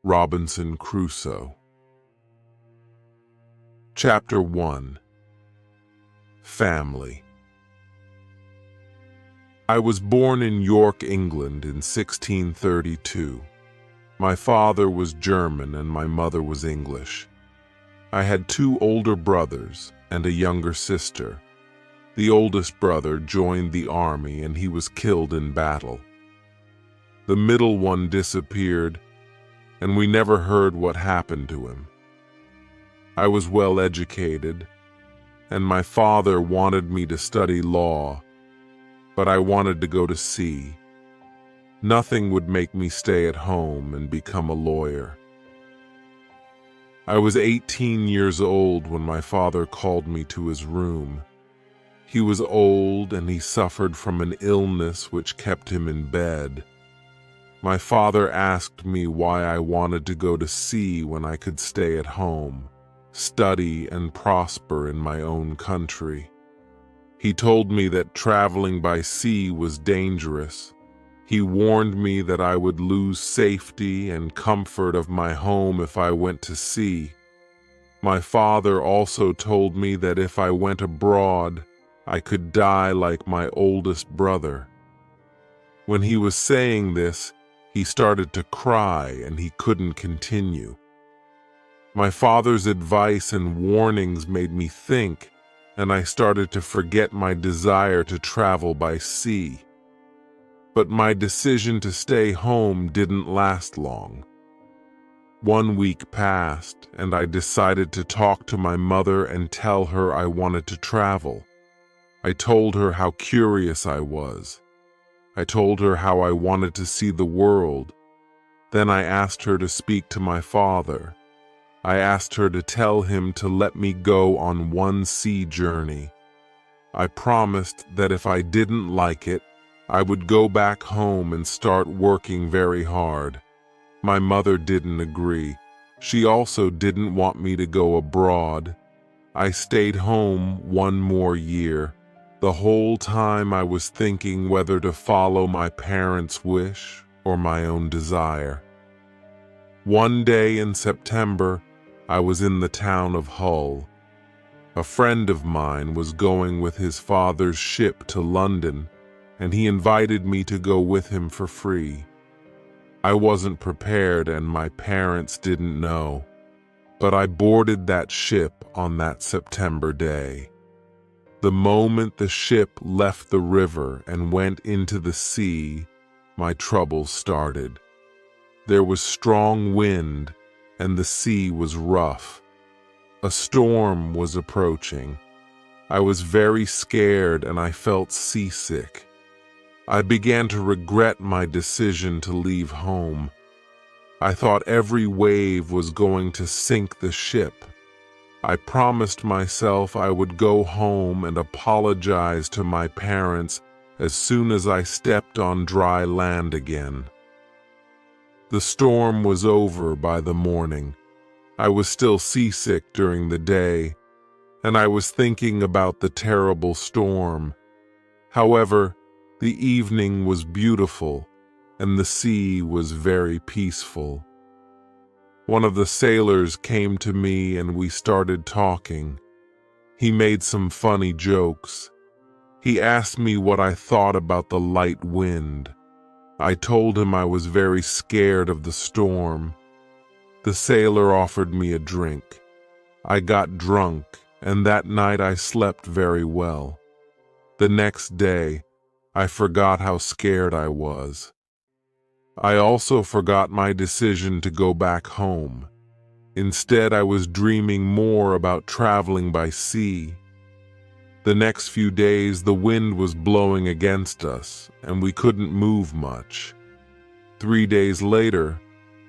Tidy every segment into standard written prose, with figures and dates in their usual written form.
Robinson Crusoe. Chapter 1. Family. I was born in York, England in 1632. My father was German and my mother was English. I had two older brothers and a younger sister. The oldest brother joined the army and he was killed in battle. The middle one disappeared, and we never heard what happened to him. I was well educated, and my father wanted me to study law, but I wanted to go to sea. Nothing would make me stay at home and become a lawyer. I was 18 years old when my father called me to his room. He was old and he suffered from an illness which kept him in bed. My father asked me why I wanted to go to sea when I could stay at home, study and prosper in my own country. He told me that traveling by sea was dangerous. He warned me that I would lose safety and comfort of my home if I went to sea. My father also told me that if I went abroad, I could die like my oldest brother. When he was saying this, he started to cry and he couldn't continue. My father's advice and warnings made me think, and I started to forget my desire to travel by sea. But my decision to stay home didn't last long. 1 week passed, and I decided to talk to my mother and tell her I wanted to travel. I told her how curious I was. I told her how I wanted to see the world. Then I asked her to speak to my father. I asked her to tell him to let me go on one sea journey. I promised that if I didn't like it, I would go back home and start working very hard. My mother didn't agree. She also didn't want me to go abroad. I stayed home 1 more year. The whole time I was thinking whether to follow my parents' wish or my own desire. One day in September, I was in the town of Hull. A friend of mine was going with his father's ship to London, and he invited me to go with him for free. I wasn't prepared and my parents didn't know, but I boarded that ship on that September day. The moment the ship left the river and went into the sea, my troubles started. There was strong wind and the sea was rough. A storm was approaching. I was very scared and I felt seasick. I began to regret my decision to leave home. I thought every wave was going to sink the ship. I promised myself I would go home and apologize to my parents as soon as I stepped on dry land again. The storm was over by the morning. I was still seasick during the day, and I was thinking about the terrible storm. However, the evening was beautiful, and the sea was very peaceful. One of the sailors came to me and we started talking. He made some funny jokes. He asked me what I thought about the light wind. I told him I was very scared of the storm. The sailor offered me a drink. I got drunk, and that night I slept very well. The next day, I forgot how scared I was. I also forgot my decision to go back home. Instead, I was dreaming more about traveling by sea. The next few days, the wind was blowing against us, and we couldn't move much. 3 days later,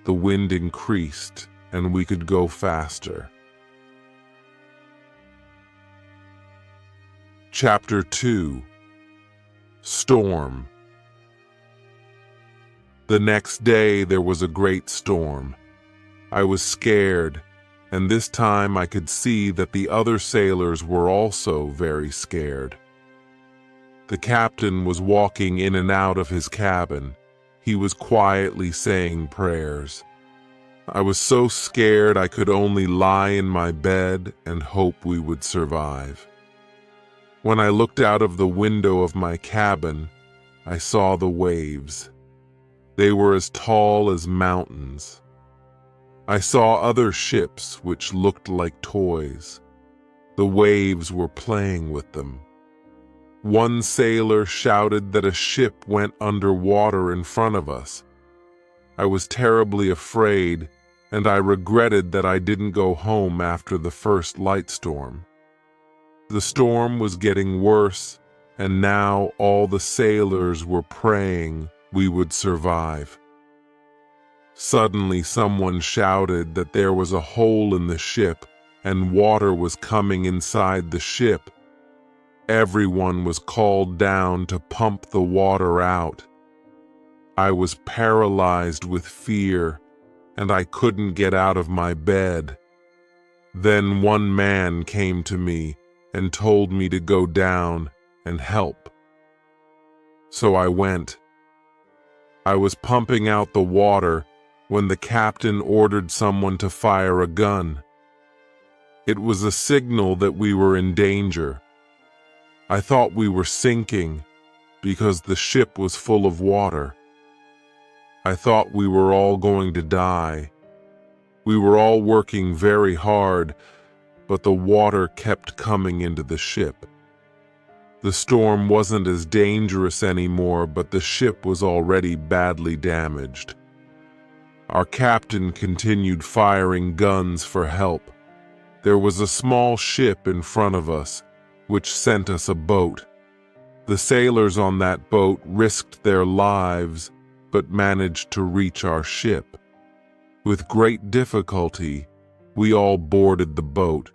the wind increased, and we could go faster. Chapter 2. Storm. The next day there was a great storm. I was scared, and this time I could see that the other sailors were also very scared. The captain was walking in and out of his cabin. He was quietly saying prayers. I was so scared I could only lie in my bed and hope we would survive. When I looked out of the window of my cabin, I saw the waves. They were as tall as mountains. I saw other ships which looked like toys. The waves were playing with them. One sailor shouted that a ship went underwater in front of us. I was terribly afraid, and I regretted that I didn't go home after the first light storm. The storm was getting worse, and now all the sailors were praying we would survive. Suddenly someone shouted that there was a hole in the ship and water was coming inside the ship. Everyone was called down to pump the water out. I was paralyzed with fear, and I couldn't get out of my bed. Then one man came to me and told me to go down and help. So I went. I was pumping out the water when the captain ordered someone to fire a gun. It was a signal that we were in danger. I thought we were sinking because the ship was full of water. I thought we were all going to die. We were all working very hard, but the water kept coming into the ship. The storm wasn't as dangerous anymore, but the ship was already badly damaged. Our captain continued firing guns for help. There was a small ship in front of us, which sent us a boat. The sailors on that boat risked their lives, but managed to reach our ship. With great difficulty, we all boarded the boat.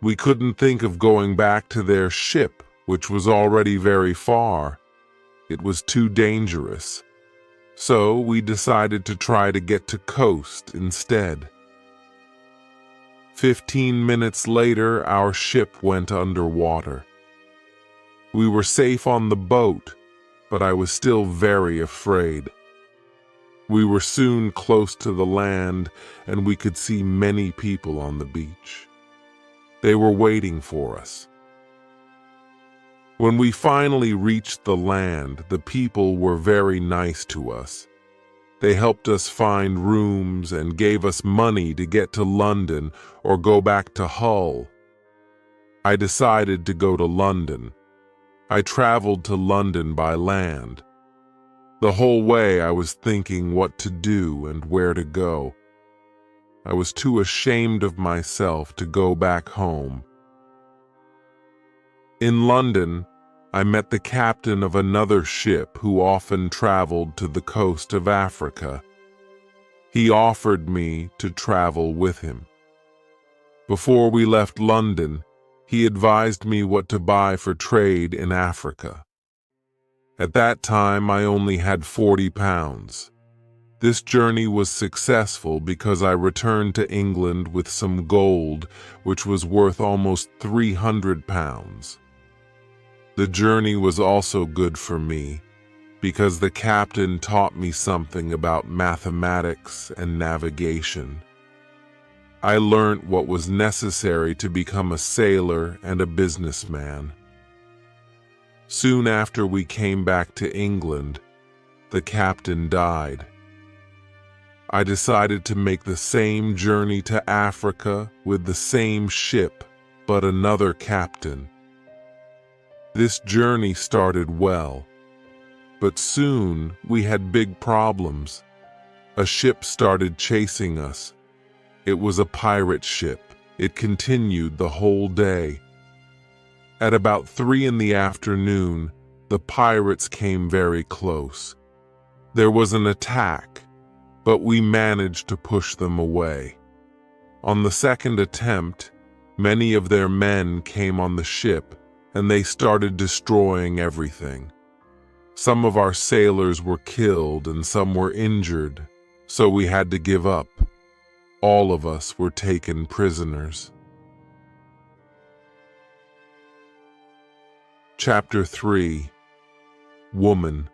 We couldn't think of going back to their ship, which was already very far. It was too dangerous. So we decided to try to get to coast instead. 15 minutes later, our ship went underwater. We were safe on the boat, but I was still very afraid. We were soon close to the land, and we could see many people on the beach. They were waiting for us. When we finally reached the land, the people were very nice to us. They helped us find rooms and gave us money to get to London or go back to Hull. I decided to go to London. I traveled to London by land. The whole way I was thinking what to do and where to go. I was too ashamed of myself to go back home. In London, I met the captain of another ship who often traveled to the coast of Africa. He offered me to travel with him. Before we left London, he advised me what to buy for trade in Africa. At that time, I only had 40 pounds. This journey was successful because I returned to England with some gold, which was worth almost 300 pounds. The journey was also good for me because the captain taught me something about mathematics and navigation. I learned what was necessary to become a sailor and a businessman. Soon after we came back to England, the captain died. I decided to make the same journey to Africa with the same ship, but another captain. This journey started well, but soon we had big problems. A ship started chasing us. It was a pirate ship. It continued the whole day. At about 3 in the afternoon, the pirates came very close. There was an attack, but we managed to push them away. On the second attempt, many of their men came on the ship, and they started destroying everything. Some of our sailors were killed and some were injured, so we had to give up. All of us were taken prisoners. Chapter 3. Woman.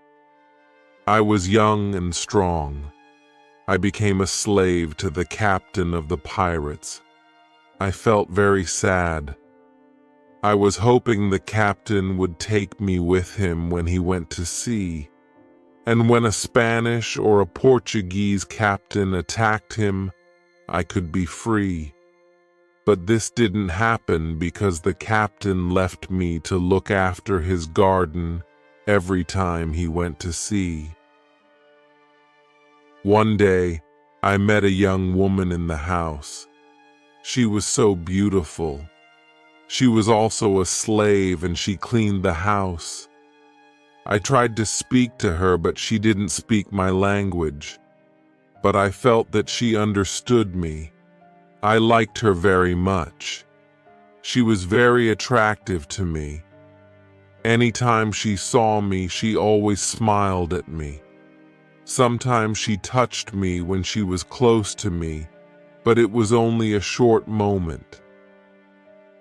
I was young and strong. I became a slave to the captain of the pirates. I felt very sad. I was hoping the captain would take me with him when he went to sea, and when a Spanish or a Portuguese captain attacked him, I could be free. But this didn't happen because the captain left me to look after his garden every time he went to sea. One day, I met a young woman in the house. She was so beautiful. She was also a slave and she cleaned the house. I tried to speak to her, but she didn't speak my language. But I felt that she understood me. I liked her very much. She was very attractive to me. Anytime she saw me, she always smiled at me. Sometimes she touched me when she was close to me, but it was only a short moment.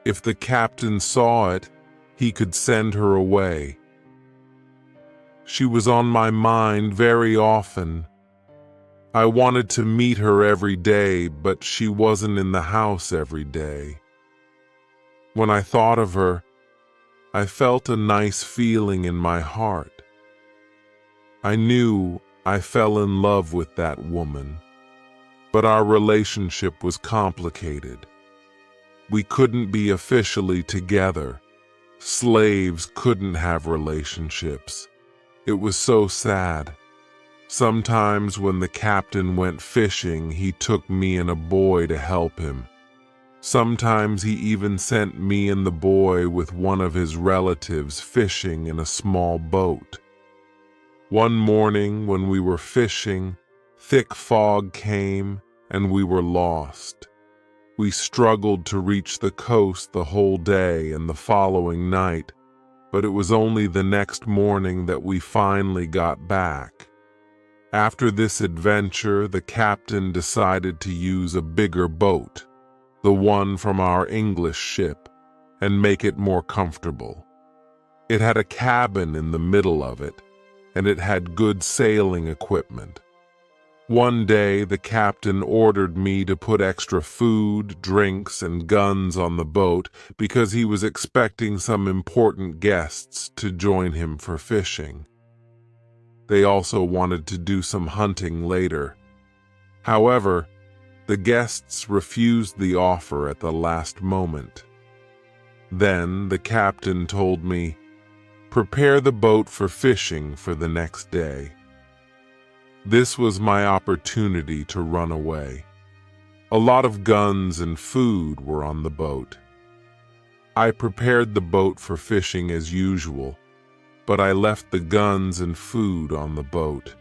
If the captain saw it, he could send her away. She was on my mind very often. I wanted to meet her every day, but she wasn't in the house every day. When I thought of her, I felt a nice feeling in my heart. I knew I fell in love with that woman, but our relationship was complicated. We couldn't be officially together. Slaves couldn't have relationships. It was so sad. Sometimes when the captain went fishing, he took me and a boy to help him. Sometimes he even sent me and the boy with one of his relatives fishing in a small boat. One morning when we were fishing, thick fog came and we were lost. We struggled to reach the coast the whole day and the following night, but it was only the next morning that we finally got back. After this adventure, the captain decided to use a bigger boat, the one from our English ship, and make it more comfortable. It had a cabin in the middle of it, and it had good sailing equipment. One day, the captain ordered me to put extra food, drinks, and guns on the boat because he was expecting some important guests to join him for fishing. They also wanted to do some hunting later. However, the guests refused the offer at the last moment. Then the captain told me, "Prepare the boat for fishing for the next day." This was my opportunity to run away. A lot of guns and food were on the boat. I prepared the boat for fishing as usual, but I left the guns and food on the boat.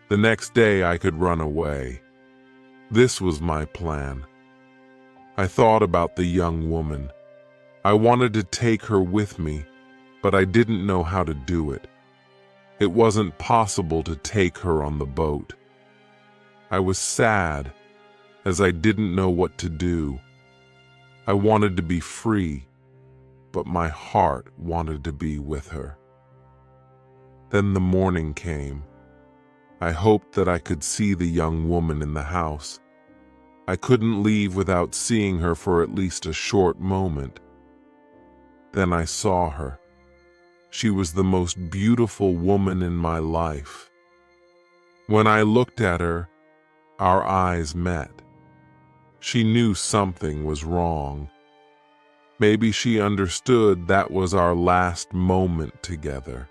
The next day I could run away. This was my plan. I thought about the young woman. I wanted to take her with me, but I didn't know how to do it. It wasn't possible to take her on the boat. I was sad, as I didn't know what to do. I wanted to be free, but my heart wanted to be with her. Then the morning came. I hoped that I could see the young woman in the house. I couldn't leave without seeing her for at least a short moment. Then I saw her. She was the most beautiful woman in my life. When I looked at her, our eyes met. She knew something was wrong. Maybe she understood that was our last moment together.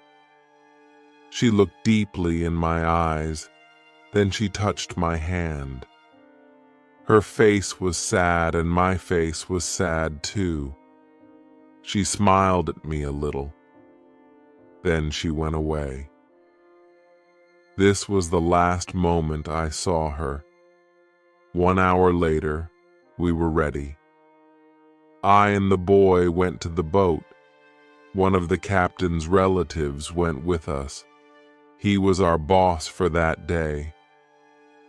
She looked deeply in my eyes, then she touched my hand. Her face was sad and my face was sad too. She smiled at me a little. Then she went away. This was the last moment I saw her. 1 hour later, we were ready. I and the boy went to the boat. One of the captain's relatives went with us. He was our boss for that day.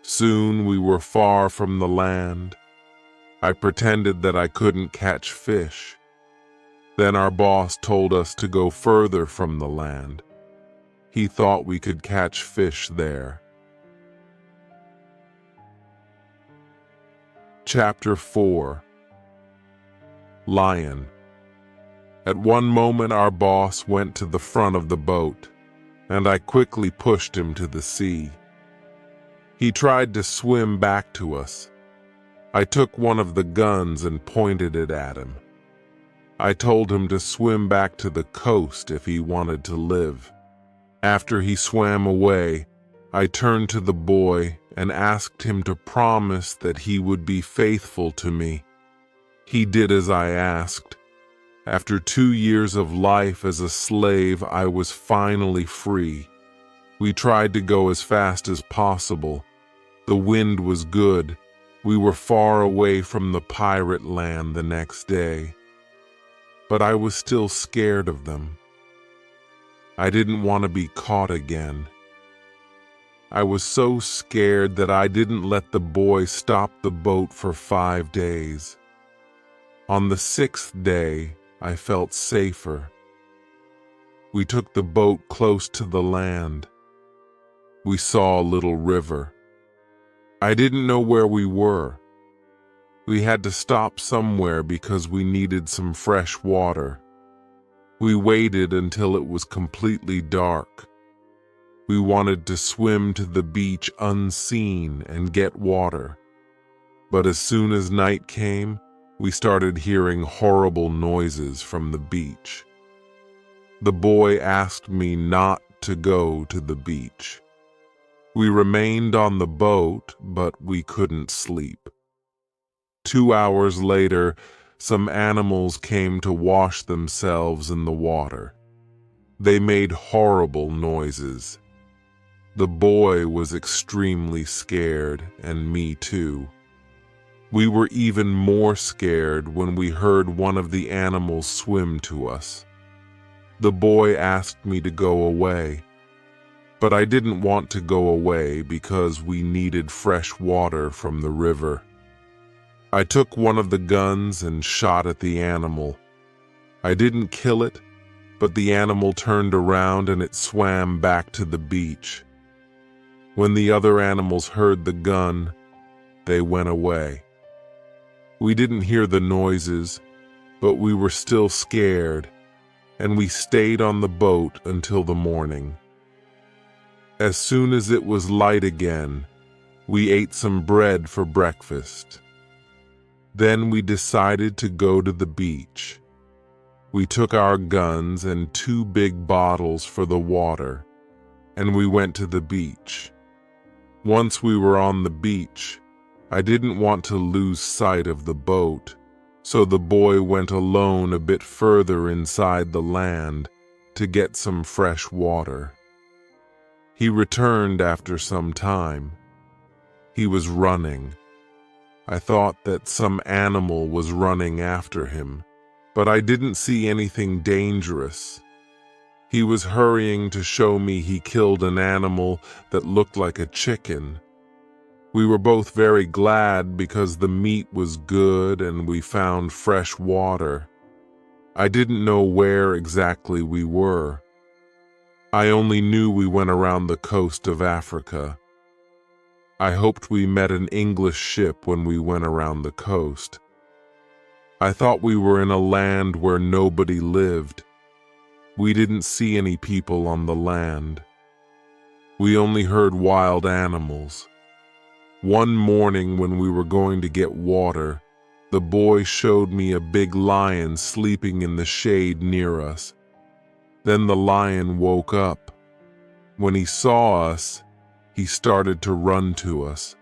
Soon we were far from the land. I pretended that I couldn't catch fish. Then our boss told us to go further from the land. He thought we could catch fish there. Chapter 4. Lion. At one moment our boss went to the front of the boat, and I quickly pushed him to the sea. He tried to swim back to us. I took one of the guns and pointed it at him. I told him to swim back to the coast if he wanted to live. After he swam away, I turned to the boy and asked him to promise that he would be faithful to me. He did as I asked. After 2 years of life as a slave, I was finally free. We tried to go as fast as possible. The wind was good. We were far away from the pirate land the next day. But I was still scared of them. I didn't want to be caught again. I was so scared that I didn't let the boy stop the boat for 5 days. On the 6th day, I felt safer. We took the boat close to the land. We saw a little river. I didn't know where we were. We had to stop somewhere because we needed some fresh water. We waited until it was completely dark. We wanted to swim to the beach unseen and get water. But as soon as night came, we started hearing horrible noises from the beach. The boy asked me not to go to the beach. We remained on the boat, but we couldn't sleep. 2 hours later, some animals came to wash themselves in the water. They made horrible noises. The boy was extremely scared, and me too. We were even more scared when we heard one of the animals swim to us. The boy asked me to go away, but I didn't want to go away because we needed fresh water from the river. I took one of the guns and shot at the animal. I didn't kill it, but the animal turned around and it swam back to the beach. When the other animals heard the gun, they went away. We didn't hear the noises, but we were still scared, and we stayed on the boat until the morning. As soon as it was light again, we ate some bread for breakfast. Then we decided to go to the beach. We took our guns and 2 big bottles for the water, and we went to the beach. Once we were on the beach, I didn't want to lose sight of the boat, so the boy went alone a bit further inside the land to get some fresh water. He returned after some time. He was running. I thought that some animal was running after him, but I didn't see anything dangerous. He was hurrying to show me he killed an animal that looked like a chicken. We were both very glad because the meat was good and we found fresh water. I didn't know where exactly we were. I only knew we went around the coast of Africa. I hoped we met an English ship when we went around the coast. I thought we were in a land where nobody lived. We didn't see any people on the land. We only heard wild animals. One morning when we were going to get water, the boy showed me a big lion sleeping in the shade near us. Then the lion woke up. When he saw us, he started to run to us.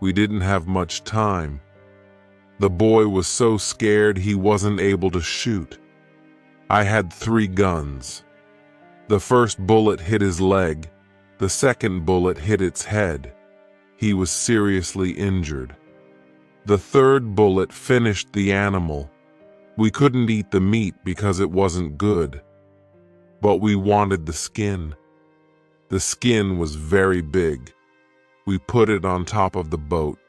We didn't have much time. The boy was so scared he wasn't able to shoot. I had 3 guns. The first bullet hit his leg. The second bullet hit its head. He was seriously injured. The third bullet finished the animal. We couldn't eat the meat because it wasn't good, but we wanted the skin. The skin was very big. We put it on top of the boat,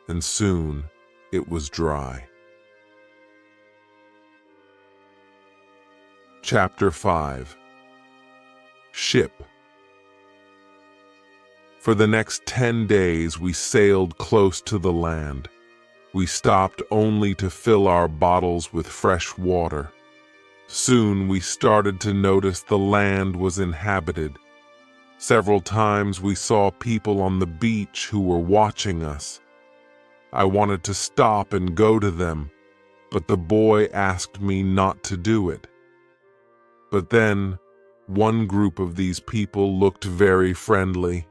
and soon it was dry. Chapter 5. Ship. For the next 10 days we sailed close to the land. We stopped only to fill our bottles with fresh water. Soon we started to notice the land was inhabited. Several times we saw people on the beach who were watching us. I wanted to stop and go to them, but the boy asked me not to do it. But then, one group of these people looked very friendly.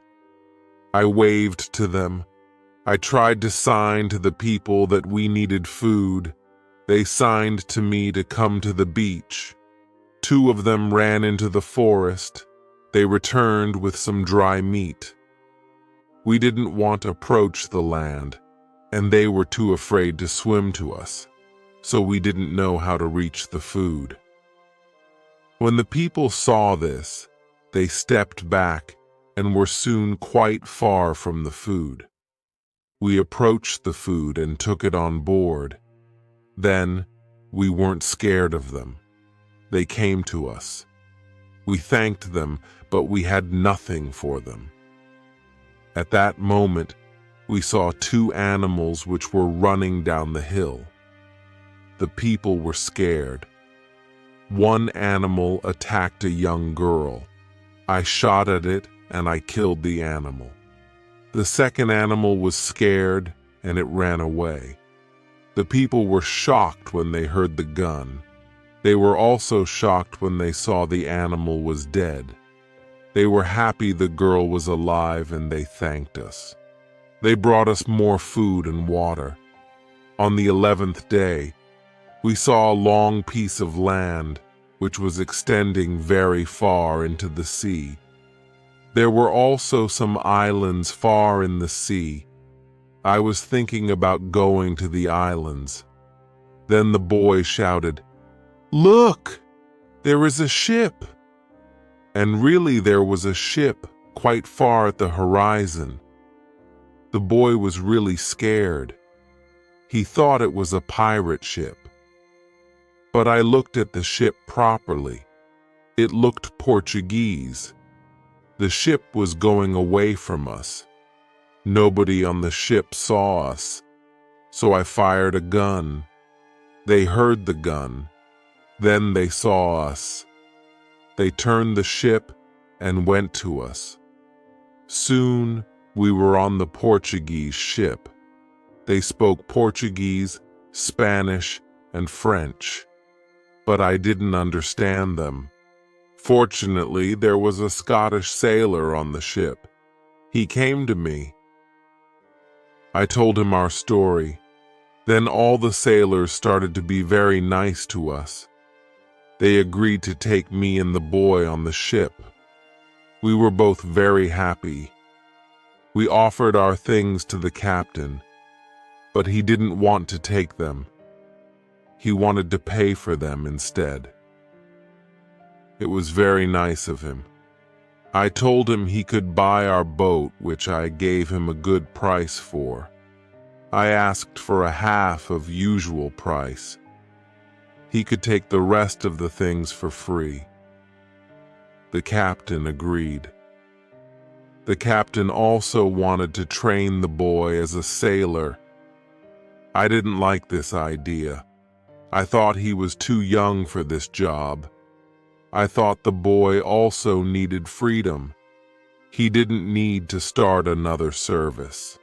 I waved to them. I tried to sign to the people that we needed food. They signed to me to come to the beach. 2 of them ran into the forest. They returned with some dry meat. We didn't want to approach the land, and they were too afraid to swim to us, so we didn't know how to reach the food. When the people saw this, they stepped back and were soon quite far from the food. We approached the food and took it on board. Then, we weren't scared of them. They came to us. We thanked them, but we had nothing for them. At that moment, we saw 2 animals which were running down the hill. The people were scared. One animal attacked a young girl. I shot at it and I killed the animal. The second animal was scared and it ran away. The people were shocked when they heard the gun. They were also shocked when they saw the animal was dead. They were happy the girl was alive and they thanked us. They brought us more food and water. On the 11th day, we saw a long piece of land which was extending very far into the sea. There were also some islands far in the sea. I was thinking about going to the islands. Then the boy shouted, "Look! There is a ship!" And really there was a ship quite far at the horizon. The boy was really scared. He thought it was a pirate ship. But I looked at the ship properly. It looked Portuguese. The ship was going away from us. Nobody on the ship saw us, so I fired a gun. They heard the gun. Then they saw us. They turned the ship and went to us. Soon we were on the Portuguese ship. They spoke Portuguese, Spanish, and French, but I didn't understand them. Fortunately, there was a Scottish sailor on the ship. He came to me. I told him our story. Then all the sailors started to be very nice to us. They agreed to take me and the boy on the ship. We were both very happy. We offered our things to the captain, but he didn't want to take them. He wanted to pay for them instead. It was very nice of him. I told him he could buy our boat, which I gave him a good price for. I asked for a half of usual price. He could take the rest of the things for free. The captain agreed. The captain also wanted to train the boy as a sailor. I didn't like this idea. I thought he was too young for this job. I thought the boy also needed freedom. He didn't need to start another service.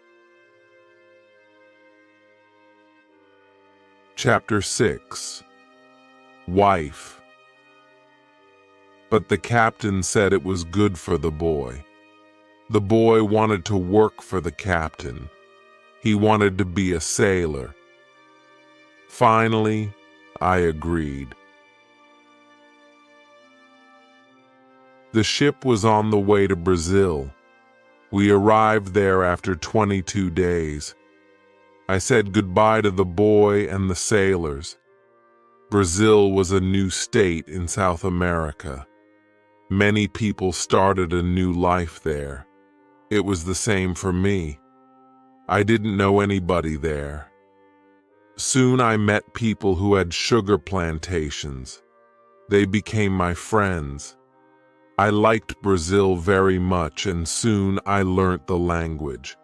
Chapter 6. Wife. But the captain said it was good for the boy. The boy wanted to work for the captain. He wanted to be a sailor. Finally, I agreed. The ship was on the way to Brazil. We arrived there after 22 days. I said goodbye to the boy and the sailors. Brazil was a new state in South America. Many people started a new life there. It was the same for me. I didn't know anybody there. Soon I met people who had sugar plantations. They became my friends. I liked Brazil very much, and soon I learnt the language.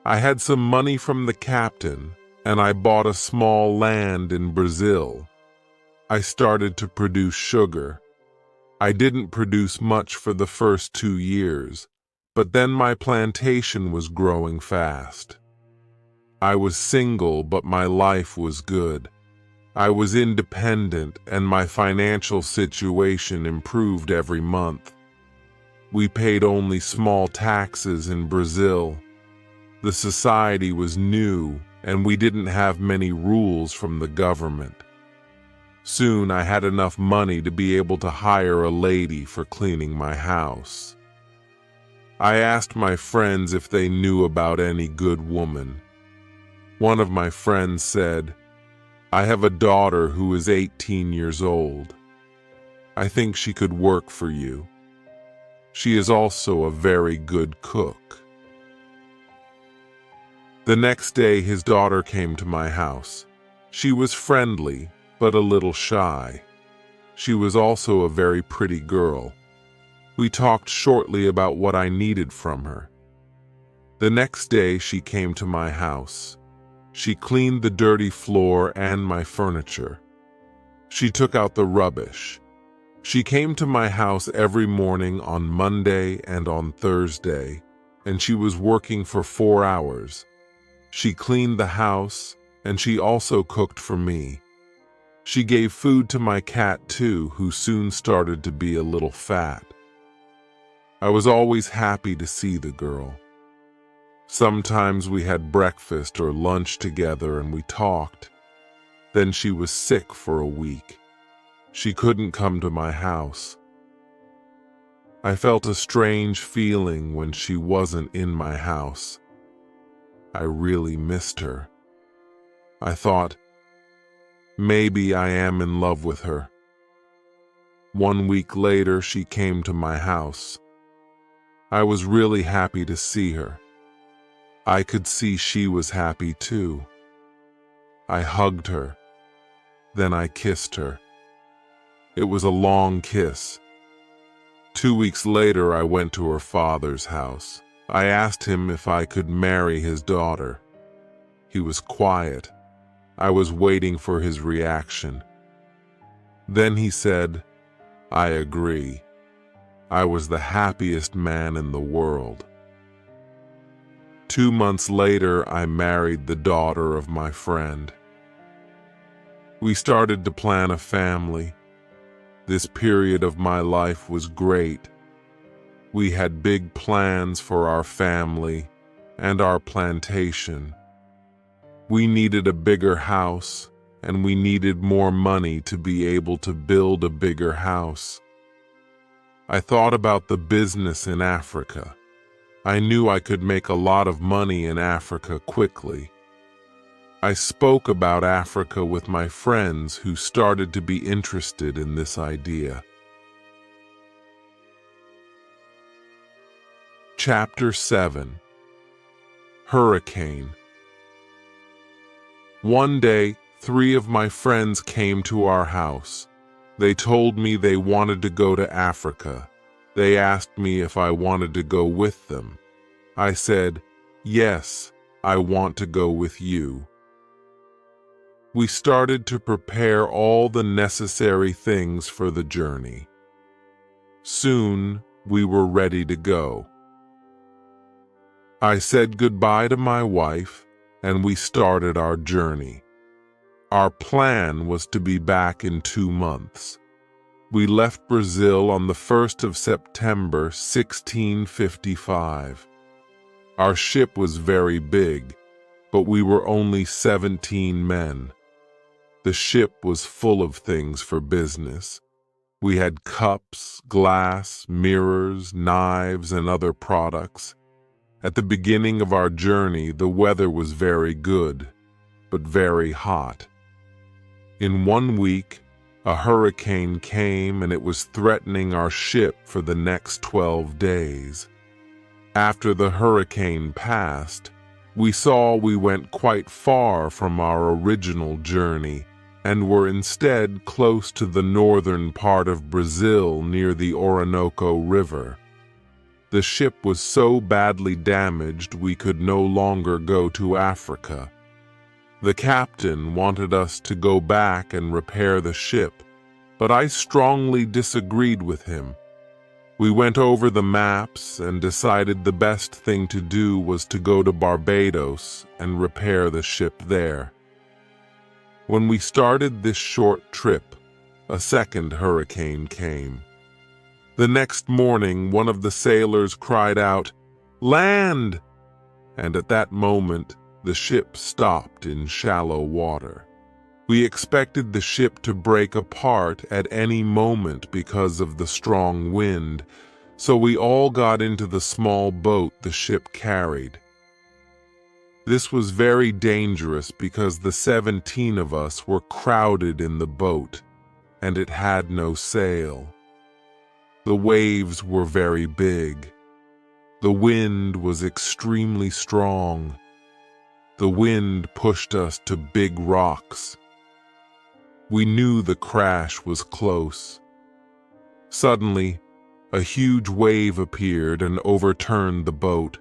I had some money from the captain, and I bought a small land in Brazil. I started to produce sugar. I didn't produce much for the first 2 years, but then my plantation was growing fast. I was single, but my life was good. I was independent, and my financial situation improved every month. We paid only small taxes in Brazil. The society was new, and we didn't have many rules from the government. Soon I had enough money to be able to hire a lady for cleaning my house. I asked my friends if they knew about any good woman. One of my friends said, "I have a daughter who is 18 years old. I think she could work for you. She is also a very good cook." The next day his daughter came to my house. She was friendly, but a little shy. She was also a very pretty girl. We talked shortly about what I needed from her. The next day she came to my house. She cleaned the dirty floor and my furniture. She took out the rubbish. She came to my house every morning on Monday and on Thursday, and she was working for 4 hours. She cleaned the house, and she also cooked for me. She gave food to my cat too, who soon started to be a little fat. I was always happy to see the girl. Sometimes we had breakfast or lunch together and we talked. Then she was sick for a week. She couldn't come to my house. I felt a strange feeling when she wasn't in my house. I really missed her. I thought, maybe I am in love with her. 1 week later, she came to my house. I was really happy to see her. I could see she was happy too. I hugged her. Then I kissed her. It was a long kiss. 2 weeks later, I went to her father's house. I asked him if I could marry his daughter. He was quiet. I was waiting for his reaction. Then he said, "I agree." I was the happiest man in the world. 2 months later, I married the daughter of my friend. We started to plan a family. This period of my life was great. We had big plans for our family and our plantation. We needed a bigger house, and we needed more money to be able to build a bigger house. I thought about the business in Africa. I knew I could make a lot of money in Africa quickly. I spoke about Africa with my friends who started to be interested in this idea. Chapter 7. Hurricane. One day, 3 of my friends came to our house. They told me they wanted to go to Africa. They asked me if I wanted to go with them. I said, "Yes, I want to go with you." We started to prepare all the necessary things for the journey. Soon, we were ready to go. I said goodbye to my wife, and we started our journey. Our plan was to be back in 2 months. We left Brazil on the 1st of September, 1655. Our ship was very big, but we were only 17 men. The ship was full of things for business. We had cups, glass, mirrors, knives, and other products. At the beginning of our journey, the weather was very good, but very hot. In 1 week, a hurricane came and it was threatening our ship for the next 12 days. After the hurricane passed, we saw we went quite far from our original journey and were instead close to the northern part of Brazil near the Orinoco River. The ship was so badly damaged we could no longer go to Africa. The captain wanted us to go back and repair the ship, but I strongly disagreed with him. We went over the maps and decided the best thing to do was to go to Barbados and repair the ship there. When we started this short trip, a second hurricane came. The next morning, one of the sailors cried out, "Land!" And at that moment, the ship stopped in shallow water. We expected the ship to break apart at any moment because of the strong wind, so we all got into the small boat the ship carried. This was very dangerous because the 17 of us were crowded in the boat, and it had no sail. The waves were very big. The wind was extremely strong. The wind pushed us to big rocks. We knew the crash was close. Suddenly, a huge wave appeared and overturned the boat.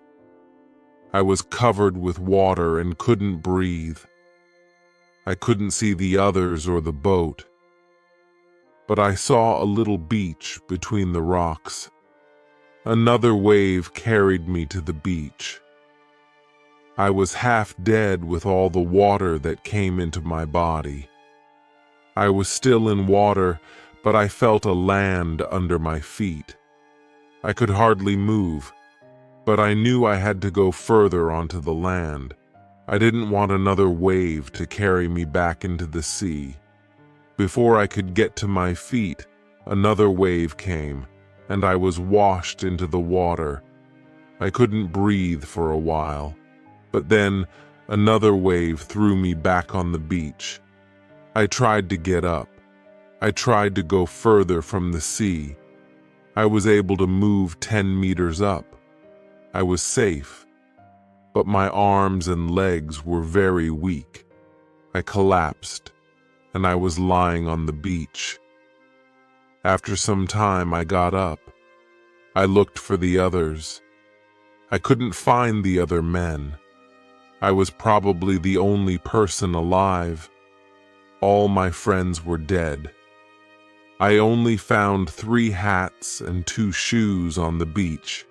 I was covered with water and couldn't breathe. I couldn't see the others or the boat, but I saw a little beach between the rocks. Another wave carried me to the beach. I was half dead with all the water that came into my body. I was still in water, but I felt a land under my feet. I could hardly move, but I knew I had to go further onto the land. I didn't want another wave to carry me back into the sea. Before I could get to my feet, another wave came, and I was washed into the water. I couldn't breathe for a while, but then another wave threw me back on the beach. I tried to get up. I tried to go further from the sea. I was able to move 10 meters up. I was safe, but my arms and legs were very weak. I collapsed, and I was lying on the beach. After some time, I got up. I looked for the others. I couldn't find the other men. I was probably the only person alive. All my friends were dead. I only found 3 hats and 2 shoes on the beach.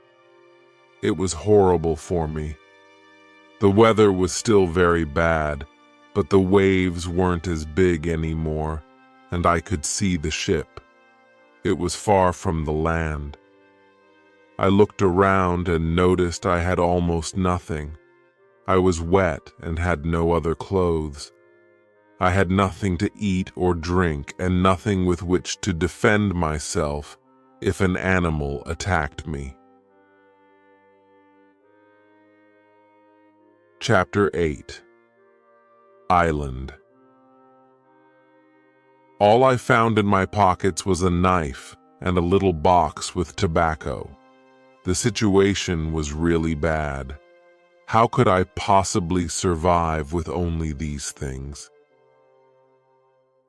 It was horrible for me. The weather was still very bad, but the waves weren't as big anymore, and I could see the ship. It was far from the land. I looked around and noticed I had almost nothing. I was wet and had no other clothes. I had nothing to eat or drink and nothing with which to defend myself if an animal attacked me. Chapter 8. Island. All I found in my pockets was a knife and a little box with tobacco. The situation was really bad. How could I possibly survive with only these things?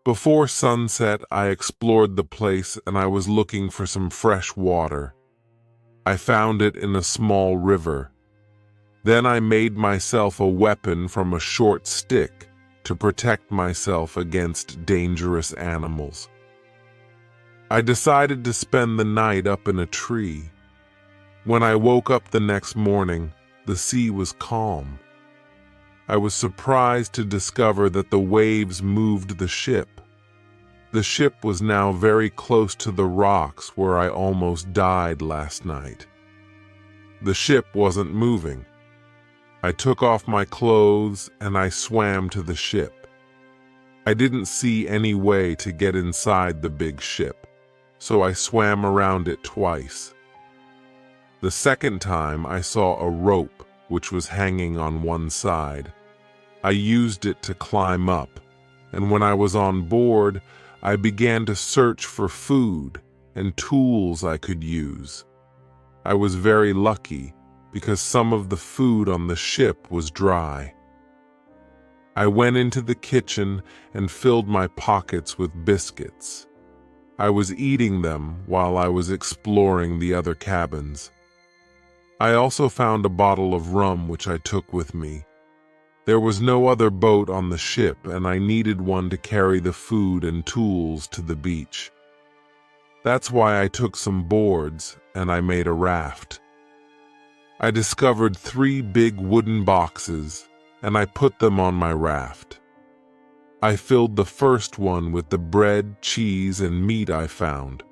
Before sunset, I explored the place and I was looking for some fresh water. I found it in a small river. Then I made myself a weapon from a short stick to protect myself against dangerous animals. I decided to spend the night up in a tree. When I woke up the next morning, the sea was calm. I was surprised to discover that the waves moved the ship. The ship was now very close to the rocks where I almost died last night. The ship wasn't moving. I took off my clothes and I swam to the ship. I didn't see any way to get inside the big ship, so I swam around it twice. The second time I saw a rope which was hanging on one side. I used it to climb up, and when I was on board, I began to search for food and tools I could use. I was very lucky because some of the food on the ship was dry. I went into the kitchen and filled my pockets with biscuits. I was eating them while I was exploring the other cabins. I also found a bottle of rum which I took with me. There was no other boat on the ship, and I needed one to carry the food and tools to the beach. That's why I took some boards and I made a raft. I discovered 3 big wooden boxes and I put them on my raft. I filled the first one with the bread, cheese, and meat I found.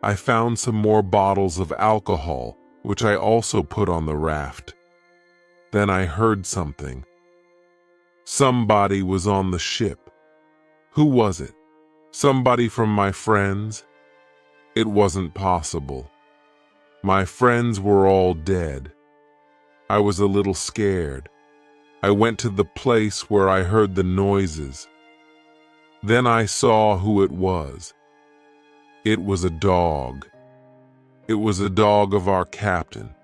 I found some more bottles of alcohol, which I also put on the raft. Then I heard something. Somebody was on the ship. Who was it? Somebody from my friends? It wasn't possible. My friends were all dead. I was a little scared. I went to the place where I heard the noises. Then I saw who it was. It was a dog. It was a dog of our captain.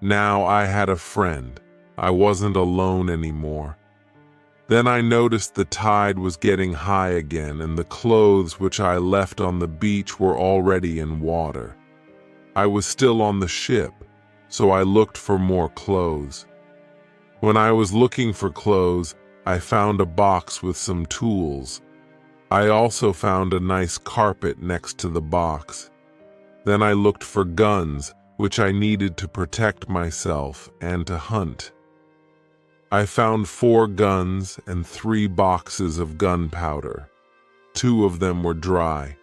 Now I had a friend. I wasn't alone anymore. Then I noticed the tide was getting high again and the clothes which I left on the beach were already in water. I was still on the ship, so I looked for more clothes. When I was looking for clothes, I found a box with some tools. I also found a nice carpet next to the box. Then I looked for guns, which I needed to protect myself and to hunt. I found 4 guns and 3 boxes of gunpowder. 2 of them were dry.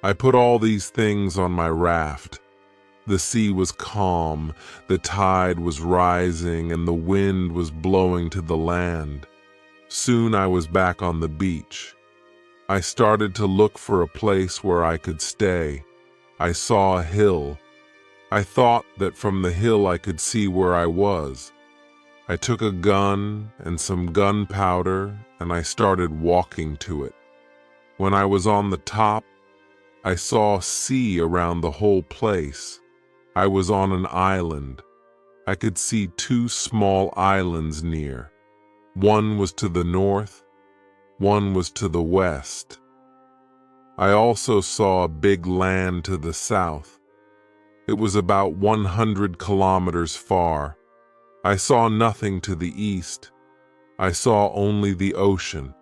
I put all these things on my raft. The sea was calm, the tide was rising, and the wind was blowing to the land. Soon I was back on the beach. I started to look for a place where I could stay. I saw a hill. I thought that from the hill I could see where I was. I took a gun and some gunpowder and I started walking to it. When I was on the top, I saw sea around the whole place. I was on an island. I could see 2 small islands near. One was to the north, one was to the west. I also saw a big land to the south. It was about 100 kilometers far. I saw nothing to the east. I saw only the ocean.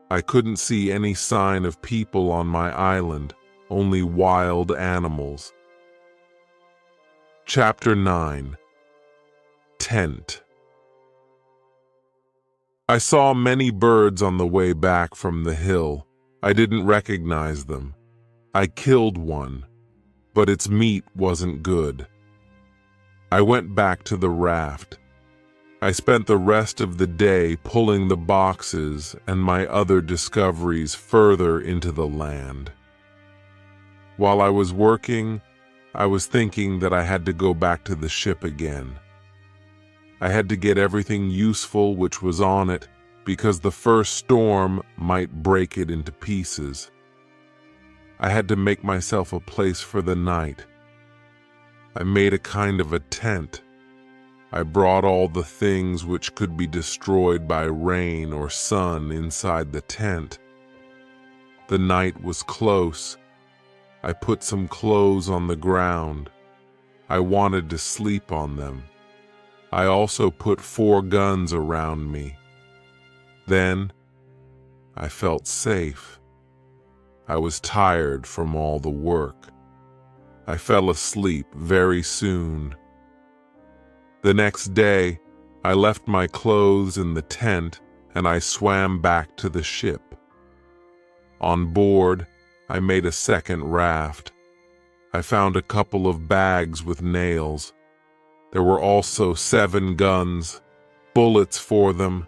I couldn't see any sign of people on my island, only wild animals. Chapter 9. Tent. I saw many birds on the way back from the hill. I didn't recognize them. I killed one, but its meat wasn't good. I went back to the raft. I spent the rest of the day pulling the boxes and my other discoveries further into the land. While I was working, I was thinking that I had to go back to the ship again. I had to get everything useful which was on it because the first storm might break it into pieces. I had to make myself a place for the night. I made a kind of a tent. I brought all the things which could be destroyed by rain or sun inside the tent. The night was close. I put some clothes on the ground. I wanted to sleep on them. I also put 4 guns around me. Then I felt safe. I was tired from all the work. I fell asleep very soon. The next day, I left my clothes in the tent and I swam back to the ship. On board, I made a second raft. I found a couple of bags with nails. There were also 7 guns, bullets for them,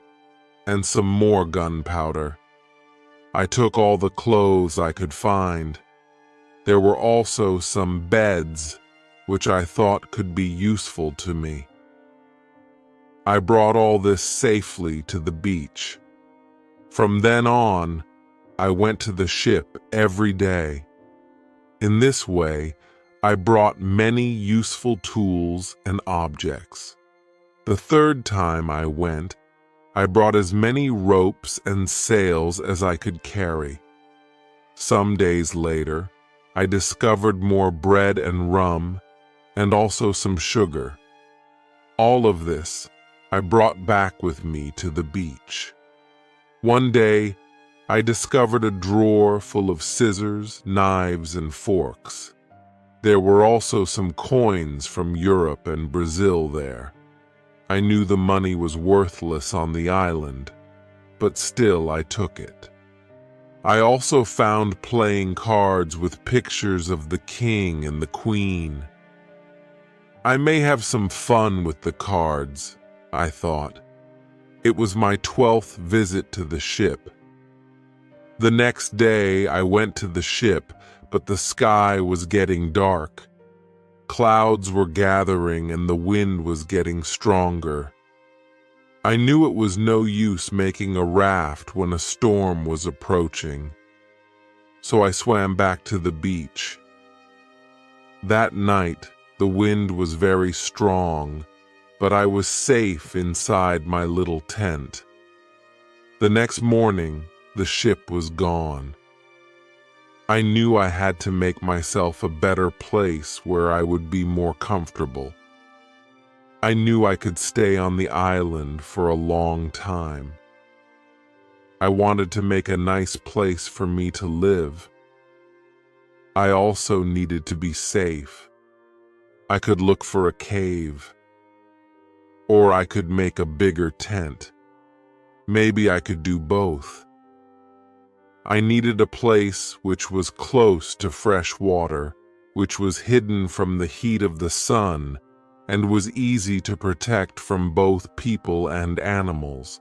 and some more gunpowder. I took all the clothes I could find. There were also some beds, which I thought could be useful to me. I brought all this safely to the beach. From then on, I went to the ship every day. In this way, I brought many useful tools and objects. The third time I went, I brought as many ropes and sails as I could carry. Some days later, I discovered more bread and rum, and also some sugar. All of this I brought back with me to the beach. One day, I discovered a drawer full of scissors, knives, and forks. There were also some coins from Europe and Brazil there. I knew the money was worthless on the island, but still I took it. I also found playing cards with pictures of the king and the queen. I may have some fun with the cards, I thought. It was my 12th visit to the ship. The next day I went to the ship, but the sky was getting dark. Clouds were gathering and the wind was getting stronger. I knew it was no use making a raft when a storm was approaching, so I swam back to the beach. That night, the wind was very strong, but I was safe inside my little tent. The next morning, the ship was gone. I knew I had to make myself a better place where I would be more comfortable. I knew I could stay on the island for a long time. I wanted to make a nice place for me to live. I also needed to be safe. I could look for a cave, or I could make a bigger tent. Maybe I could do both. I needed a place which was close to fresh water, which was hidden from the heat of the sun, and was easy to protect from both people and animals.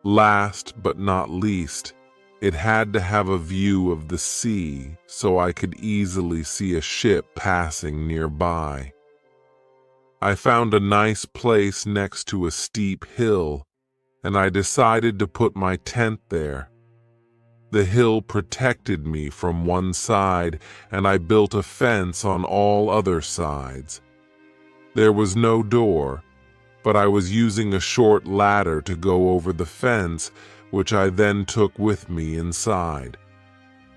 Last but not least, it had to have a view of the sea so I could easily see a ship passing nearby. I found a nice place next to a steep hill, and I decided to put my tent there. The hill protected me from one side, and I built a fence on all other sides. There was no door, but I was using a short ladder to go over the fence, which I then took with me inside.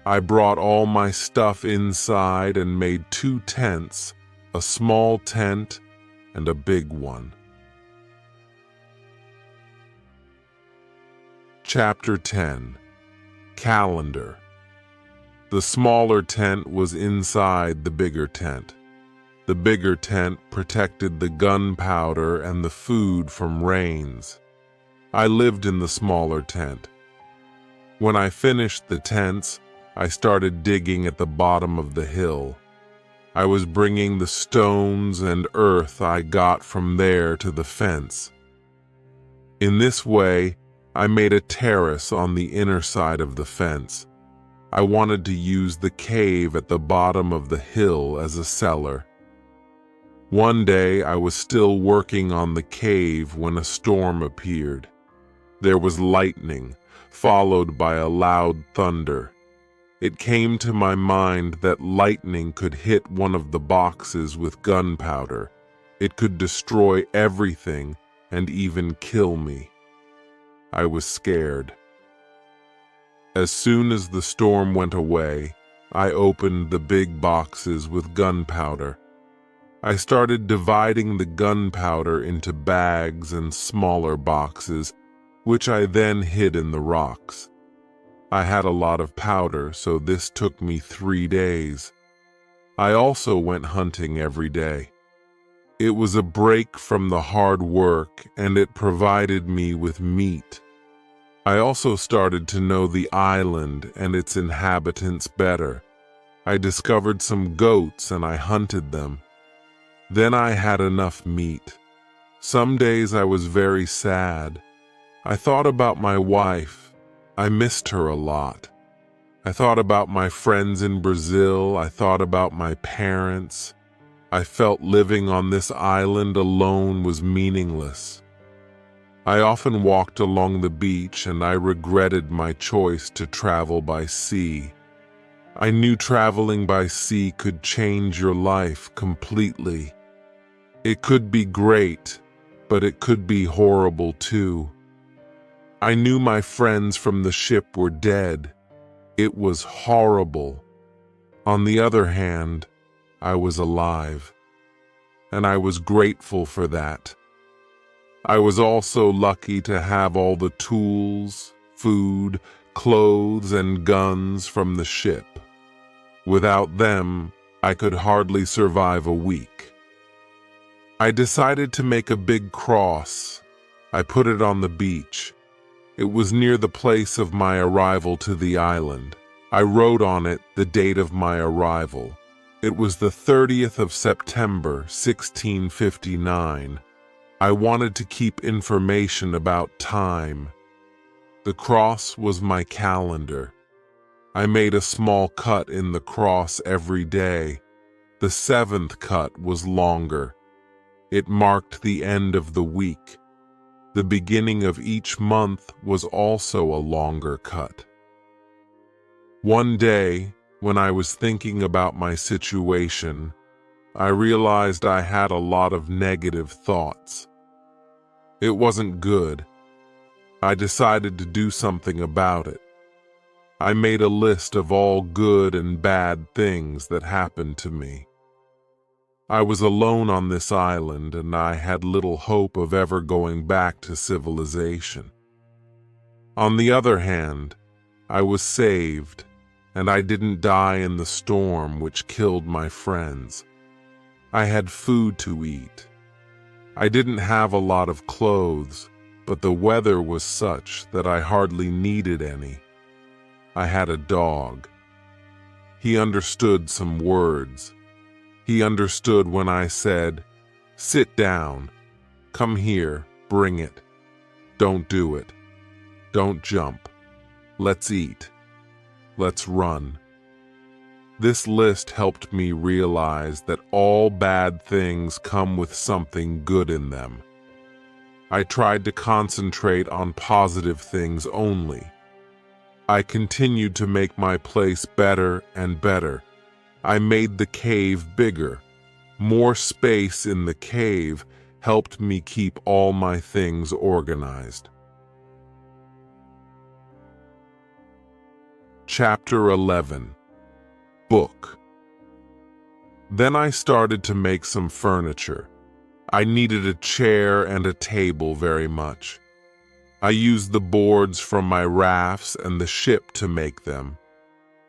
I brought all my stuff inside and made 2 tents, a small tent and a big one. Chapter 10. Calendar. The smaller tent was inside the bigger tent. The bigger tent protected the gunpowder and the food from rains. I lived in the smaller tent. When I finished the tents, I started digging at the bottom of the hill. I was bringing the stones and earth I got from there to the fence. In this way, I made a terrace on the inner side of the fence. I wanted to use the cave at the bottom of the hill as a cellar. One day I was still working on the cave when a storm appeared. There was lightning, followed by a loud thunder. It came to my mind that lightning could hit one of the boxes with gunpowder. It could destroy everything and even kill me. I was scared. As soon as the storm went away, I opened the big boxes with gunpowder. I started dividing the gunpowder into bags and smaller boxes, which I then hid in the rocks. I had a lot of powder, so this took me 3 days. I also went hunting every day. It was a break from the hard work, and it provided me with meat. I also started to know the island and its inhabitants better. I discovered some goats and I hunted them. Then I had enough meat. Some days I was very sad. I thought about my wife. I missed her a lot. I thought about my friends in Brazil. I thought about my parents. I felt living on this island alone was meaningless. I often walked along the beach and I regretted my choice to travel by sea. I knew traveling by sea could change your life completely. It could be great, but it could be horrible too. I knew my friends from the ship were dead. It was horrible. On the other hand, I was alive, and I was grateful for that. I was also lucky to have all the tools, food, clothes, and guns from the ship. Without them, I could hardly survive a week. I decided to make a big cross. I put it on the beach. It was near the place of my arrival to the island. I wrote on it the date of my arrival. It was the 30th of September, 1659. I wanted to keep information about time. The cross was my calendar. I made a small cut in the cross every day. The 7th cut was longer. It marked the end of the week. The beginning of each month was also a longer cut. One day, when I was thinking about my situation, I realized I had a lot of negative thoughts. It wasn't good. I decided to do something about it. I made a list of all good and bad things that happened to me. I was alone on this island, and I had little hope of ever going back to civilization. On the other hand, I was saved, and I didn't die in the storm which killed my friends. I had food to eat. I didn't have a lot of clothes, but the weather was such that I hardly needed any. I had a dog. He understood some words. He understood when I said, "Sit down, come here, bring it. Don't do it. Don't jump. Let's eat. Let's run." This list helped me realize that all bad things come with something good in them. I tried to concentrate on positive things only. I continued to make my place better and better. I made the cave bigger. More space in the cave helped me keep all my things organized. Chapter 11. Book. Then I started to make some furniture. I needed a chair and a table very much. I used the boards from my rafts and the ship to make them.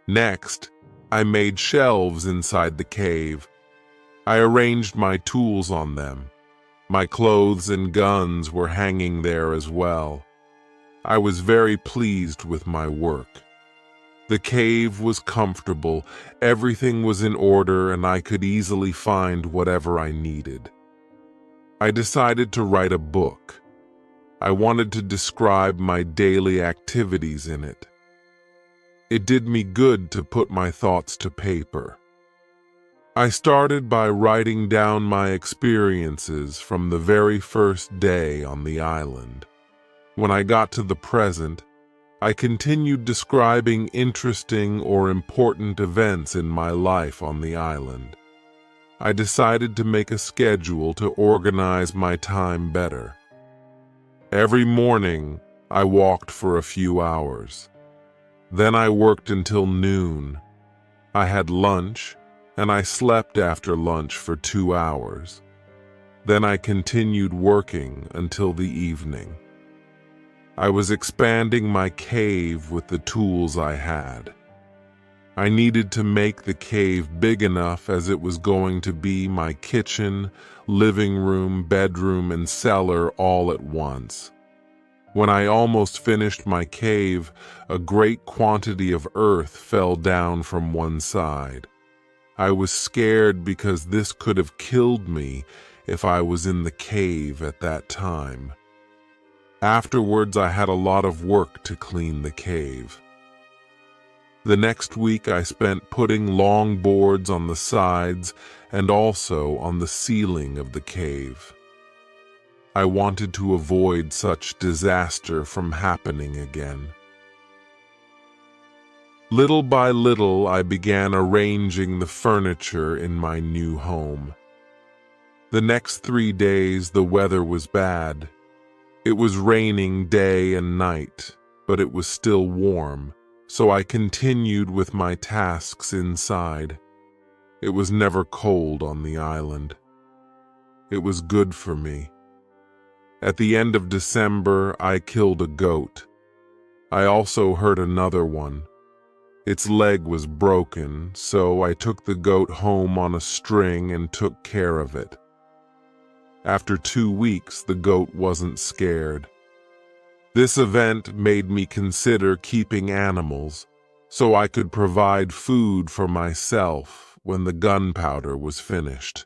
Next, I made shelves inside the cave. I arranged my tools on them. My clothes and guns were hanging there as well. I was very pleased with my work. The cave was comfortable, everything was in order, and I could easily find whatever I needed. I decided to write a book. I wanted to describe my daily activities in it. It did me good to put my thoughts to paper. I started by writing down my experiences from the very first day on the island. When I got to the present, I continued describing interesting or important events in my life on the island. I decided to make a schedule to organize my time better. Every morning, I walked for a few hours. Then I worked until noon. I had lunch, and I slept after lunch for 2 hours. Then I continued working until the evening. I was expanding my cave with the tools I had. I needed to make the cave big enough as it was going to be my kitchen, living room, bedroom, and cellar all at once. When I almost finished my cave, a great quantity of earth fell down from one side. I was scared because this could have killed me if I was in the cave at that time. Afterwards, I had a lot of work to clean the cave. The next week I spent putting long boards on the sides and also on the ceiling of the cave. I wanted to avoid such disaster from happening again. Little by little, I began arranging the furniture in my new home. The next 3 days, the weather was bad. It was raining day and night, but it was still warm, so I continued with my tasks inside. It was never cold on the island. It was good for me. At the end of December, I killed a goat. I also hurt another one. Its leg was broken, so I took the goat home on a string and took care of it. After 2 weeks, the goat wasn't scared. This event made me consider keeping animals so I could provide food for myself when the gunpowder was finished.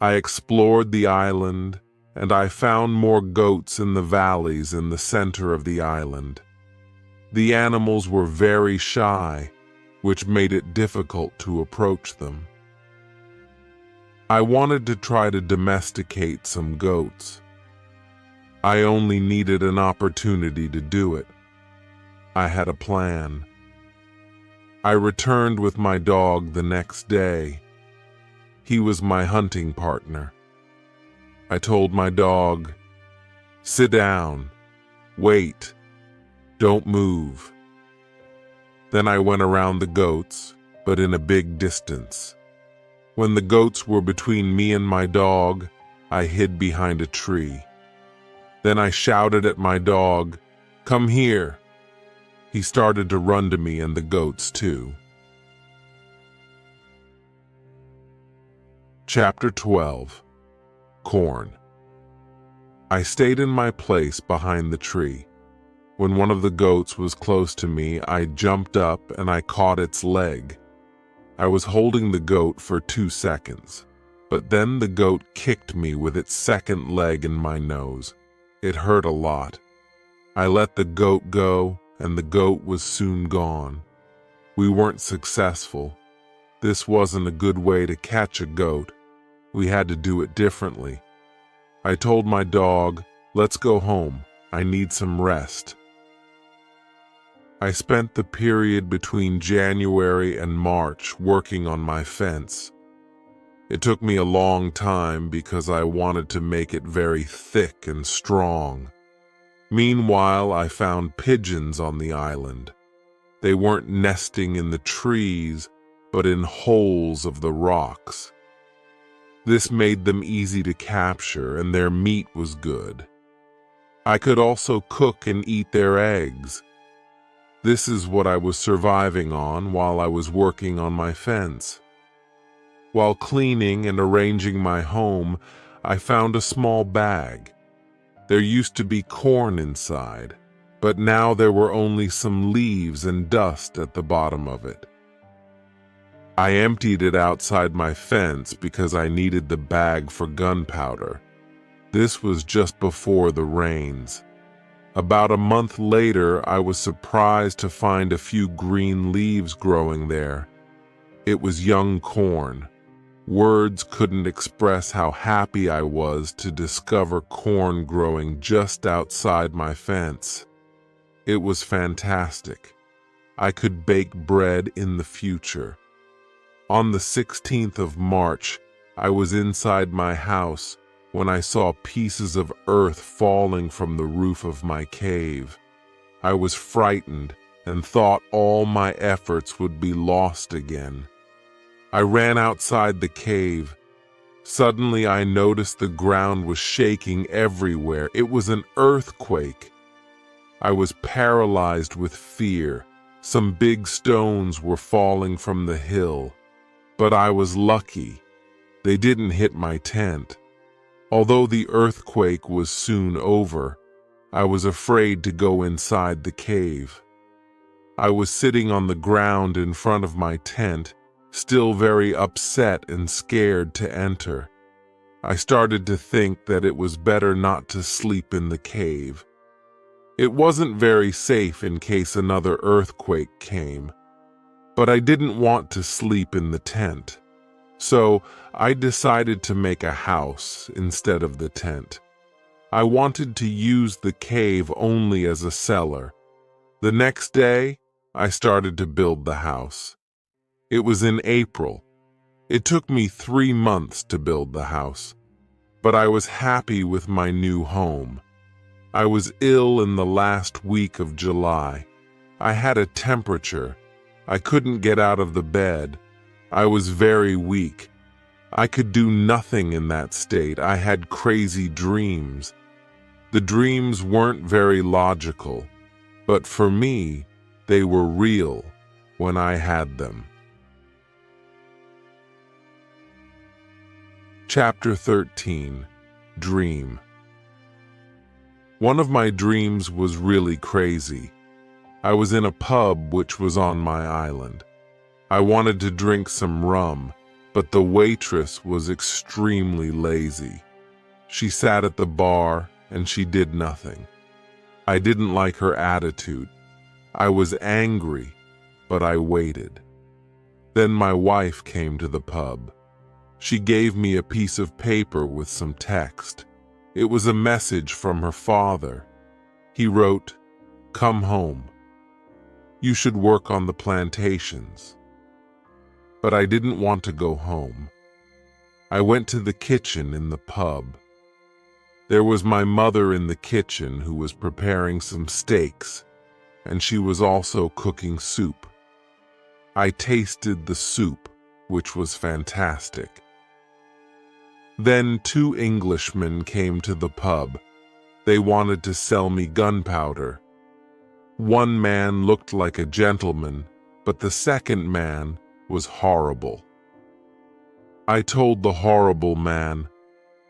I explored the island, and I found more goats in the valleys in the center of the island. The animals were very shy, which made it difficult to approach them. I wanted to try to domesticate some goats. I only needed an opportunity to do it. I had a plan. I returned with my dog the next day. He was my hunting partner. I told my dog, "Sit down, wait, don't move." Then I went around the goats, but in a big distance. When the goats were between me and my dog, I hid behind a tree. Then I shouted at my dog, "Come here." He started to run to me and the goats too. Chapter 12. Corn. I stayed in my place behind the tree. When one of the goats was close to me, I jumped up and I caught its leg. I was holding the goat for 2 seconds, but then the goat kicked me with its second leg in my nose. It hurt a lot. I let the goat go, and the goat was soon gone. We weren't successful. This wasn't a good way to catch a goat. We had to do it differently. I told my dog, "Let's go home. I need some rest." I spent the period between January and March working on my fence. It took me a long time because I wanted to make it very thick and strong. Meanwhile, I found pigeons on the island. They weren't nesting in the trees, but in holes of the rocks. This made them easy to capture, and their meat was good. I could also cook and eat their eggs. This is what I was surviving on while I was working on my fence. While cleaning and arranging my home, I found a small bag. There used to be corn inside, but now there were only some leaves and dust at the bottom of it. I emptied it outside my fence because I needed the bag for gunpowder. This was just before the rains. About a month later, I was surprised to find a few green leaves growing there. It was young corn. Words couldn't express how happy I was to discover corn growing just outside my fence. It was fantastic. I could bake bread in the future. On the 16th of March, I was inside my house when I saw pieces of earth falling from the roof of my cave. I was frightened and thought all my efforts would be lost again. I ran outside the cave. Suddenly I noticed the ground was shaking everywhere. It was an earthquake. I was paralyzed with fear. Some big stones were falling from the hill. But I was lucky. They didn't hit my tent. Although the earthquake was soon over, I was afraid to go inside the cave. I was sitting on the ground in front of my tent, still very upset and scared to enter. I started to think that it was better not to sleep in the cave. It wasn't very safe in case another earthquake came, but I didn't want to sleep in the tent. So I decided to make a house instead of the tent. I wanted to use the cave only as a cellar. The next day, I started to build the house. It was in April. It took me 3 months to build the house, but I was happy with my new home. I was ill in the last week of July. I had a temperature. I couldn't get out of the bed. I was very weak. I could do nothing in that state. I had crazy dreams. The dreams weren't very logical, but for me, they were real when I had them. Chapter 13. Dream. One of my dreams was really crazy. I was in a pub which was on my island. I wanted to drink some rum, but the waitress was extremely lazy. She sat at the bar and she did nothing. I didn't like her attitude. I was angry, but I waited. Then my wife came to the pub. She gave me a piece of paper with some text. It was a message from her father. He wrote, "Come home. You should work on the plantations." But I didn't want to go home. I went to the kitchen in the pub. There was my mother in the kitchen who was preparing some steaks, and she was also cooking soup. I tasted the soup, which was fantastic. Then 2 Englishmen came to the pub. They wanted to sell me gunpowder. One man looked like a gentleman, but the second man was horrible. I told the horrible man,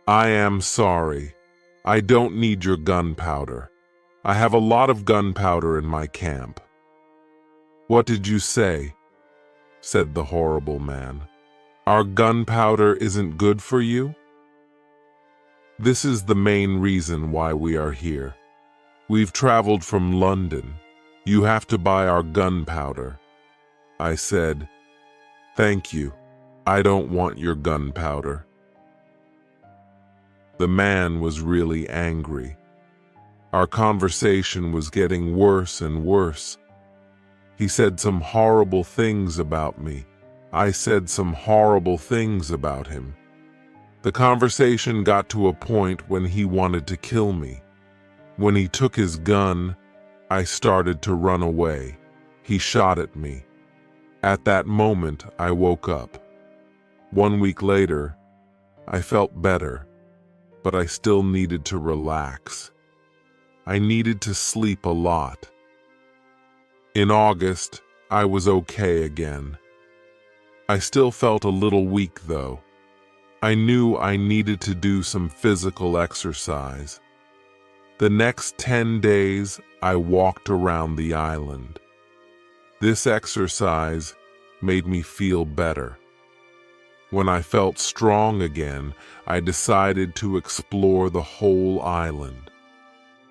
"I am sorry. I don't need your gunpowder. I have a lot of gunpowder in my camp." "What did you say?" said the horrible man. "Our gunpowder isn't good for you?" "This is the main reason why we are here. We've traveled from London. You have to buy our gunpowder." I said, "Thank you. I don't want your gunpowder." The man was really angry. Our conversation was getting worse and worse. He said some horrible things about me. I said some horrible things about him. The conversation got to a point when he wanted to kill me. When he took his gun, I started to run away. He shot at me. At that moment, I woke up. 1 week later, I felt better, but I still needed to relax. I needed to sleep a lot. In August, I was okay again. I still felt a little weak though. I knew I needed to do some physical exercise. The next 10 days, I walked around the island. This exercise made me feel better. When I felt strong again, I decided to explore the whole island.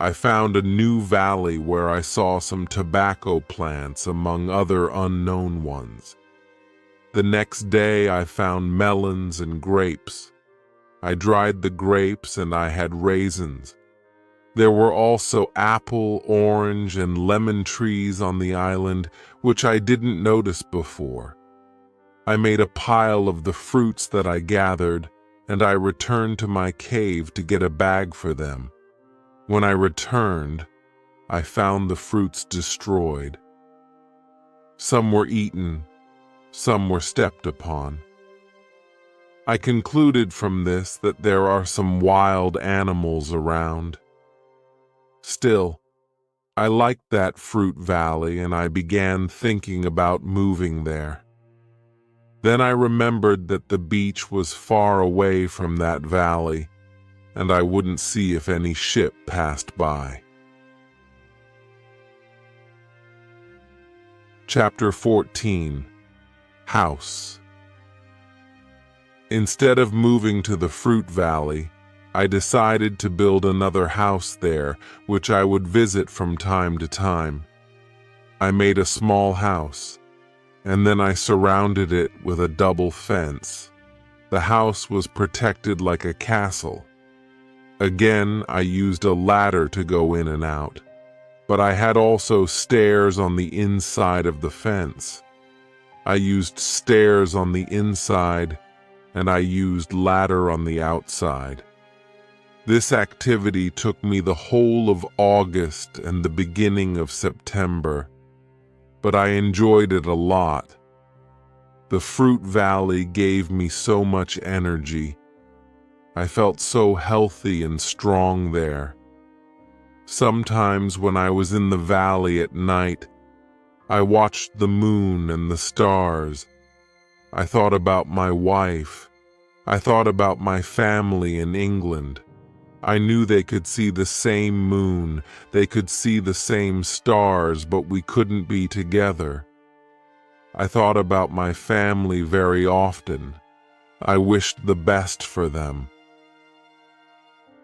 I found a new valley where I saw some tobacco plants among other unknown ones. The next day I found melons and grapes. I dried the grapes and I had raisins. There were also apple, orange, and lemon trees on the island, which I didn't notice before. I made a pile of the fruits that I gathered, and I returned to my cave to get a bag for them. When I returned, I found the fruits destroyed. Some were eaten, some were stepped upon. I concluded from this that there are some wild animals around. Still, I liked that fruit valley and I began thinking about moving there. Then I remembered that the beach was far away from that valley, and I wouldn't see if any ship passed by. Chapter 14. House. Instead of moving to the fruit valley, I decided to build another house there, which I would visit from time to time. I made a small house, and then I surrounded it with a double fence. The house was protected like a castle. Again, I used a ladder to go in and out, but I had also stairs on the inside of the fence. I used stairs on the inside, and I used ladder on the outside. This activity took me the whole of August and the beginning of September, but I enjoyed it a lot. The fruit valley gave me so much energy. I felt so healthy and strong there. Sometimes when I was in the valley at night, I watched the moon and the stars. I thought about my wife. I thought about my family in England. I knew they could see the same moon, they could see the same stars, but we couldn't be together. I thought about my family very often. I wished the best for them.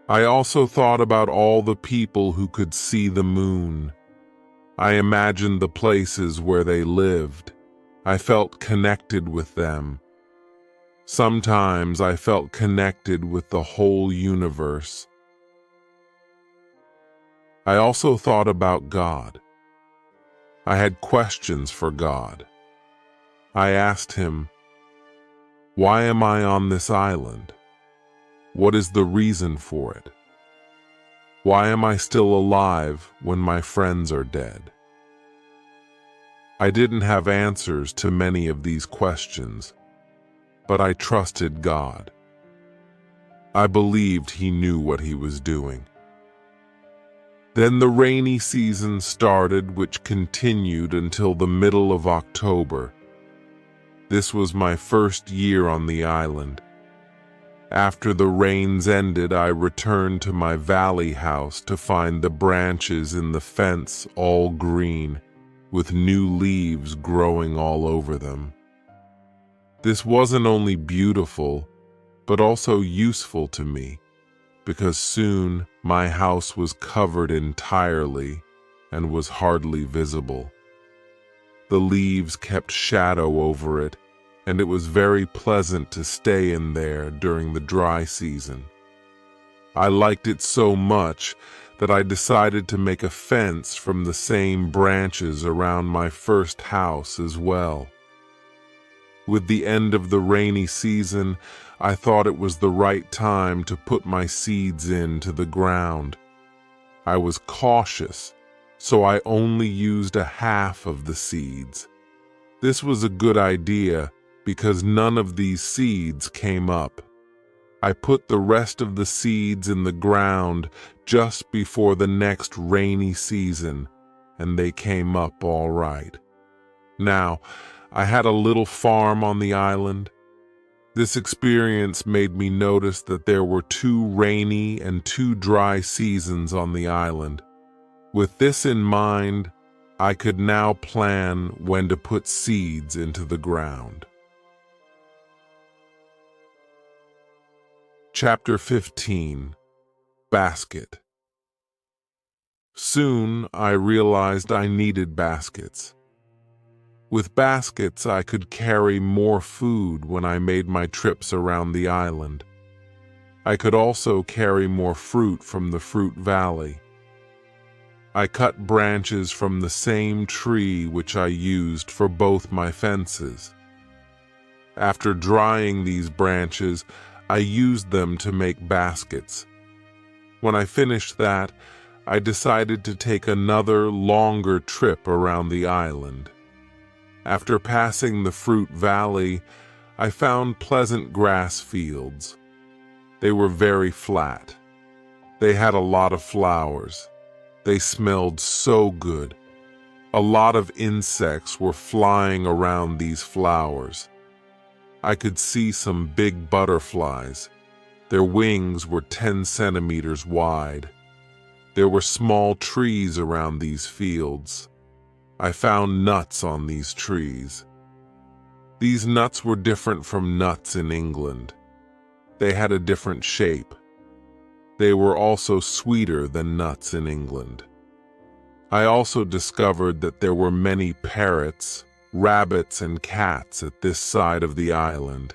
I also thought about all the people who could see the moon. I imagined the places where they lived. I felt connected with them. Sometimes I felt connected with the whole universe. I also thought about God. I had questions for God. I asked him, why am I on this island? What is the reason for it? Why am I still alive when my friends are dead? I didn't have answers to many of these questions, but I trusted God. I believed he knew what he was doing. Then the rainy season started, which continued until the middle of October. This was my first year on the island. After the rains ended, I returned to my valley house to find the branches in the fence all green, with new leaves growing all over them. This wasn't only beautiful, but also useful to me, because soon my house was covered entirely and was hardly visible. The leaves kept shadow over it, and it was very pleasant to stay in there during the dry season. I liked it so much that I decided to make a fence from the same branches around my first house as well. With the end of the rainy season, I thought it was the right time to put my seeds into the ground. I was cautious, so I only used a half of the seeds. This was a good idea because none of these seeds came up. I put the rest of the seeds in the ground just before the next rainy season, and they came up all right. Now, I had a little farm on the island. This experience made me notice that there were 2 rainy and 2 dry seasons on the island. With this in mind, I could now plan when to put seeds into the ground. Chapter 15. Basket. Soon I realized I needed baskets. With baskets, I could carry more food when I made my trips around the island. I could also carry more fruit from the fruit valley. I cut branches from the same tree which I used for both my fences. After drying these branches, I used them to make baskets. When I finished that, I decided to take another longer trip around the island. After passing the fruit valley, I found pleasant grass fields. They were very flat. They had a lot of flowers. They smelled so good. A lot of insects were flying around these flowers. I could see some big butterflies. Their wings were 10 centimeters wide. There were small trees around these fields. I found nuts on these trees. These nuts were different from nuts in England. They had a different shape. They were also sweeter than nuts in England. I also discovered that there were many parrots, rabbits, and cats at this side of the island.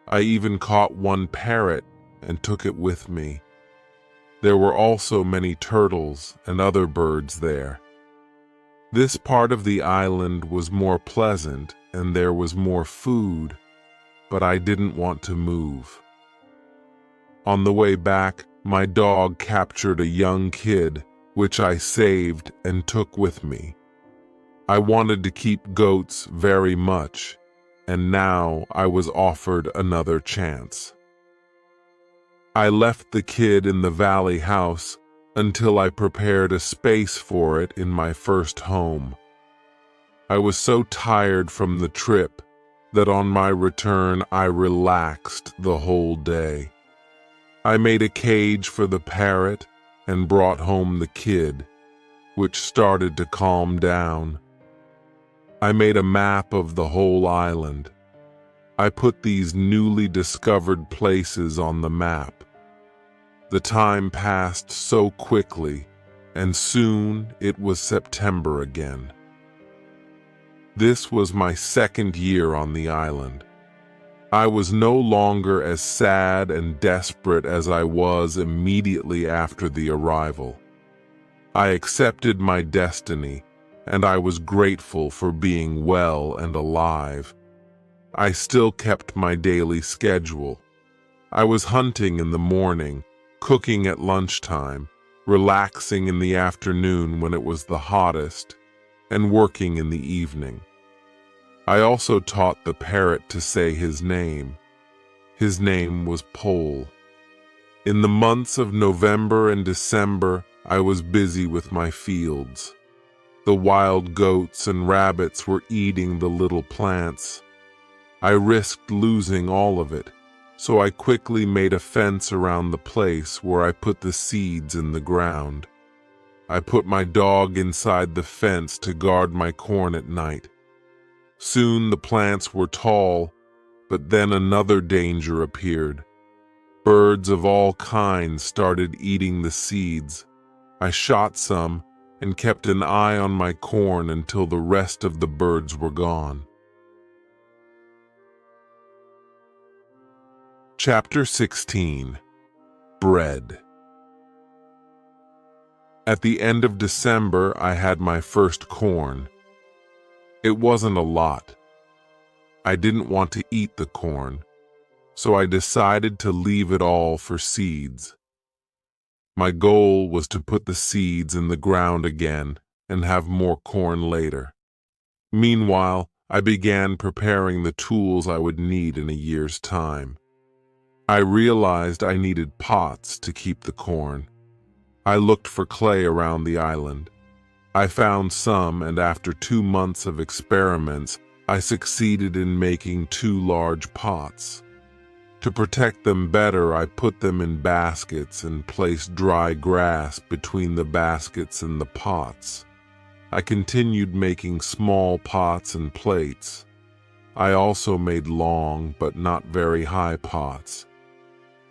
I even caught one parrot and took it with me. There were also many turtles and other birds there. This part of the island was more pleasant and there was more food, but I didn't want to move. On the way back, my dog captured a young kid, which I saved and took with me. I wanted to keep goats very much. and now I was offered another chance. I left the kid in the valley house until I prepared a space for it in my first home. I was so tired from the trip that on my return I relaxed the whole day. I made a cage for the parrot and brought home the kid, which started to calm down. I made a map of the whole island. I put these newly discovered places on the map. The time passed so quickly, and soon it was September again. This was my second year on the island. I was no longer as sad and desperate as I was immediately after the arrival. I accepted my destiny, and I was grateful for being well and alive. I still kept my daily schedule. I was hunting in the morning, cooking at lunchtime, relaxing in the afternoon when it was the hottest, and working in the evening. I also taught the parrot to say his name. His name was Pole. In the months of November and December, I was busy with my fields. The wild goats and rabbits were eating the little plants. I risked losing all of it, so I quickly made a fence around the place where I put the seeds in the ground. I put my dog inside the fence to guard my corn at night. Soon the plants were tall, but then another danger appeared. Birds of all kinds started eating the seeds. I shot some and kept an eye on my corn until the rest of the birds were gone. Chapter 16. Bread. At the end of December, I had my first corn. It wasn't a lot. I didn't want to eat the corn, so I decided to leave it all for seeds. My goal was to put the seeds in the ground again and have more corn later. Meanwhile, I began preparing the tools I would need in a year's time. I realized I needed pots to keep the corn. I looked for clay around the island. I found some, and after 2 months of experiments, I succeeded in making 2 large pots. To protect them better, I put them in baskets and placed dry grass between the baskets and the pots. I continued making small pots and plates. I also made long but not very high pots.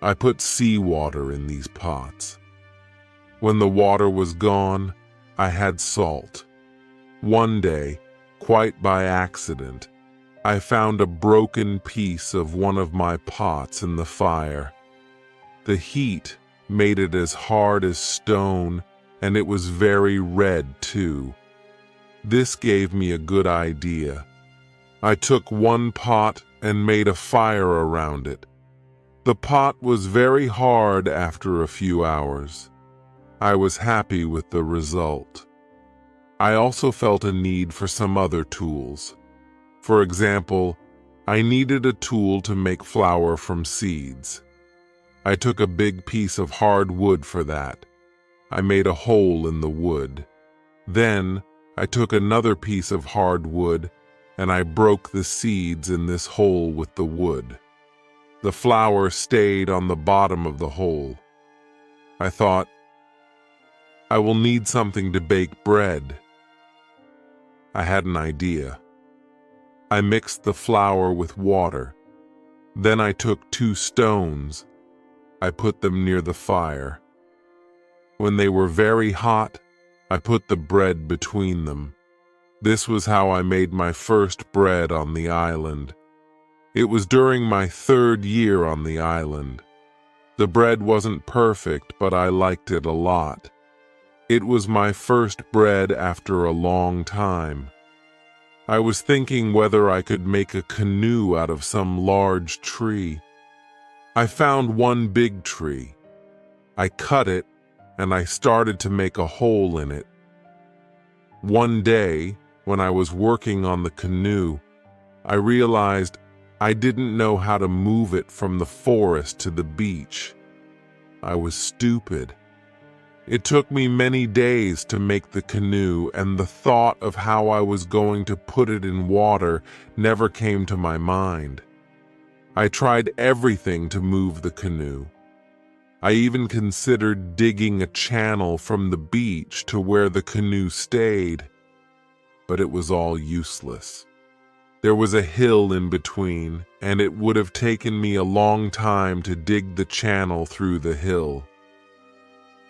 I put seawater in these pots. When the water was gone, I had salt. One day, quite by accident, I found a broken piece of one of my pots in the fire. The heat made it as hard as stone, and it was very red too. This gave me a good idea. I took one pot and made a fire around it. The pot was very hard after a few hours. I was happy with the result. I also felt a need for some other tools. For example, I needed a tool to make flour from seeds. I took a big piece of hard wood for that. I made a hole in the wood. Then, I took another piece of hard wood and I broke the seeds in this hole with the wood. The flour stayed on the bottom of the hole. I thought, I will need something to bake bread. I had an idea. I mixed the flour with water. Then I took 2 stones. I put them near the fire. When they were very hot, I put the bread between them. This was how I made my first bread on the island. It was during my 3rd year on the island. The bread wasn't perfect, but I liked it a lot. It was my first bread after a long time. I was thinking whether I could make a canoe out of some large tree. I found one big tree. I cut it, and I started to make a hole in it. One day, when I was working on the canoe, I realized I didn't know how to move it from the forest to the beach. I was stupid. It took me many days to make the canoe, and the thought of how I was going to put it in water never came to my mind. I tried everything to move the canoe. I even considered digging a channel from the beach to where the canoe stayed, but it was all useless. There was a hill in between, and it would have taken me a long time to dig the channel through the hill.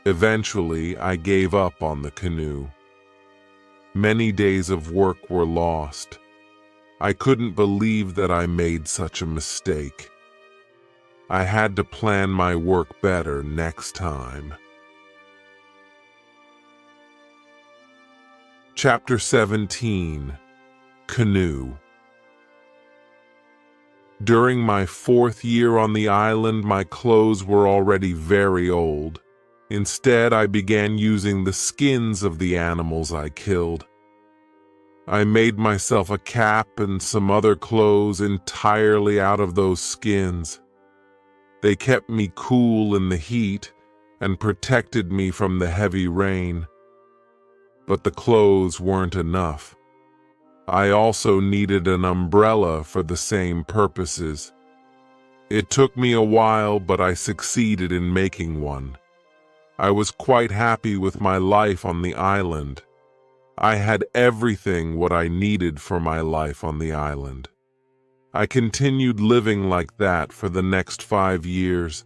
Eventually, I gave up on the canoe. Many days of work were lost. I couldn't believe that I made such a mistake. I had to plan my work better next time. Chapter 17. Canoe. During my 4th year on the island, my clothes were already very old. Instead, I began using the skins of the animals I killed. I made myself a cap and some other clothes entirely out of those skins. They kept me cool in the heat and protected me from the heavy rain. But the clothes weren't enough. I also needed an umbrella for the same purposes. It took me a while, but I succeeded in making one. I was quite happy with my life on the island. I had everything what I needed for my life on the island. I continued living like that for the next 5 years.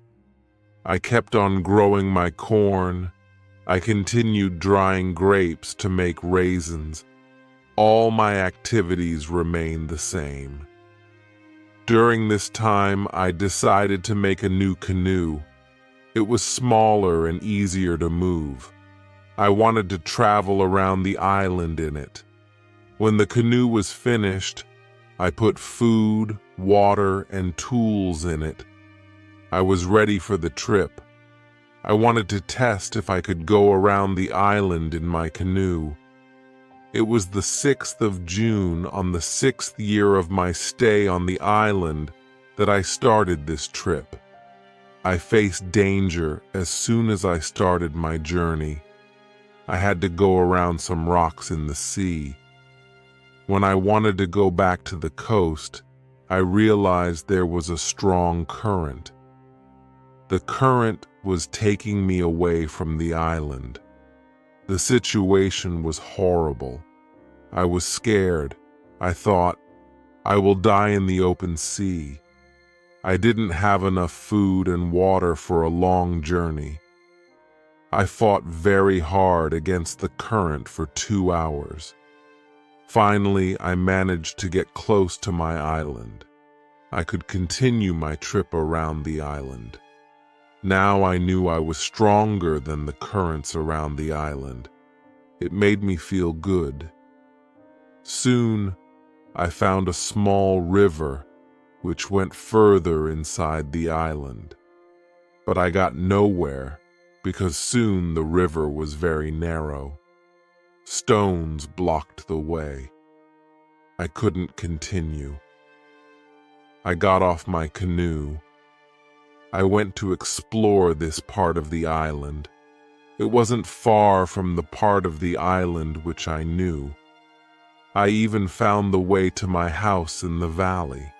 I kept on growing my corn. I continued drying grapes to make raisins. All my activities remained the same. During this time, I decided to make a new canoe. It was smaller and easier to move. I wanted to travel around the island in it. When the canoe was finished, I put food, water, and tools in it. I was ready for the trip. I wanted to test if I could go around the island in my canoe. It was the 6th of June on the 6th year of my stay on the island that I started this trip. I faced danger as soon as I started my journey. I had to go around some rocks in the sea. When I wanted to go back to the coast, I realized there was a strong current. The current was taking me away from the island. The situation was horrible. I was scared. I thought, I will die in the open sea. I didn't have enough food and water for a long journey. I fought very hard against the current for 2 hours. Finally, I managed to get close to my island. I could continue my trip around the island. Now I knew I was stronger than the currents around the island. It made me feel good. Soon, I found a small river which went further inside the island. But I got nowhere because soon the river was very narrow. Stones blocked the way. I couldn't continue. I got off my canoe. I went to explore this part of the island. It wasn't far from the part of the island which I knew. I even found the way to my house in the valley.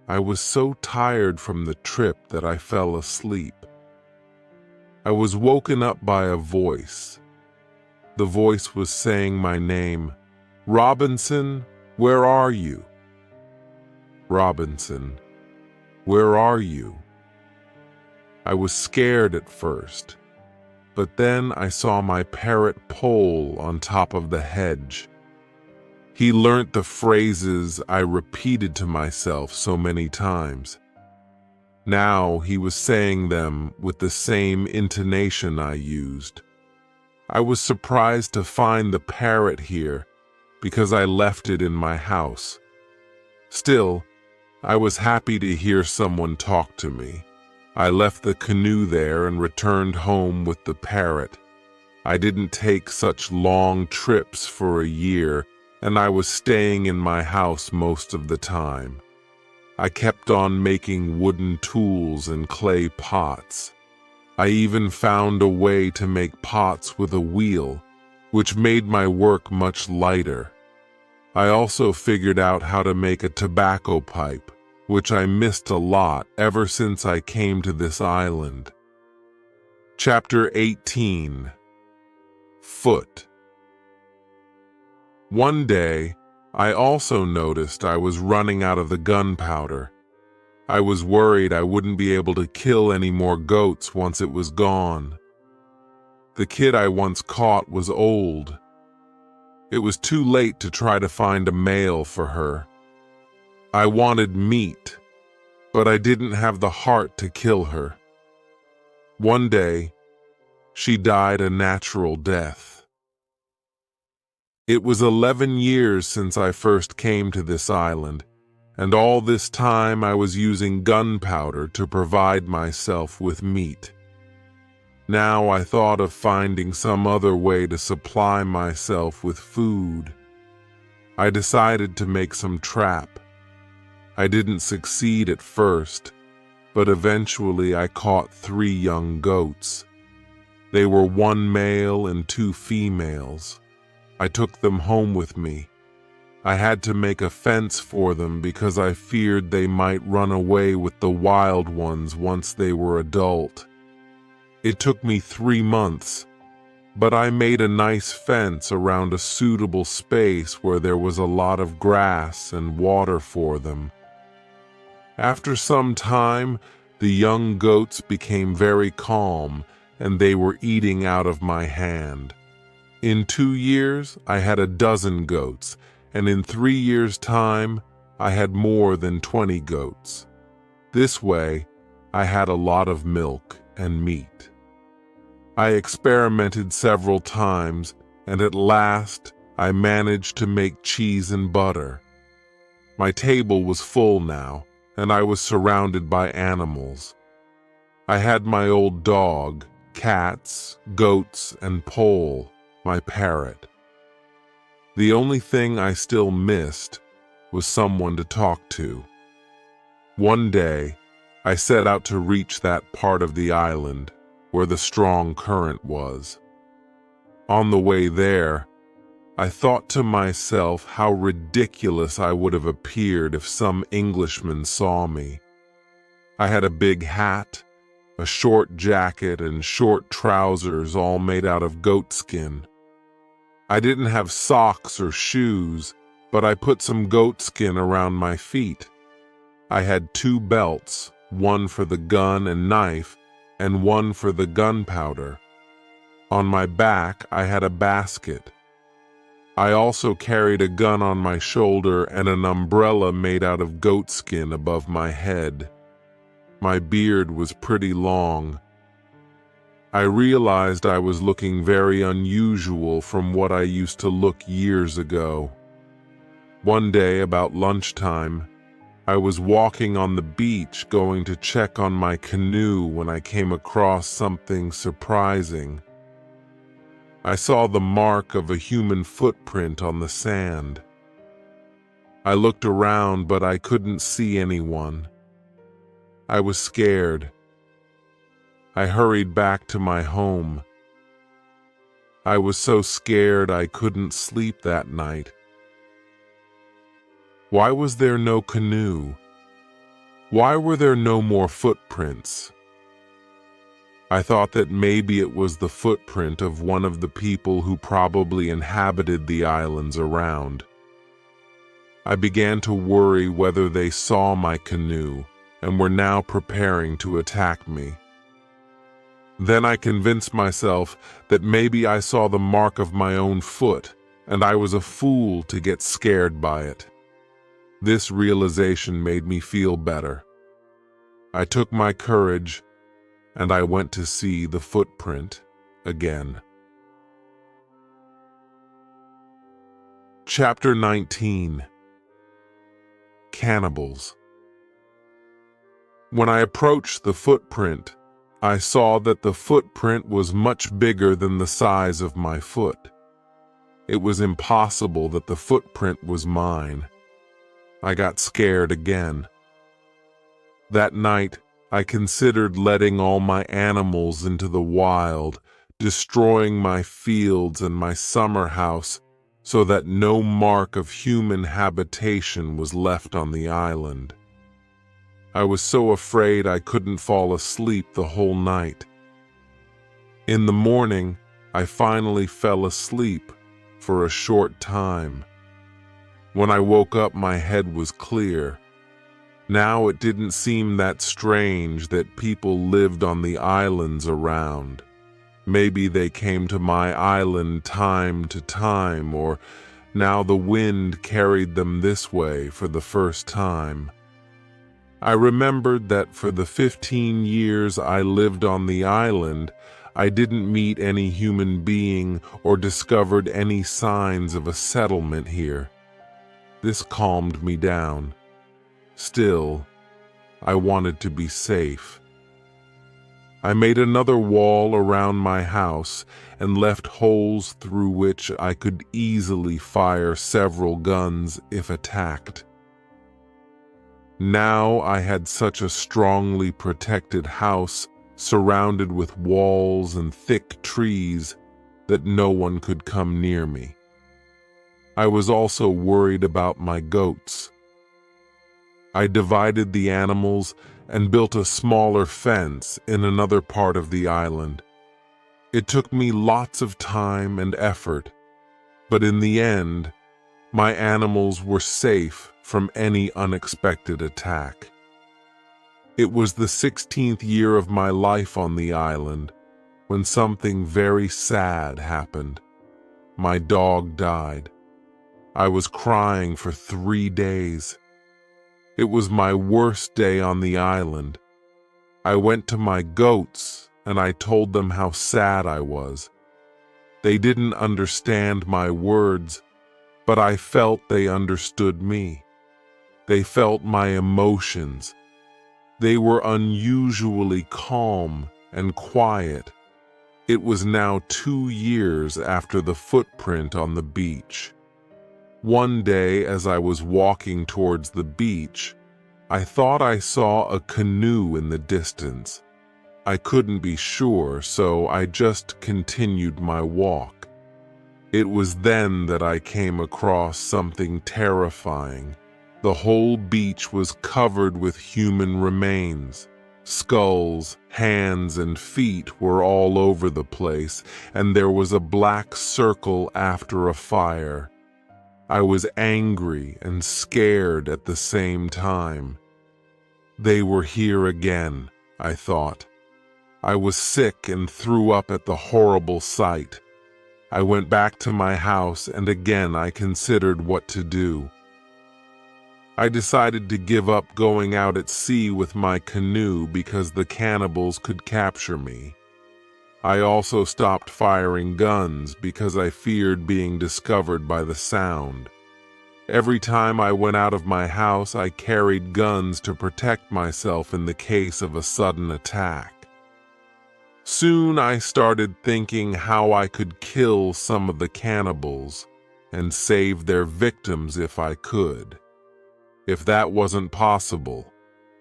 I was so tired from the trip that I fell asleep. I was woken up by a voice. The voice was saying my name. "Robinson, where are you?" "Robinson, where are you?" I was scared at first, but then I saw my parrot Pole on top of the hedge. He learnt the phrases I repeated to myself so many times. Now he was saying them with the same intonation I used. I was surprised to find the parrot here because I left it in my house. Still, I was happy to hear someone talk to me. I left the canoe there and returned home with the parrot. I didn't take such long trips for a year and I was staying in my house most of the time. I kept on making wooden tools and clay pots. I even found a way to make pots with a wheel, which made my work much lighter. I also figured out how to make a tobacco pipe, which I missed a lot ever since I came to this island. Chapter 18. Foot. One day, I also noticed I was running out of the gunpowder. I was worried I wouldn't be able to kill any more goats once it was gone. The kid I once caught was old. It was too late to try to find a male for her. I wanted meat, but I didn't have the heart to kill her. One day, she died a natural death. It was 11 years since I first came to this island, and all this time I was using gunpowder to provide myself with meat. Now I thought of finding some other way to supply myself with food. I decided to make some trap. I didn't succeed at first, but eventually I caught 3 young goats. They were 1 male and 2 females. I took them home with me. I had to make a fence for them because I feared they might run away with the wild ones once they were adult. It took me 3 months, but I made a nice fence around a suitable space where there was a lot of grass and water for them. After some time, the young goats became very calm, and they were eating out of my hand. In 2 years, I had a dozen goats, and in 3 years' time, I had more than 20 goats. This way, I had a lot of milk and meat. I experimented several times, and at last, I managed to make cheese and butter. My table was full now, and I was surrounded by animals. I had my old dog, cats, goats, and Pole, my parrot. The only thing I still missed was someone to talk to. One day, I set out to reach that part of the island where the strong current was. On the way there, I thought to myself how ridiculous I would have appeared if some Englishman saw me. I had a big hat, a short jacket, and short trousers all made out of goat skin. I didn't have socks or shoes, but I put some goat skin around my feet. I had 2 belts, one for the gun and knife, and one for the gunpowder. On my back, I had a basket. I also carried a gun on my shoulder and an umbrella made out of goat skin above my head. My beard was pretty long. I realized I was looking very unusual from what I used to look years ago. One day, about lunchtime, I was walking on the beach going to check on my canoe when I came across something surprising. I saw the mark of a human footprint on the sand. I looked around, but I couldn't see anyone. I was scared. I hurried back to my home. I was so scared I couldn't sleep that night. Why was there no canoe? Why were there no more footprints? I thought that maybe it was the footprint of one of the people who probably inhabited the islands around. I began to worry whether they saw my canoe and were now preparing to attack me. Then I convinced myself that maybe I saw the mark of my own foot, and I was a fool to get scared by it. This realization made me feel better. I took my courage, and I went to see the footprint again. Chapter 19. Cannibals. When I approached the footprint, I saw that the footprint was much bigger than the size of my foot. It was impossible that the footprint was mine. I got scared again. That night, I considered letting all my animals into the wild, destroying my fields and my summer house so that no mark of human habitation was left on the island. I was so afraid I couldn't fall asleep the whole night. In the morning, I finally fell asleep for a short time. When I woke up, my head was clear. Now it didn't seem that strange that people lived on the islands around. Maybe they came to my island time to time, or now the wind carried them this way for the first time. I remembered that for the 15 years I lived on the island, I didn't meet any human being or discovered any signs of a settlement here. This calmed me down. Still, I wanted to be safe. I made another wall around my house and left holes through which I could easily fire several guns if attacked. Now I had such a strongly protected house surrounded with walls and thick trees that no one could come near me. I was also worried about my goats. I divided the animals and built a smaller fence in another part of the island. It took me lots of time and effort, but in the end, my animals were safe from any unexpected attack. It was the 16th year of my life on the island when something very sad happened. My dog died. I was crying for 3 days. It was my worst day on the island. I went to my goats and I told them how sad I was. They didn't understand my words, but I felt they understood me. They felt my emotions. They were unusually calm and quiet. It was now 2 years after the footprint on the beach. One day, as I was walking towards the beach, I thought I saw a canoe in the distance. I couldn't be sure, so I just continued my walk. It was then that I came across something terrifying. The whole beach was covered with human remains. Skulls, hands, and feet were all over the place, and there was a black circle after a fire. I was angry and scared at the same time. They were here again, I thought. I was sick and threw up at the horrible sight. I went back to my house and again I considered what to do. I decided to give up going out at sea with my canoe because the cannibals could capture me. I also stopped firing guns because I feared being discovered by the sound. Every time I went out of my house, I carried guns to protect myself in the case of a sudden attack. Soon I started thinking how I could kill some of the cannibals and save their victims if I could. If that wasn't possible,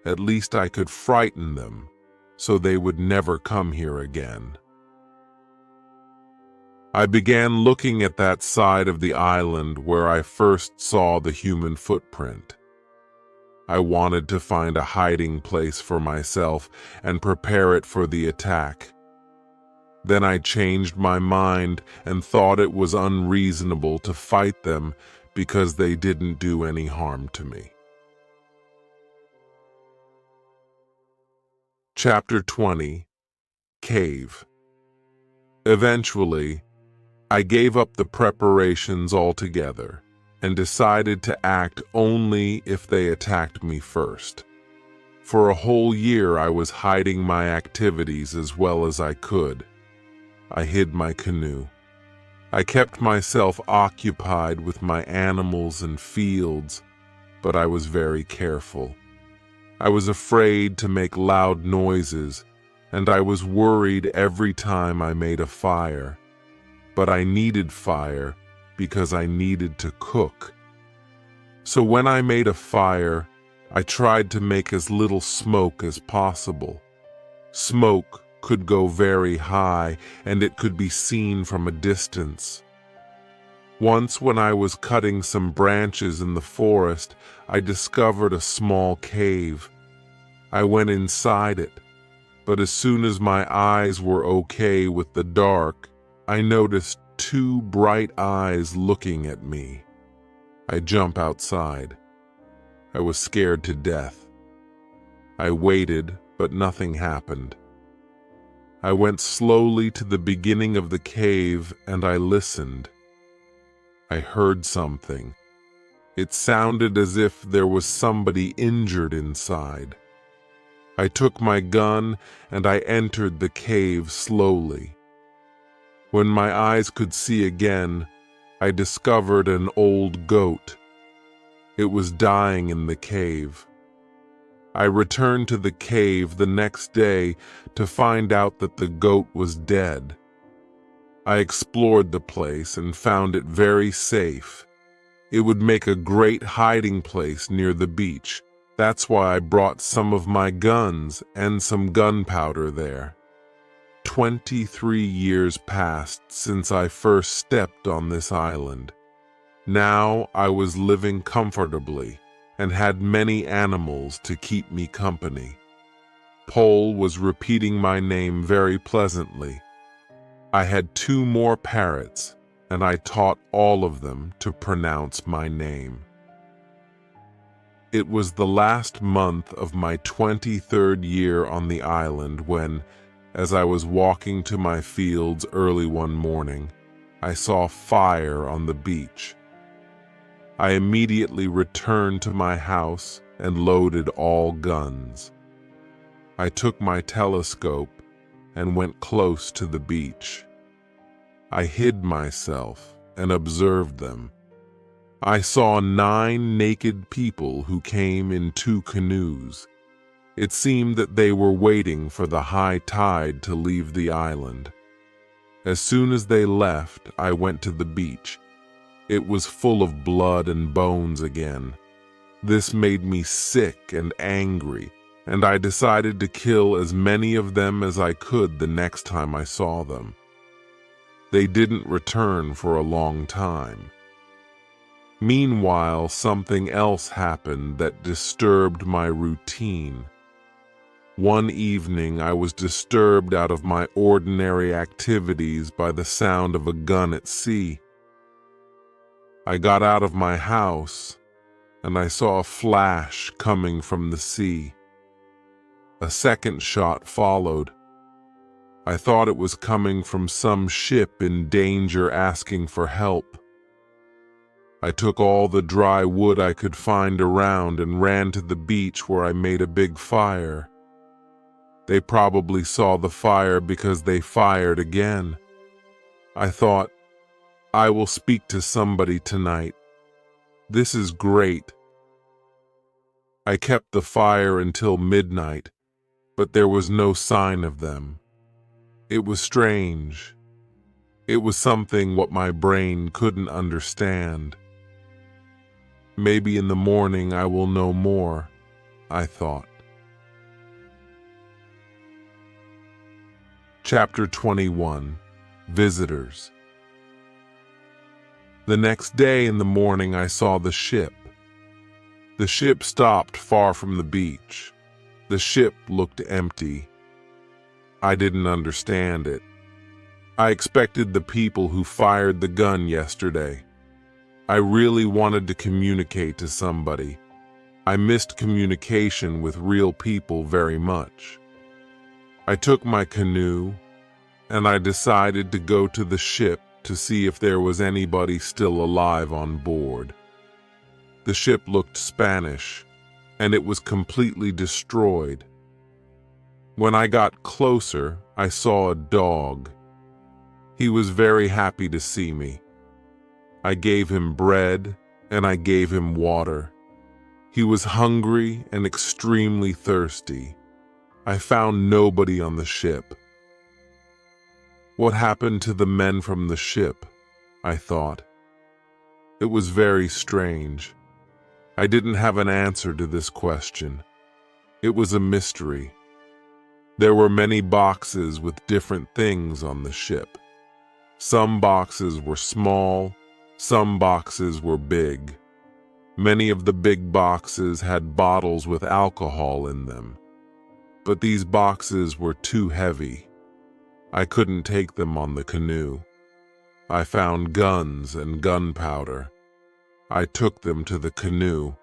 at least I could frighten them so they would never come here again. I began looking at that side of the island where I first saw the human footprint. I wanted to find a hiding place for myself and prepare it for the attack. Then I changed my mind and thought it was unreasonable to fight them because they didn't do any harm to me. Chapter 20. Cave. Eventually, I gave up the preparations altogether and decided to act only if they attacked me first. For a whole year I was hiding my activities as well as I could. I hid my canoe. I kept myself occupied with my animals and fields, but I was very careful. I was afraid to make loud noises, and I was worried every time I made a fire. But I needed fire because I needed to cook. So when I made a fire, I tried to make as little smoke as possible. Smoke could go very high, and it could be seen from a distance. Once when I was cutting some branches in the forest, I discovered a small cave. I went inside it, but as soon as my eyes were okay with the dark, I noticed two bright eyes looking at me. I jumped outside. I was scared to death. I waited, but nothing happened. I went slowly to the beginning of the cave and I listened. I heard something. It sounded as if there was somebody injured inside. I took my gun and I entered the cave slowly. When my eyes could see again, I discovered an old goat. It was dying in the cave. I returned to the cave the next day to find out that the goat was dead. I explored the place and found it very safe. It would make a great hiding place near the beach. That's why I brought some of my guns and some gunpowder there. 23 years passed since I first stepped on this island. Now I was living comfortably and had many animals to keep me company. Pole was repeating my name very pleasantly. I had 2 more parrots, and I taught all of them to pronounce my name. It was the last month of my 23rd year on the island when, as I was walking to my fields early one morning, I saw fire on the beach. I immediately returned to my house and loaded all guns. I took my telescope and went close to the beach. I hid myself and observed them. I saw 9 naked people who came in 2 canoes. It seemed that they were waiting for the high tide to leave the island. As soon as they left, I went to the beach. It was full of blood and bones again. This made me sick and angry, and I decided to kill as many of them as I could the next time I saw them. They didn't return for a long time. Meanwhile, something else happened that disturbed my routine. One evening, I was disturbed out of my ordinary activities by the sound of a gun at sea. I got out of my house, and I saw a flash coming from the sea. A second shot followed. I thought it was coming from some ship in danger asking for help. I took all the dry wood I could find around and ran to the beach where I made a big fire. They probably saw the fire because they fired again. I thought, I will speak to somebody tonight. This is great. I kept the fire until midnight, but there was no sign of them. It was strange. It was something what my brain couldn't understand. Maybe in the morning I will know more, I thought. Chapter 21. Visitors. The next day in the morning I saw the ship. The ship stopped far from the beach. The ship looked empty. I didn't understand it. I expected the people who fired the gun yesterday. I really wanted to communicate to somebody. I missed communication with real people very much. I took my canoe, and I decided to go to the ship to see if there was anybody still alive on board. The ship looked Spanish, and it was completely destroyed. When I got closer, I saw a dog. He was very happy to see me. I gave him bread, and I gave him water. He was hungry and extremely thirsty. I found nobody on the ship. What happened to the men from the ship? I thought. It was very strange. I didn't have an answer to this question. It was a mystery. There were many boxes with different things on the ship. Some boxes were small, some boxes were big. Many of the big boxes had bottles with alcohol in them. But these boxes were too heavy. I couldn't take them on the canoe. I found guns and gunpowder. I took them to the canoe.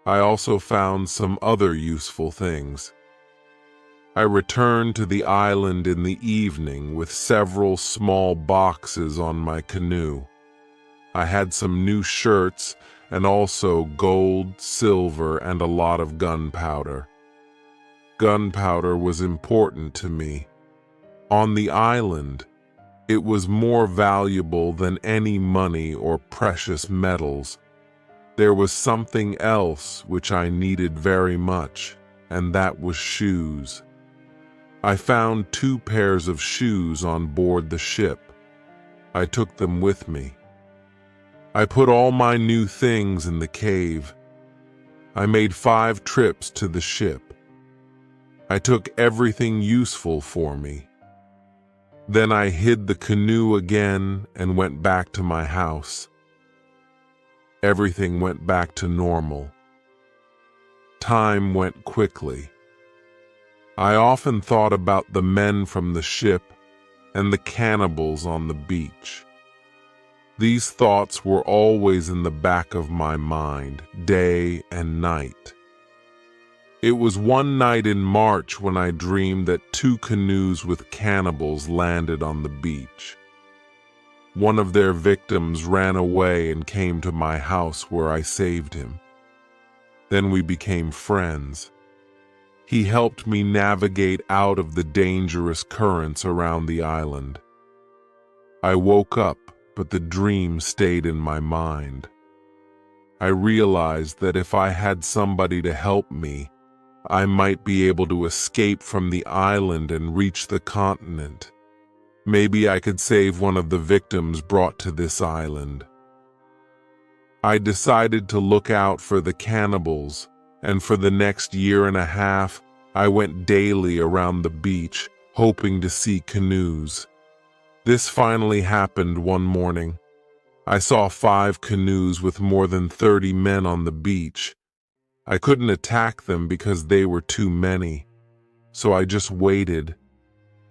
I also found some other useful things. I returned to the island in the evening with several small boxes on my canoe. I had some new shirts and also gold, silver, and a lot of gunpowder. Gunpowder was important to me. On the island, it was more valuable than any money or precious metals. There was something else which I needed very much, and that was shoes. I found 2 pairs of shoes on board the ship. I took them with me. I put all my new things in the cave. I made 5 trips to the ship. I took everything useful for me. Then I hid the canoe again and went back to my house. Everything went back to normal. Time went quickly. I often thought about the men from the ship and the cannibals on the beach. These thoughts were always in the back of my mind, day and night. It was one night in March when I dreamed that 2 canoes with cannibals landed on the beach. One of their victims ran away and came to my house where I saved him. Then we became friends. He helped me navigate out of the dangerous currents around the island. I woke up, but the dream stayed in my mind. I realized that if I had somebody to help me, I might be able to escape from the island and reach the continent. Maybe I could save one of the victims brought to this island. I decided to look out for the cannibals, and for the next 1.5 years, I went daily around the beach, hoping to see canoes. This finally happened one morning. I saw 5 canoes with more than 30 men on the beach. I couldn't attack them because they were too many, so I just waited.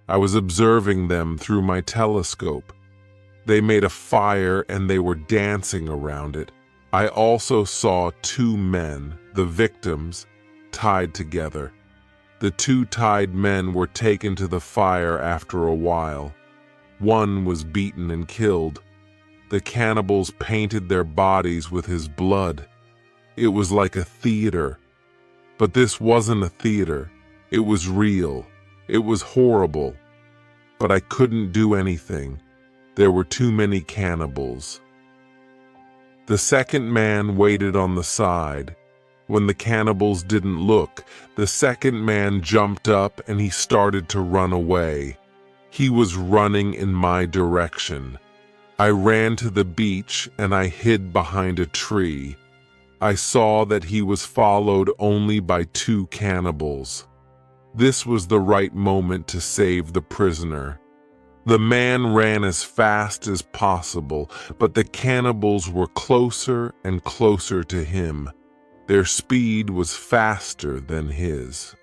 I was observing them through my telescope. They made a fire and they were dancing around it. I also saw 2 men, the victims, tied together. The 2 tied men were taken to the fire after a while. One was beaten and killed. The cannibals painted their bodies with his blood. It was like a theater. But this wasn't a theater. It was real. It was horrible. But I couldn't do anything. There were too many cannibals. The second man waited on the side. When the cannibals didn't look, the second man jumped up and he started to run away. He was running in my direction. I ran to the beach and I hid behind a tree. I saw that he was followed only by 2 cannibals. This was the right moment to save the prisoner. The man ran as fast as possible, but the cannibals were closer and closer to him. Their speed was faster than his.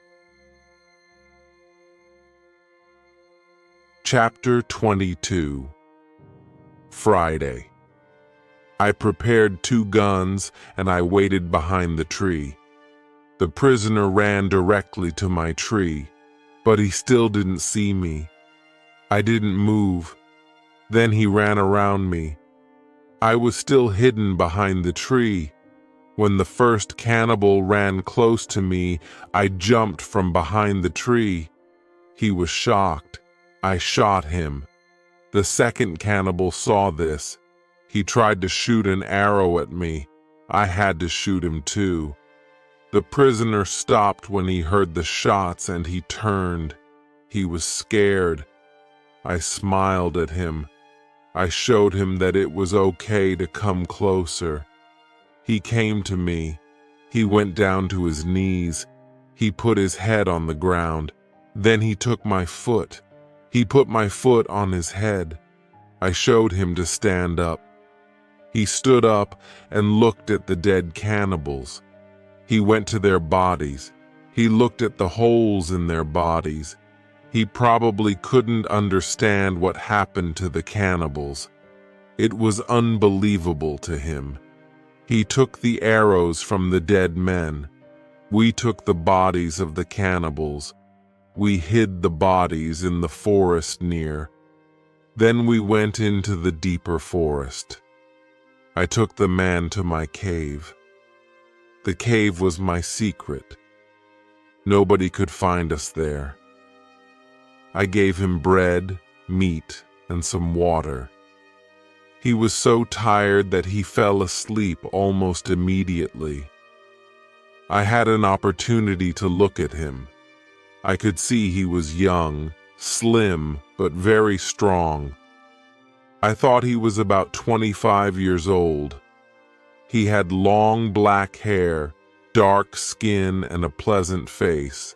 Chapter 22. Friday. I prepared 2 guns and I waited behind the tree. The prisoner ran directly to my tree, but he still didn't see me. I didn't move. Then he ran around me. I was still hidden behind the tree. When the first cannibal ran close to me, I jumped from behind the tree. He was shocked. I shot him. The second cannibal saw this. He tried to shoot an arrow at me. I had to shoot him too. The prisoner stopped when he heard the shots and he turned. He was scared. I smiled at him. I showed him that it was okay to come closer. He came to me. He went down to his knees. He put his head on the ground. Then he took my foot. He put my foot on his head. I showed him to stand up. He stood up and looked at the dead cannibals. He went to their bodies. He looked at the holes in their bodies. He probably couldn't understand what happened to the cannibals. It was unbelievable to him. He took the arrows from the dead men. We took the bodies of the cannibals. We hid the bodies in the forest near. Then we went into the deeper forest. I took the man to my cave. The cave was my secret. Nobody could find us there. I gave him bread, meat, and some water. He was so tired that he fell asleep almost immediately. I had an opportunity to look at him. I could see he was young, slim, but very strong. I thought he was about 25 years old. He had long black hair, dark skin, and a pleasant face.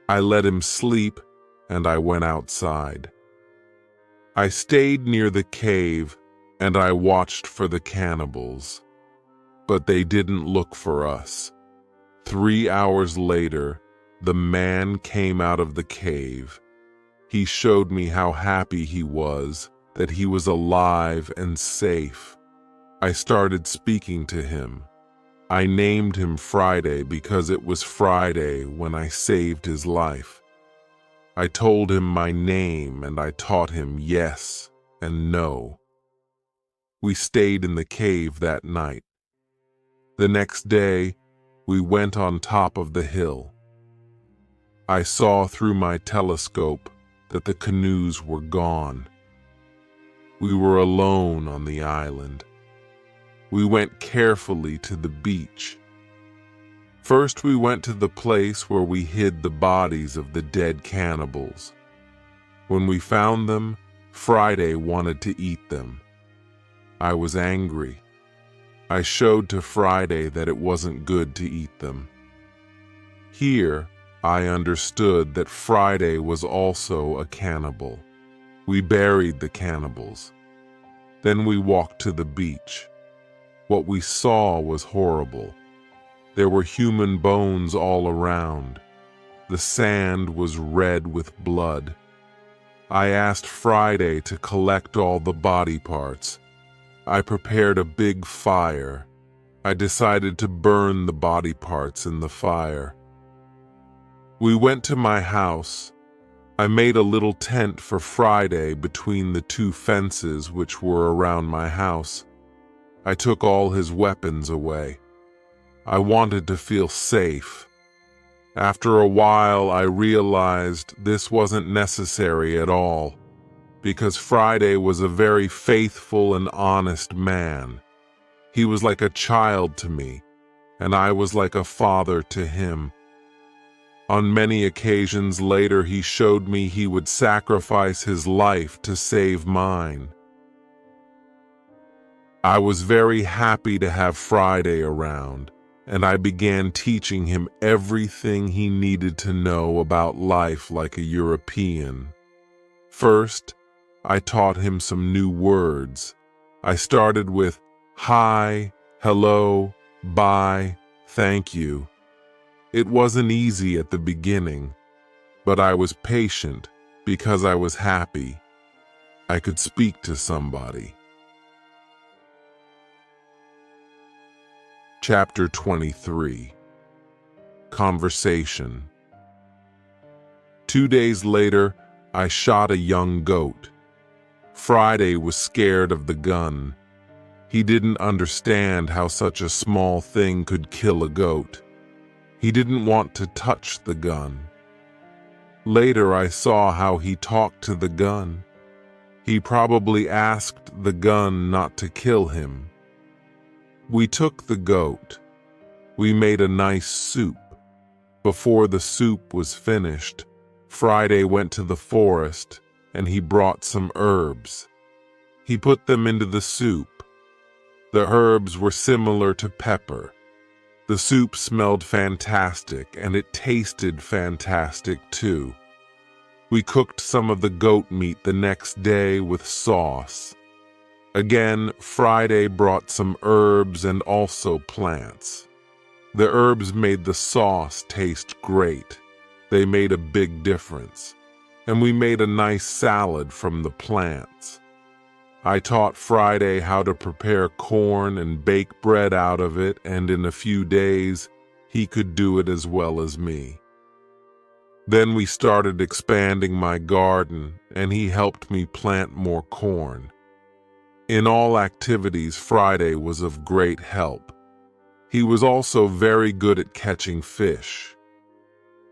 I let him sleep, and I went outside. I stayed near the cave, and I watched for the cannibals. But they didn't look for us. 3 hours later, the man came out of the cave. He showed me how happy he was, that he was alive and safe. I started speaking to him. I named him Friday because it was Friday when I saved his life. I told him my name and I taught him yes and no. We stayed in the cave that night. The next day, we went on top of the hill. I saw through my telescope that the canoes were gone. We were alone on the island. We went carefully to the beach. First, we went to the place where we hid the bodies of the dead cannibals. When we found them, Friday wanted to eat them. I was angry. I showed to Friday that it wasn't good to eat them. Here, I understood that Friday was also a cannibal. We buried the cannibals. Then we walked to the beach. What we saw was horrible. There were human bones all around. The sand was red with blood. I asked Friday to collect all the body parts. I prepared a big fire. I decided to burn the body parts in the fire. We went to my house. I made a little tent for Friday between the two fences which were around my house. I took all his weapons away. I wanted to feel safe. After a while, I realized this wasn't necessary at all, because Friday was a very faithful and honest man. He was like a child to me, and I was like a father to him. On many occasions later, he showed me he would sacrifice his life to save mine. I was very happy to have Friday around, and I began teaching him everything he needed to know about life like a European. First, I taught him some new words. I started with hi, hello, bye, thank you. It wasn't easy at the beginning, but I was patient because I was happy. I could speak to somebody. Chapter 23. Conversation. 2 days later, I shot a young goat. Friday was scared of the gun. He didn't understand how such a small thing could kill a goat. He didn't want to touch the gun. Later, I saw how he talked to the gun. He probably asked the gun not to kill him. We took the goat. We made a nice soup. Before the soup was finished, Friday went to the forest and he brought some herbs. He put them into the soup. The herbs were similar to pepper. The soup smelled fantastic, and it tasted fantastic too. We cooked some of the goat meat the next day with sauce. Again, Friday brought some herbs and also plants. The herbs made the sauce taste great. They made a big difference. And we made a nice salad from the plants. I taught Friday how to prepare corn and bake bread out of it, and in a few days, he could do it as well as me. Then we started expanding my garden, and he helped me plant more corn. In all activities, Friday was of great help. He was also very good at catching fish.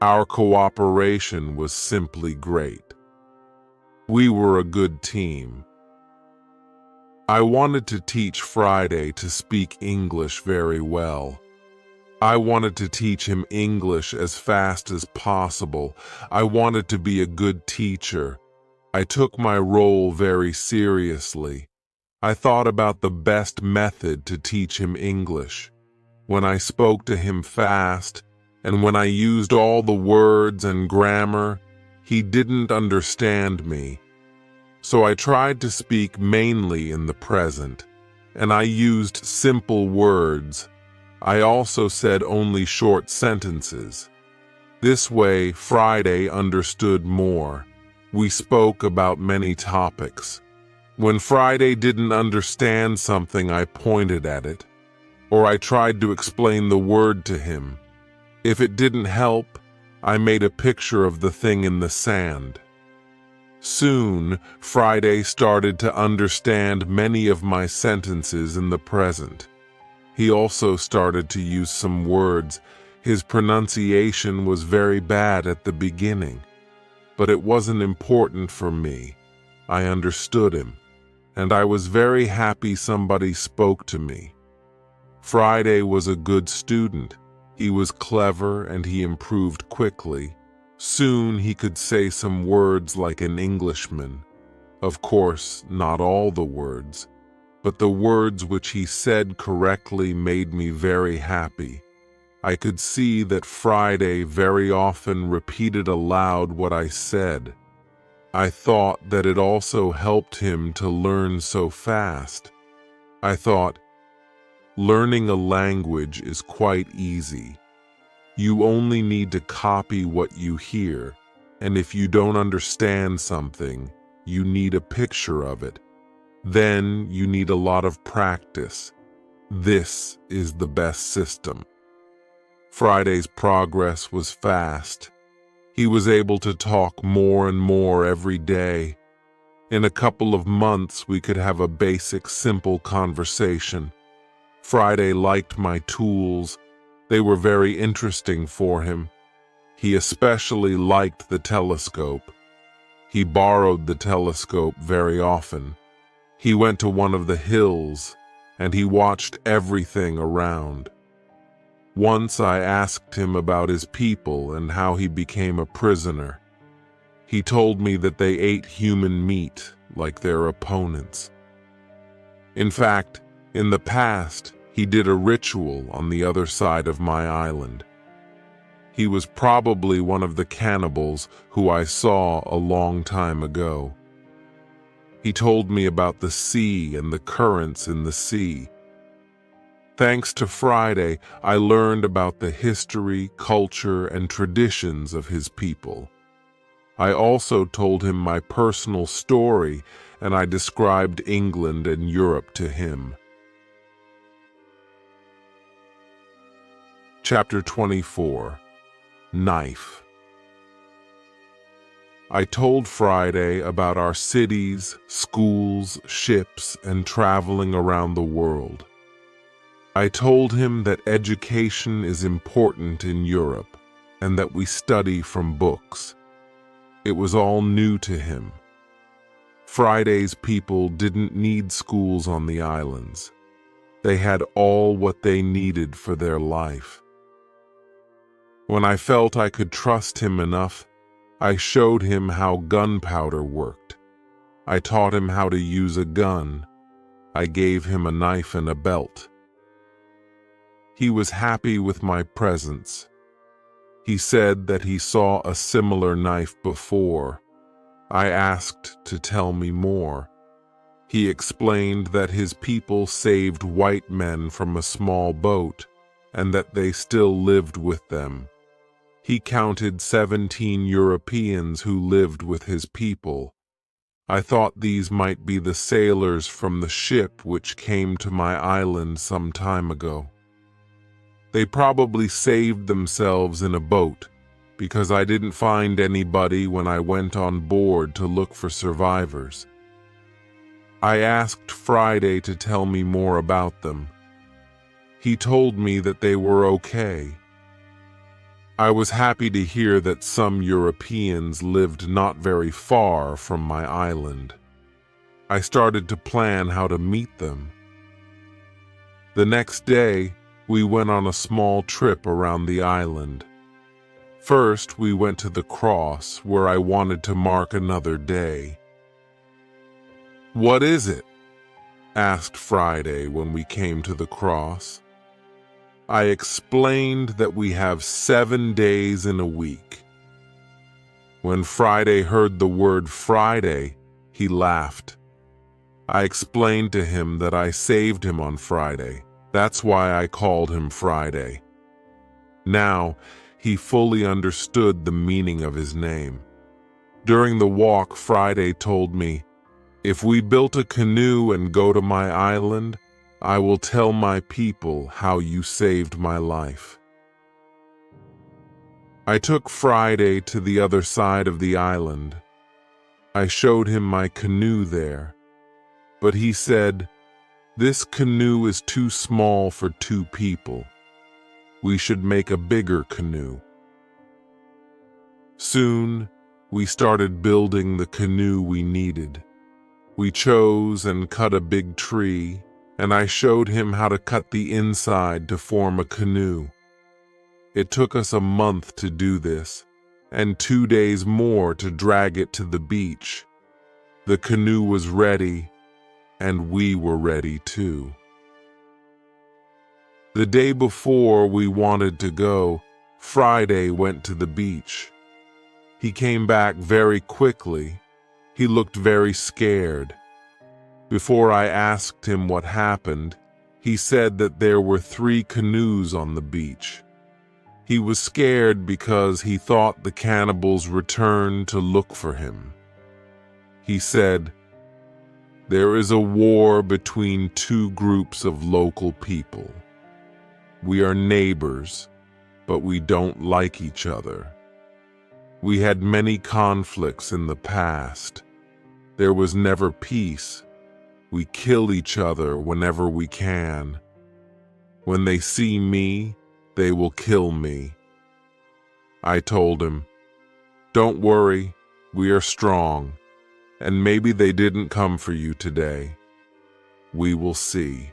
Our cooperation was simply great. We were a good team. I wanted to teach Friday to speak English very well. I wanted to teach him English as fast as possible. I wanted to be a good teacher. I took my role very seriously. I thought about the best method to teach him English. When I spoke to him fast, and when I used all the words and grammar, he didn't understand me. So I tried to speak mainly in the present, and I used simple words. I also said only short sentences. This way, Friday understood more. We spoke about many topics. When Friday didn't understand something, I pointed at it, or I tried to explain the word to him. If it didn't help, I made a picture of the thing in the sand. Soon, Friday started to understand many of my sentences in the present. He also started to use some words. His pronunciation was very bad at the beginning, but it wasn't important for me. I understood him, and I was very happy somebody spoke to me. Friday was a good student. He was clever and he improved quickly. Soon he could say some words like an Englishman. Of course, not all the words, but the words which he said correctly made me very happy. I could see that Friday very often repeated aloud what I said. I thought that it also helped him to learn so fast. I thought, learning a language is quite easy. You only need to copy what you hear, and if you don't understand something, you need a picture of it. Then you need a lot of practice. This is the best system. Friday's progress was fast. He was able to talk more and more every day. In a couple of months, we could have a basic, simple conversation. Friday liked my tools. They were very interesting for him. He especially liked the telescope. He borrowed the telescope very often. He went to one of the hills, and he watched everything around. Once I asked him about his people and how he became a prisoner. He told me that they ate human meat like their opponents. In fact, in the past, he did a ritual on the other side of my island. He was probably one of the cannibals who I saw a long time ago. He told me about the sea and the currents in the sea. Thanks to Friday, I learned about the history, culture, and traditions of his people. I also told him my personal story, and I described England and Europe to him. Chapter 24. Knife. I told Friday about our cities, schools, ships, and traveling around the world. I told him that education is important in Europe and that we study from books. It was all new to him. Friday's people didn't need schools on the islands. They had all what they needed for their life. When I felt I could trust him enough, I showed him how gunpowder worked. I taught him how to use a gun. I gave him a knife and a belt. He was happy with my presence. He said that he saw a similar knife before. I asked to tell me more. He explained that his people saved white men from a small boat and that they still lived with them. He counted 17 Europeans who lived with his people. I thought these might be the sailors from the ship which came to my island some time ago. They probably saved themselves in a boat, because I didn't find anybody when I went on board to look for survivors. I asked Friday to tell me more about them. He told me that they were okay. I was happy to hear that some Europeans lived not very far from my island. I started to plan how to meet them. The next day, we went on a small trip around the island. First, we went to the cross, where I wanted to mark another day. "What is it?" asked Friday when we came to the cross. I explained that we have 7 days in a week. When Friday heard the word Friday, he laughed. I explained to him that I saved him on Friday. That's why I called him Friday. Now, he fully understood the meaning of his name. During the walk, Friday told me, "If we built a canoe and go to my island, I will tell my people how you saved my life." I took Friday to the other side of the island. I showed him my canoe there, but he said, "This canoe is too small for 2 people. We should make a bigger canoe." Soon, we started building the canoe we needed. We chose and cut a big tree, and I showed him how to cut the inside to form a canoe. It took us a month to do this, and 2 days more to drag it to the beach. The canoe was ready, and we were ready too. The day before we wanted to go, Friday went to the beach. He came back very quickly. He looked very scared. Before I asked him what happened, he said that there were 3 canoes on the beach. He was scared because he thought the cannibals returned to look for him. He said, "There is a war between 2 groups of local people. We are neighbors, but we don't like each other. We had many conflicts in the past. There was never peace. We kill each other whenever we can. When they see me, they will kill me." I told him, "Don't worry, we are strong, and maybe they didn't come for you today. We will see."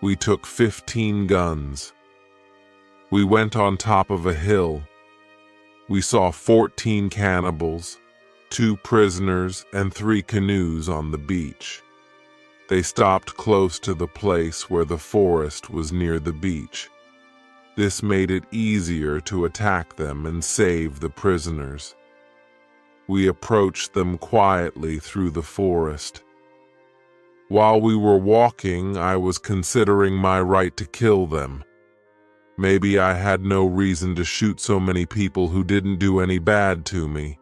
We took 15 guns. We went on top of a hill. We saw 14 cannibals, 2 prisoners, and 3 canoes on the beach. They stopped close to the place where the forest was near the beach. This made it easier to attack them and save the prisoners. We approached them quietly through the forest. While we were walking, I was considering my right to kill them. Maybe I had no reason to shoot so many people who didn't do any bad to me.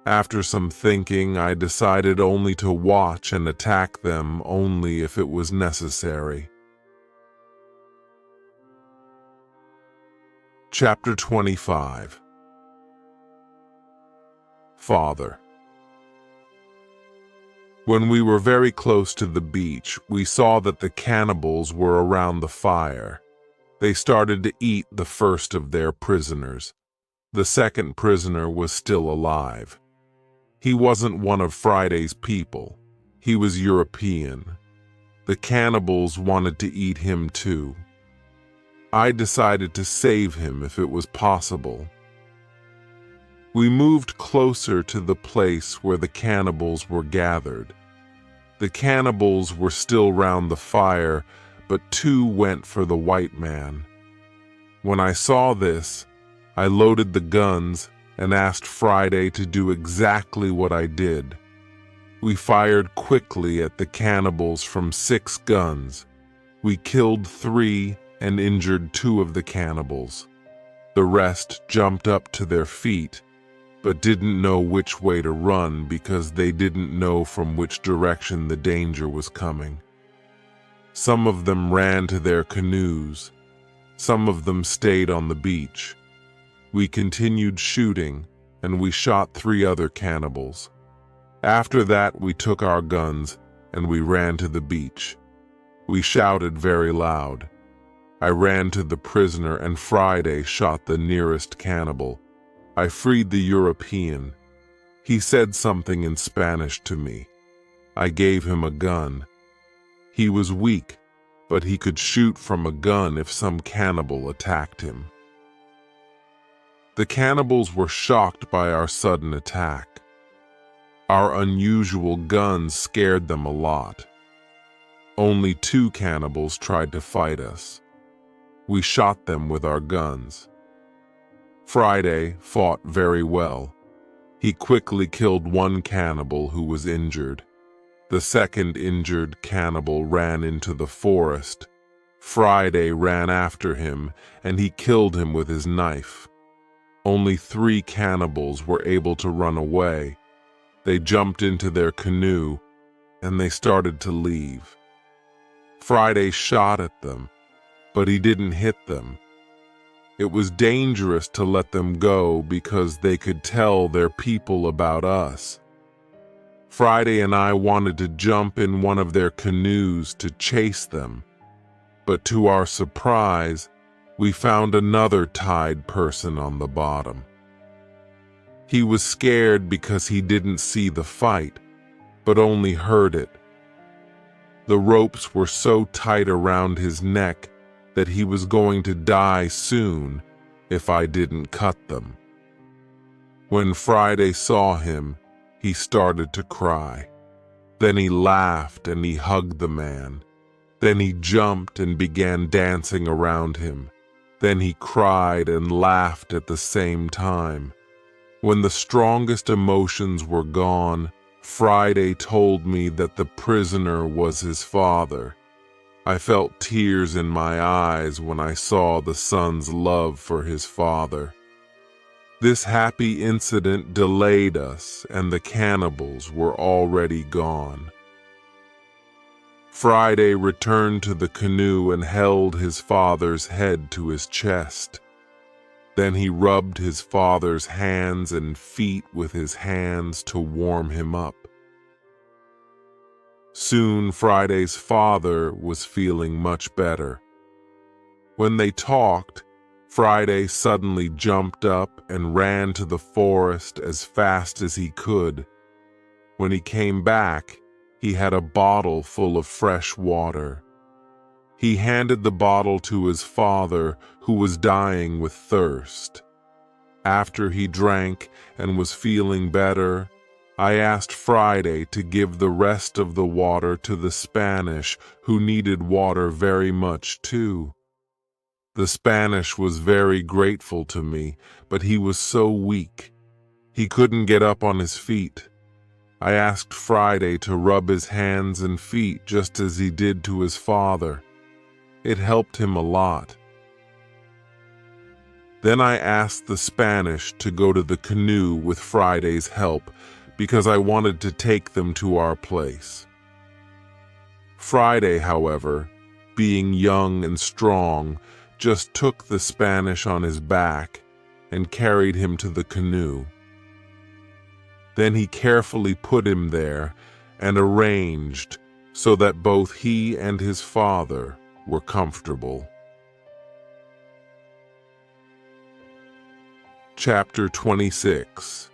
After some thinking, I decided only to watch and attack them only if it was necessary. Chapter 25. Father. When we were very close to the beach, we saw that the cannibals were around the fire. They started to eat the first of their prisoners. The second prisoner was still alive. He wasn't one of Friday's people. He was European. The cannibals wanted to eat him too. I decided to save him if it was possible. We moved closer to the place where the cannibals were gathered. The cannibals were still round the fire, but two went for the white man. When I saw this, I loaded the guns and asked Friday to do exactly what I did. We fired quickly at the cannibals from 6 guns. We killed 3 and injured 2 of the cannibals. The rest jumped up to their feet, but didn't know which way to run because they didn't know from which direction the danger was coming. Some of them ran to their canoes. Some of them stayed on the beach. We continued shooting, and we shot 3 other cannibals. After that, we took our guns, and we ran to the beach. We shouted very loud. I ran to the prisoner, and Friday shot the nearest cannibal. I freed the European. He said something in Spanish to me. I gave him a gun. He was weak, but he could shoot from a gun if some cannibal attacked him. The cannibals were shocked by our sudden attack. Our unusual guns scared them a lot. Only 2 cannibals tried to fight us. We shot them with our guns. Friday fought very well. He quickly killed 1 cannibal who was injured. The second injured cannibal ran into the forest. Friday ran after him, and he killed him with his knife. Only 3 cannibals were able to run away. They jumped into their canoe, and they started to leave. Friday shot at them, but he didn't hit them. It was dangerous to let them go because they could tell their people about us. Friday and I wanted to jump in one of their canoes to chase them, but to our surprise, we found another tied person on the bottom. He was scared because he didn't see the fight, but only heard it. The ropes were so tight around his neck that he was going to die soon if I didn't cut them. When Friday saw him, he started to cry. Then he laughed and he hugged the man. Then he jumped and began dancing around him. Then he cried and laughed at the same time. When the strongest emotions were gone, Friday told me that the prisoner was his father. I felt tears in my eyes when I saw the son's love for his father. This happy incident delayed us, and the cannibals were already gone. Friday returned to the canoe and held his father's head to his chest. Then he rubbed his father's hands and feet with his hands to warm him up. Soon Friday's father was feeling much better. When they talked, Friday suddenly jumped up and ran to the forest as fast as he could. When he came back, he had a bottle full of fresh water. He handed the bottle to his father, who was dying with thirst. After he drank and was feeling better, I asked Friday to give the rest of the water to the Spanish, who needed water very much too. The Spanish was very grateful to me, but he was so weak. He couldn't get up on his feet. I asked Friday to rub his hands and feet just as he did to his father. It helped him a lot. Then I asked the Spanish to go to the canoe with Friday's help because I wanted to take them to our place. Friday, however, being young and strong, just took the Spanish on his back and carried him to the canoe. Then he carefully put him there and arranged so that both he and his father were comfortable. Chapter 26.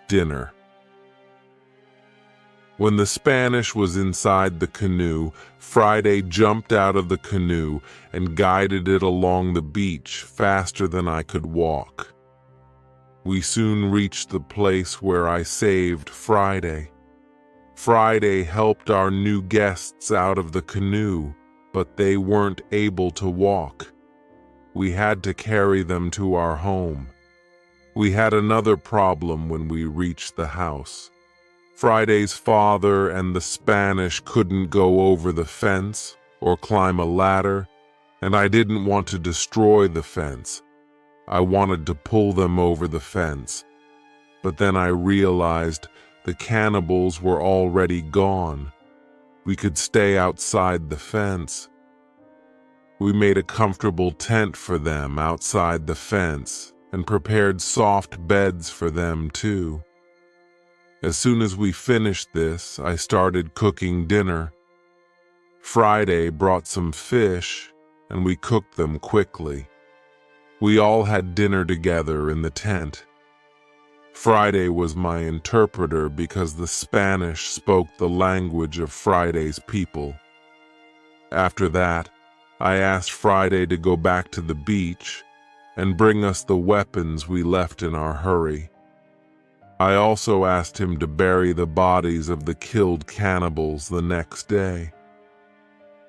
Dinner. When the Spanish was inside the canoe, Friday jumped out of the canoe and guided it along the beach faster than I could walk. We soon reached the place where I saved Friday. Friday helped our new guests out of the canoe, but they weren't able to walk. We had to carry them to our home. We had another problem when we reached the house. Friday's father and the Spanish couldn't go over the fence or climb a ladder, and I didn't want to destroy the fence. I wanted to pull them over the fence. But then I realized the cannibals were already gone. We could stay outside the fence. We made a comfortable tent for them outside the fence and prepared soft beds for them too. As soon as we finished this, I started cooking dinner. Friday brought some fish, and we cooked them quickly. We all had dinner together in the tent. Friday was my interpreter because the Spanish spoke the language of Friday's people. After that, I asked Friday to go back to the beach and bring us the weapons we left in our hurry. I also asked him to bury the bodies of the killed cannibals the next day.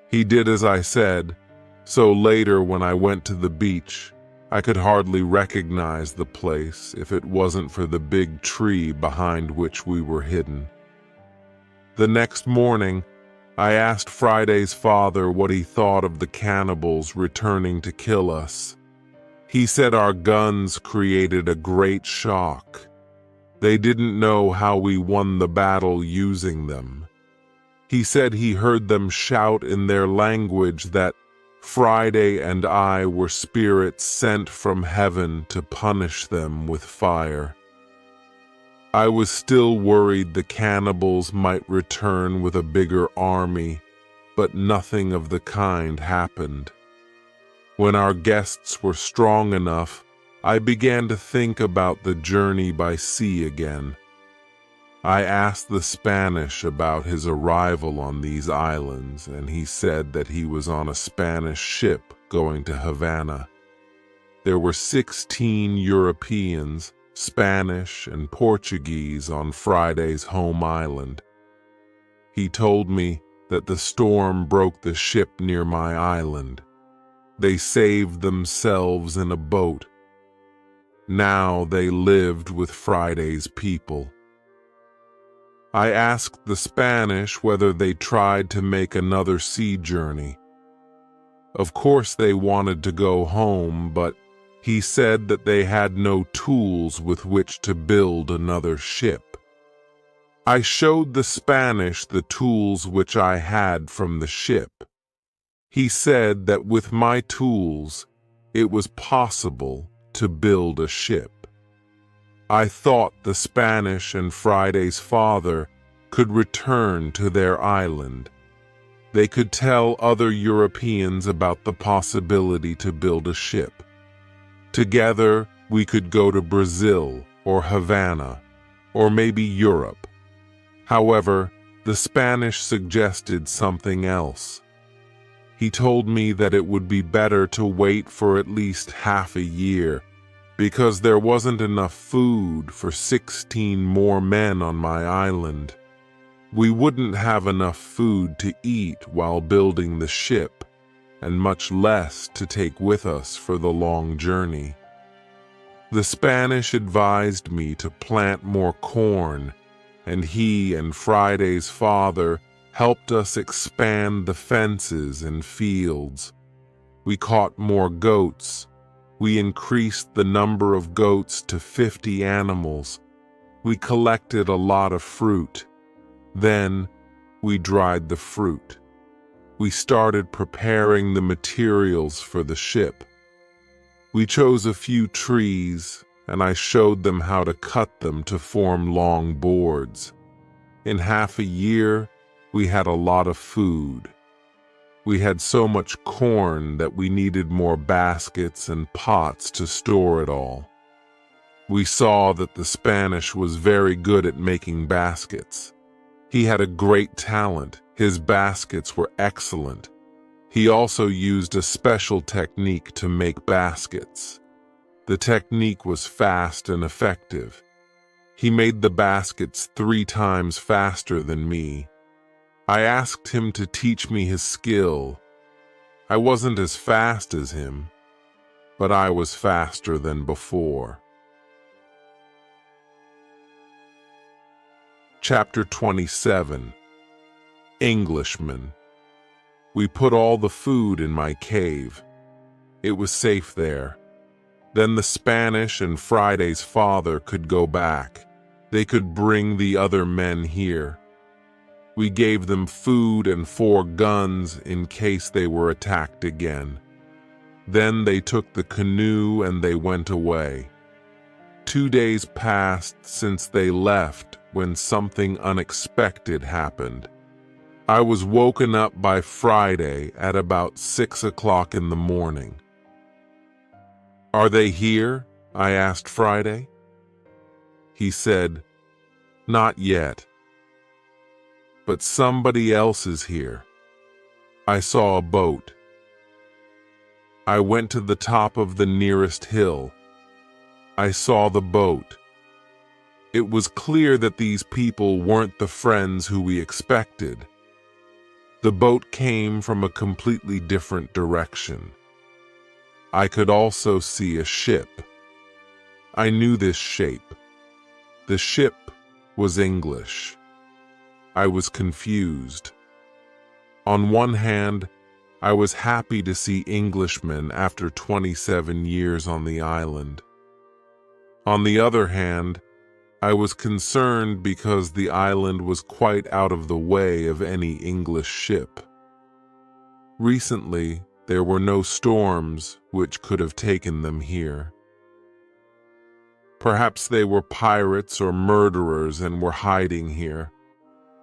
He did as I said, so later when I went to the beach, I could hardly recognize the place if it wasn't for the big tree behind which we were hidden. The next morning, I asked Friday's father what he thought of the cannibals returning to kill us. He said our guns created a great shock. They didn't know how we won the battle using them. He said he heard them shout in their language that Friday and I were spirits sent from heaven to punish them with fire. I was still worried the cannibals might return with a bigger army, but nothing of the kind happened. When our guests were strong enough, I began to think about the journey by sea again. I asked the Spanish about his arrival on these islands, and he said that he was on a Spanish ship going to Havana. There were 16 Europeans, Spanish and Portuguese on Friday's home island. He told me that the storm broke the ship near my island. They saved themselves in a boat. Now they lived with Friday's people. I asked the Spanish whether they tried to make another sea journey. Of course they wanted to go home, but he said that they had no tools with which to build another ship. I showed the Spanish the tools which I had from the ship. He said that with my tools, it was possible to build a ship. I thought the Spanish and Friday's father could return to their island. They could tell other Europeans about the possibility to build a ship. Together, we could go to Brazil or Havana, or maybe Europe. However, the Spanish suggested something else. He told me that it would be better to wait for at least half a year because there wasn't enough food for 16 more men on my island. We wouldn't have enough food to eat while building the ship, and much less to take with us for the long journey. The Spanish advised me to plant more corn, and he and Friday's father helped us expand the fences and fields. We caught more goats. We increased the number of goats to 50 animals. We collected a lot of fruit. Then, we dried the fruit. We started preparing the materials for the ship. We chose a few trees, and I showed them how to cut them to form long boards. In half a year, we had a lot of food. We had so much corn that we needed more baskets and pots to store it all. We saw that the Spanish was very good at making baskets. He had a great talent. His baskets were excellent. He also used a special technique to make baskets. The technique was fast and effective. He made the baskets 3 times faster than me. I asked him to teach me his skill. I wasn't as fast as him, but I was faster than before. Chapter 27. Englishman. We put all the food in my cave. It was safe there. Then the Spanish and Friday's father could go back. They could bring the other men here. We gave them food and 4 guns in case they were attacked again. Then they took the canoe and they went away. 2 days passed since they left when something unexpected happened. I was woken up by Friday at about 6 o'clock in the morning. "Are they here?" I asked Friday. He said, "Not yet. But somebody else is here. I saw a boat." I went to the top of the nearest hill. I saw the boat. It was clear that these people weren't the friends who we expected. The boat came from a completely different direction. I could also see a ship. I knew this shape. The ship was English. I was confused. On one hand, I was happy to see Englishmen after 27 years on the island. On the other hand, I was concerned because the island was quite out of the way of any English ship. Recently, there were no storms which could have taken them here. Perhaps they were pirates or murderers and were hiding here.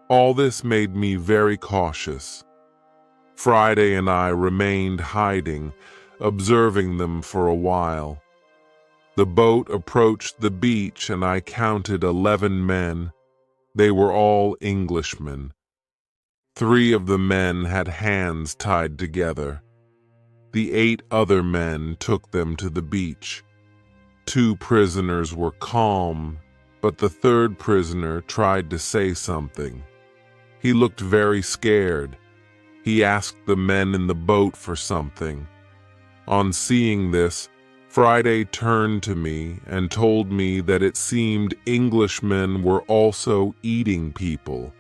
All this made me very cautious. Friday and I remained hiding, observing them for a while. The boat approached the beach and I counted 11 men. They were all Englishmen. 3 of the men had hands tied together. The 8 other men took them to the beach. 2 prisoners were calm, but the 3rd prisoner tried to say something. He looked very scared. He asked the men in the boat for something. On seeing this, Friday turned to me and told me that it seemed Englishmen were also eating people.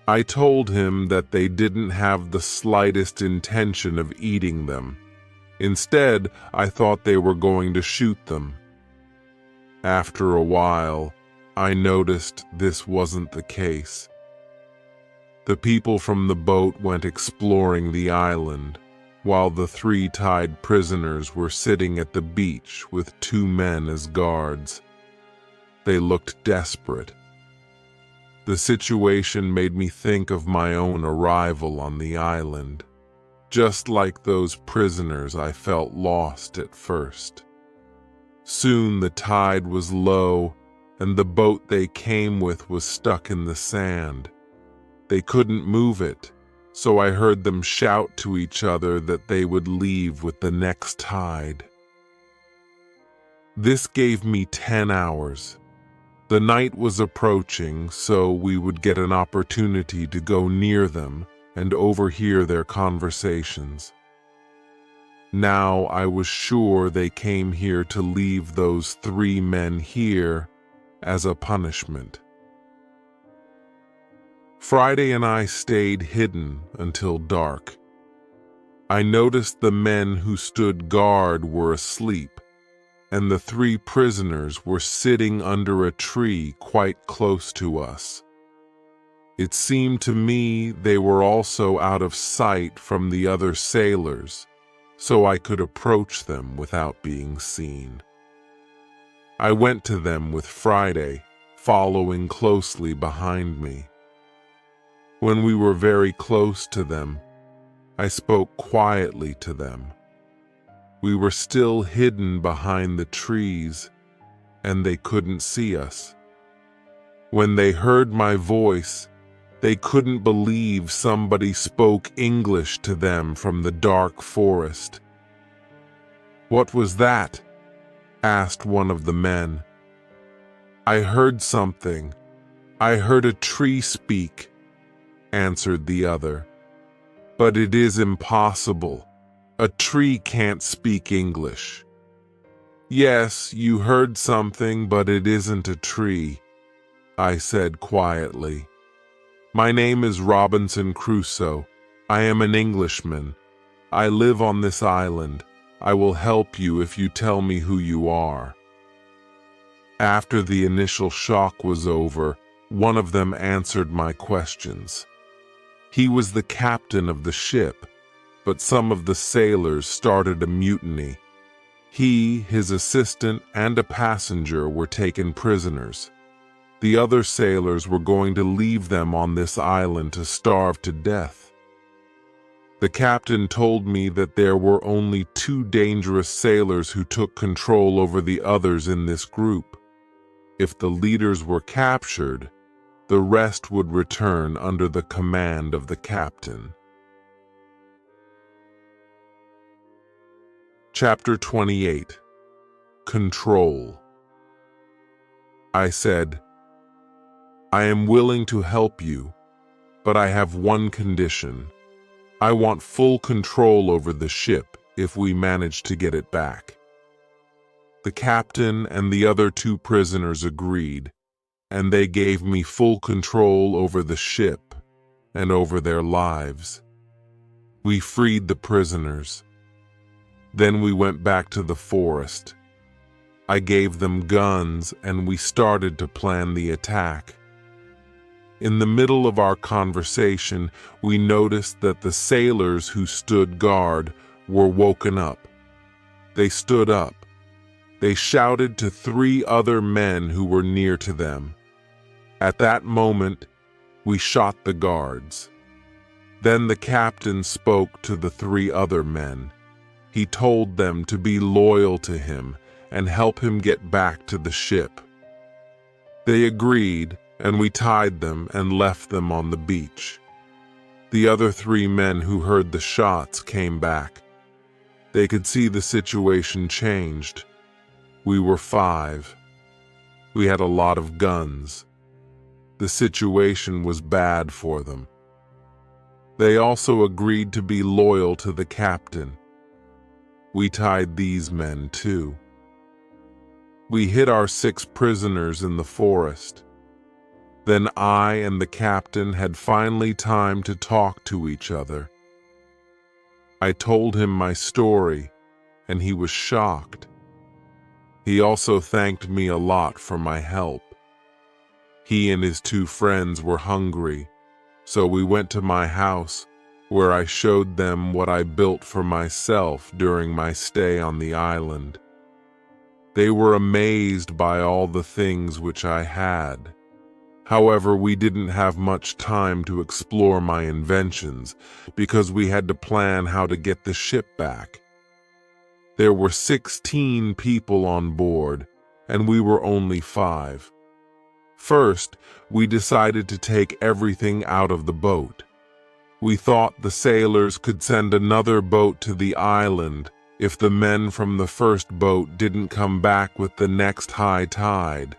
I told him that they didn't have the slightest intention of eating them. Instead, I thought they were going to shoot them. After a while, I noticed this wasn't the case. The people from the boat went exploring the island, while the 3 tied prisoners were sitting at the beach with 2 men as guards. They looked desperate. The situation made me think of my own arrival on the island. Just like those prisoners, I felt lost at first. Soon the tide was low, and the boat they came with was stuck in the sand. They couldn't move it, so I heard them shout to each other that they would leave with the next tide. This gave me 10 hours. The night was approaching, so we would get an opportunity to go near them and overhear their conversations. Now I was sure they came here to leave those 3 men here as a punishment. Friday and I stayed hidden until dark. I noticed the men who stood guard were asleep, and the 3 prisoners were sitting under a tree quite close to us. It seemed to me they were also out of sight from the other sailors, so I could approach them without being seen. I went to them with Friday, following closely behind me. When we were very close to them, I spoke quietly to them. We were still hidden behind the trees, and they couldn't see us. When they heard my voice, they couldn't believe somebody spoke English to them from the dark forest. "What was that?" asked one of the men. "I heard something. I heard a tree speak," answered the other. "But it is impossible. A tree can't speak English." "Yes, you heard something, but it isn't a tree," I said quietly. "My name is Robinson Crusoe. I am an Englishman. I live on this island. I will help you if you tell me who you are." After the initial shock was over, one of them answered my questions. He was the captain of the ship, but some of the sailors started a mutiny. He, his assistant, and a passenger were taken prisoners. The other sailors were going to leave them on this island to starve to death. The captain told me that there were only 2 dangerous sailors who took control over the others in this group. If the leaders were captured, the rest would return under the command of the captain. Chapter 28. Control. I said, "I am willing to help you, but I have one condition. I want full control over the ship if we manage to get it back." The captain and the other 2 prisoners agreed, and they gave me full control over the ship and over their lives. We freed the prisoners. Then we went back to the forest. I gave them guns and we started to plan the attack. In the middle of our conversation, we noticed that the sailors who stood guard were woken up. They stood up. They shouted to 3 other men who were near to them. At that moment, we shot the guards. Then the captain spoke to the 3 other men. He told them to be loyal to him and help him get back to the ship. They agreed, and we tied them and left them on the beach. The other 3 men who heard the shots came back. They could see the situation changed. We were 5. We had a lot of guns. The situation was bad for them. They also agreed to be loyal to the captain. We tied these men too. We hid our 6 prisoners in the forest. Then I and the captain had finally time to talk to each other. I told him my story, and he was shocked. He also thanked me a lot for my help. He and his 2 friends were hungry, so we went to my house, where I showed them what I built for myself during my stay on the island. They were amazed by all the things which I had. However, we didn't have much time to explore my inventions because we had to plan how to get the ship back. There were 16 people on board, and we were only 5. First, we decided to take everything out of the boat. We thought the sailors could send another boat to the island if the men from the first boat didn't come back with the next high tide.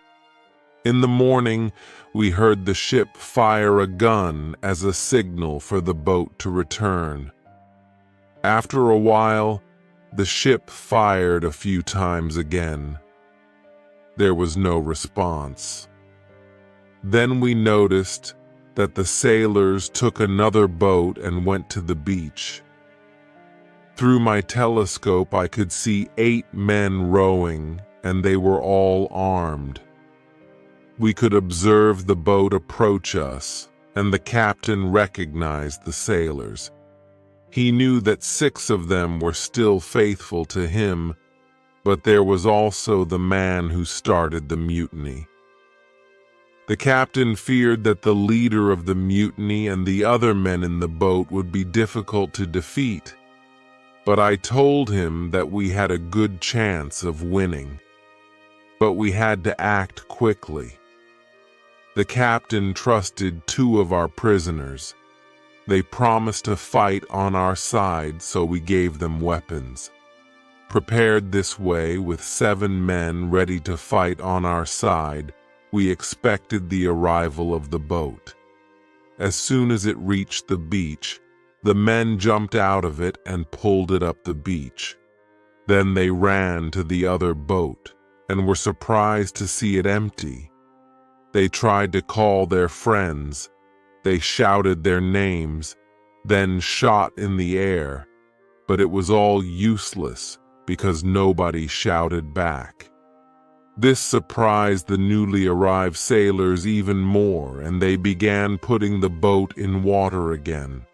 In the morning, we heard the ship fire a gun as a signal for the boat to return. After a while, the ship fired a few times again. There was no response. Then we noticed that the sailors took another boat and went to the beach. Through my telescope, I could see 8 men rowing, and they were all armed. We could observe the boat approach us, and the captain recognized the sailors. He knew that 6 of them were still faithful to him, but there was also the man who started the mutiny. The captain feared that the leader of the mutiny and the other men in the boat would be difficult to defeat, but I told him that we had a good chance of winning. But we had to act quickly. The captain trusted 2 of our prisoners. They promised to fight on our side, so we gave them weapons. Prepared this way with 7 men ready to fight on our side, we expected the arrival of the boat. As soon as it reached the beach, the men jumped out of it and pulled it up the beach. Then they ran to the other boat and were surprised to see it empty. They tried to call their friends. They shouted their names, then shot in the air, but it was all useless because nobody shouted back. This surprised the newly arrived sailors even more, and they began putting the boat in water again.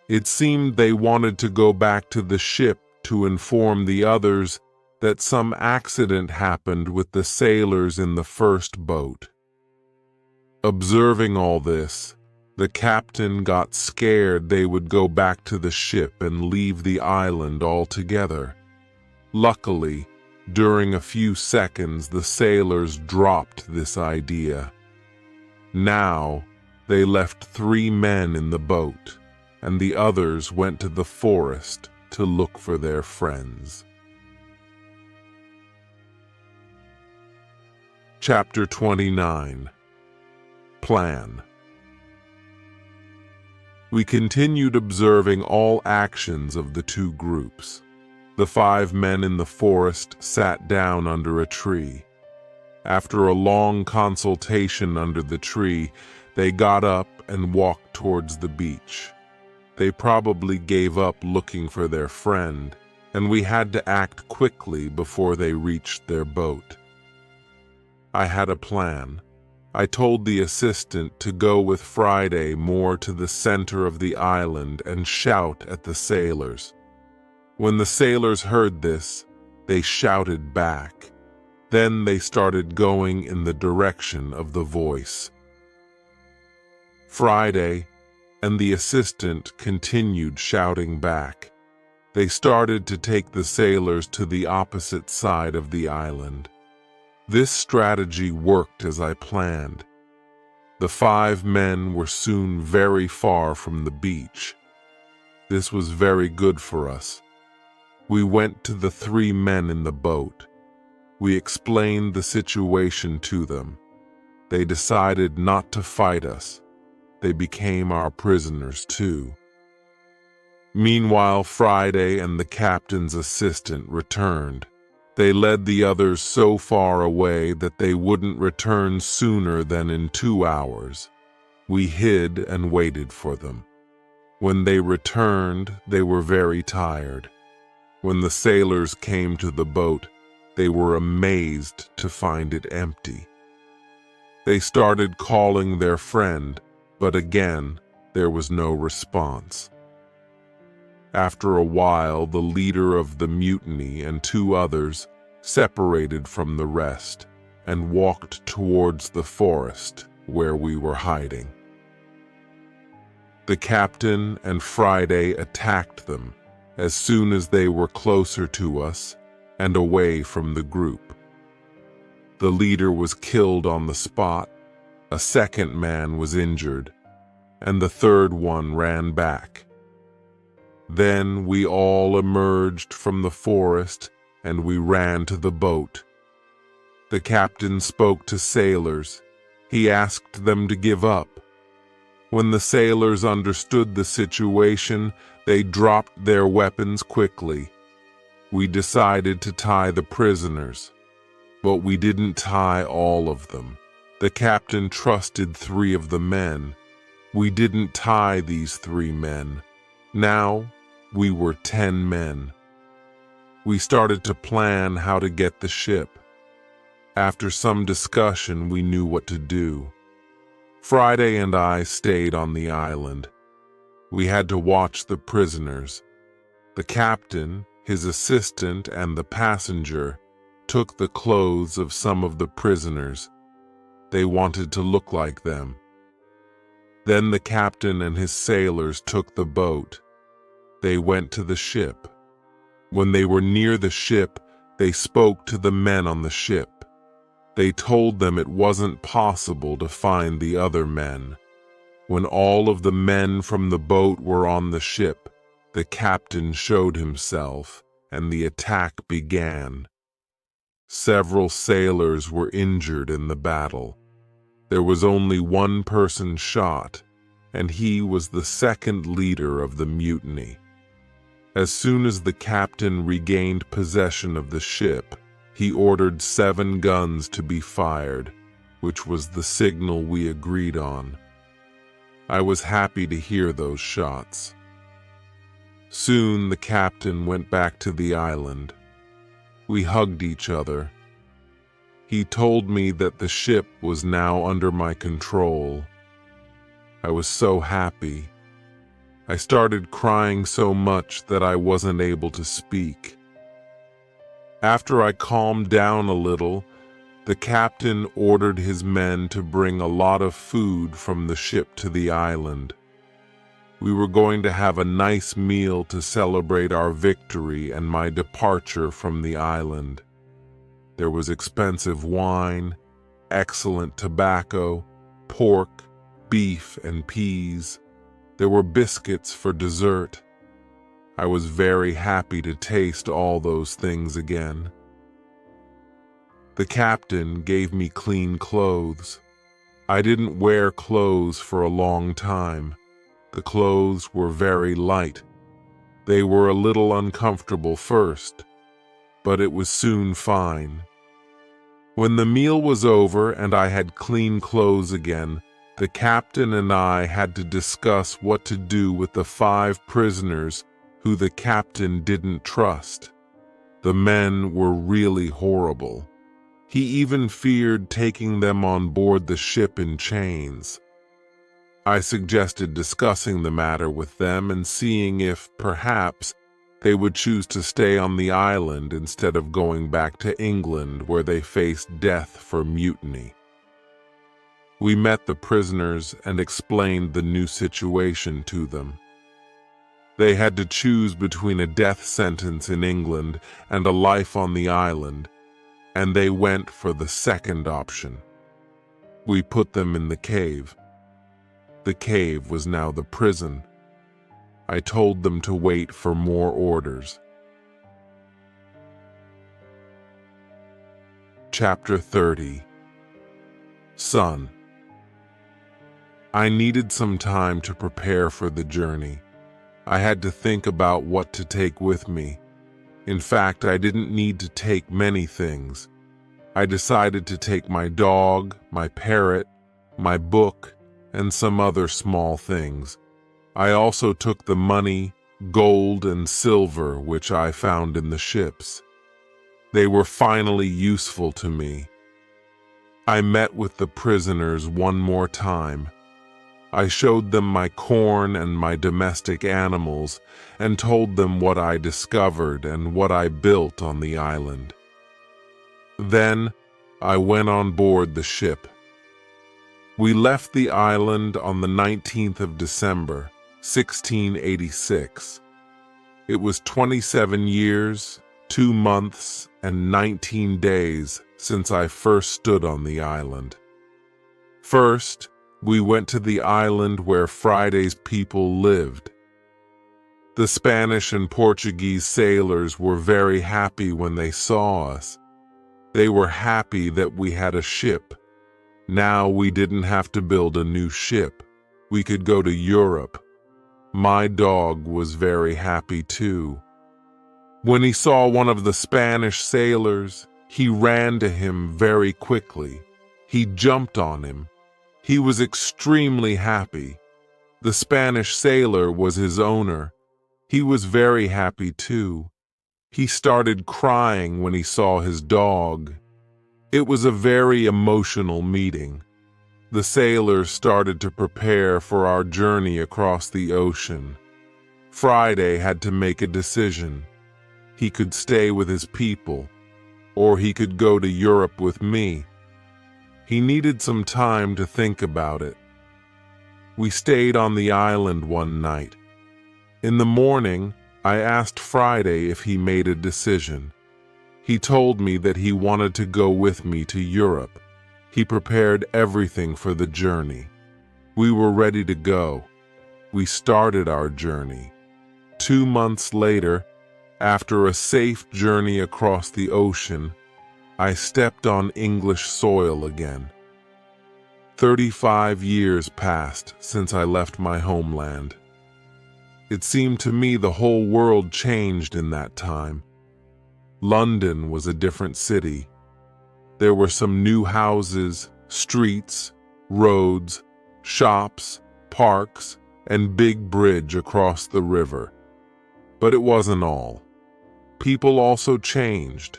It seemed they wanted to go back to the ship to inform the others that some accident happened with the sailors in the first boat. Observing all this, the captain got scared they would go back to the ship and leave the island altogether. Luckily, during a few seconds, the sailors dropped this idea. Now, they left 3 men in the boat, and the others went to the forest to look for their friends. Chapter 29. Plan. We continued observing all actions of the 2 groups. The 5 men in the forest sat down under a tree. After a long consultation under the tree, they got up and walked towards the beach. They probably gave up looking for their friend, and we had to act quickly before they reached their boat. I had a plan. I told the assistant to go with Friday more to the center of the island and shout at the sailors. When the sailors heard this, they shouted back. Then they started going in the direction of the voice. Friday and the assistant continued shouting back. They started to take the sailors to the opposite side of the island. This strategy worked as I planned. The 5 men were soon very far from the beach. This was very good for us. We went to the 3 men in the boat. We explained the situation to them. They decided not to fight us. They became our prisoners too. Meanwhile, Friday and the captain's assistant returned. They led the others so far away that they wouldn't return sooner than in 2 hours. We hid and waited for them. When they returned, they were very tired. When the sailors came to the boat, they were amazed to find it empty. They started calling their friend, but again, there was no response. After a while, the leader of the mutiny and 2 others separated from the rest and walked towards the forest where we were hiding. The captain and Friday attacked them as soon as they were closer to us and away from the group. The leader was killed on the spot, a second man was injured, and the third one ran back. Then we all emerged from the forest and we ran to the boat. The captain spoke to sailors. He asked them to give up. When the sailors understood the situation, they dropped their weapons quickly. We decided to tie the prisoners, but we didn't tie all of them. The captain trusted 3 of the men. We didn't tie these 3 men. Now, we were 10 men. We started to plan how to get the ship. After some discussion, we knew what to do. Friday and I stayed on the island. We had to watch the prisoners. The captain, his assistant, and the passenger took the clothes of some of the prisoners. They wanted to look like them. Then the captain and his sailors took the boat. They went to the ship. When they were near the ship, they spoke to the men on the ship. They told them it wasn't possible to find the other men. When all of the men from the boat were on the ship, the captain showed himself. and the attack began. Several sailors were injured in the battle. There was only one person shot, and he was the second leader of the mutiny. As soon as the captain regained possession of the ship, he ordered 7 guns to be fired, which was the signal we agreed on. I was happy to hear those shots. Soon the captain went back to the island. We hugged each other. He told me that the ship was now under my control. I was so happy. I started crying so much that I wasn't able to speak. After I calmed down a little, the captain ordered his men to bring a lot of food from the ship to the island. We were going to have a nice meal to celebrate our victory and my departure from the island. There was expensive wine, excellent tobacco, pork, beef, and peas. There were biscuits for dessert. I was very happy to taste all those things again. The captain gave me clean clothes. I didn't wear clothes for a long time. The clothes were very light. They were a little uncomfortable first, but it was soon fine. When the meal was over and I had clean clothes again, the captain and I had to discuss what to do with the 5 prisoners who the captain didn't trust. The men were really horrible. He even feared taking them on board the ship in chains. I suggested discussing the matter with them and seeing if, perhaps, they would choose to stay on the island instead of going back to England where they faced death for mutiny. We met the prisoners and explained the new situation to them. They had to choose between a death sentence in England and a life on the island, and they went for the second option. We put them in the cave. The cave was now the prison. I told them to wait for more orders. Chapter 30. Son. I needed some time to prepare for the journey. I had to think about what to take with me. In fact, I didn't need to take many things. I decided to take my dog, my parrot, my book, and some other small things. I also took the money, gold, and silver which I found in the ships. They were finally useful to me. I met with the prisoners one more time. I showed them my corn and my domestic animals and told them what I discovered and what I built on the island. Then I went on board the ship. We left the island on the 19th of December, 1686. It was 27 years, 2 months, and 19 days since I first stood on the island. First, we went to the island where Friday's people lived. The Spanish and Portuguese sailors were very happy when they saw us. They were happy that we had a ship. Now we didn't have to build a new ship. We could go to Europe. My dog was very happy too. When he saw one of the Spanish sailors, he ran to him very quickly. He jumped on him. He was extremely happy. The Spanish sailor was his owner. He was very happy too. He started crying when he saw his dog. It was a very emotional meeting. The sailors started to prepare for our journey across the ocean. Friday had to make a decision. He could stay with his people, or he could go to Europe with me. He needed some time to think about it. We stayed on the island one night. In the morning, I asked Friday if he made a decision. He told me that he wanted to go with me to Europe. He prepared everything for the journey. We were ready to go. We started our journey. 2 months later, After a safe journey across the ocean, I stepped on English soil again. 35 years passed since I left my homeland. It seemed to me the whole world changed in that time. London was a different city. There were some new houses, streets, roads, shops, parks, and big bridge across the river. But it wasn't all. People also changed.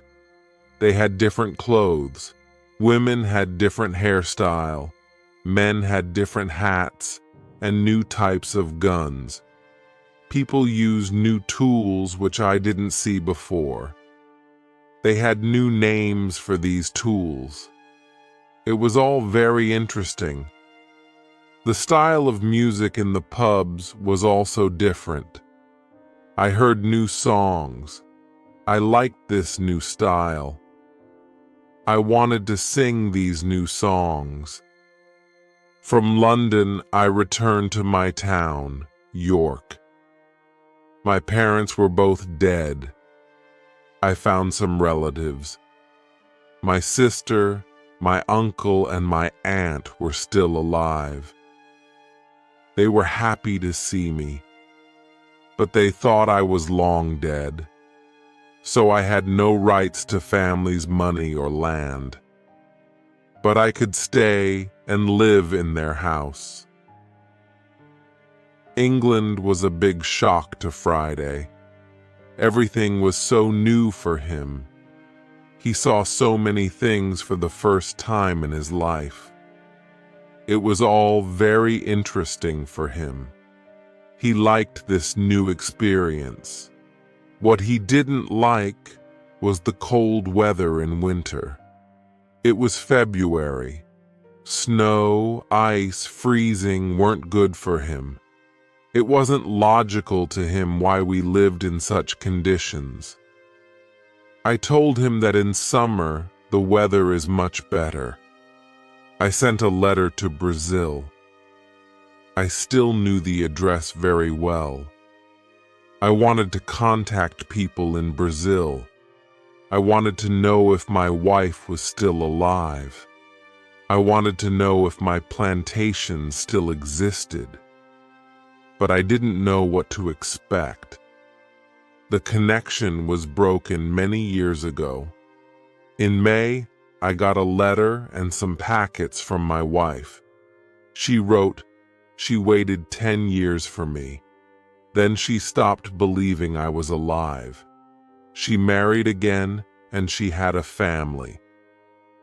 They had different clothes. Women had different hairstyle. Men had different hats and new types of guns. People used new tools which I didn't see before. They had new names for these tools. It was all very interesting. The style of music in the pubs was also different. I heard new songs. I liked this new style. I wanted to sing these new songs. From London, I returned to my town, York. My parents were both dead. I found some relatives. My sister, my uncle, and my aunt were still alive. They were happy to see me, but they thought I was long dead, so I had no rights to family's money or land. But I could stay and live in their house. England was a big shock to Friday. Everything was so new for him. He saw so many things for the first time in his life. It was all very interesting for him. He liked this new experience. What he didn't like was the cold weather in winter. It was February. Snow, ice, freezing weren't good for him. It wasn't logical to him why we lived in such conditions. I told him that in summer the weather is much better. I sent a letter to Brazil. I still knew the address very well. I wanted to contact people in Brazil. I wanted to know if my wife was still alive. I wanted to know if my plantation still existed. But I didn't know what to expect. The connection was broken many years ago. In May, I got a letter and some packets from my wife. She wrote, she waited 10 years for me. Then she stopped believing I was alive. She married again and she had a family.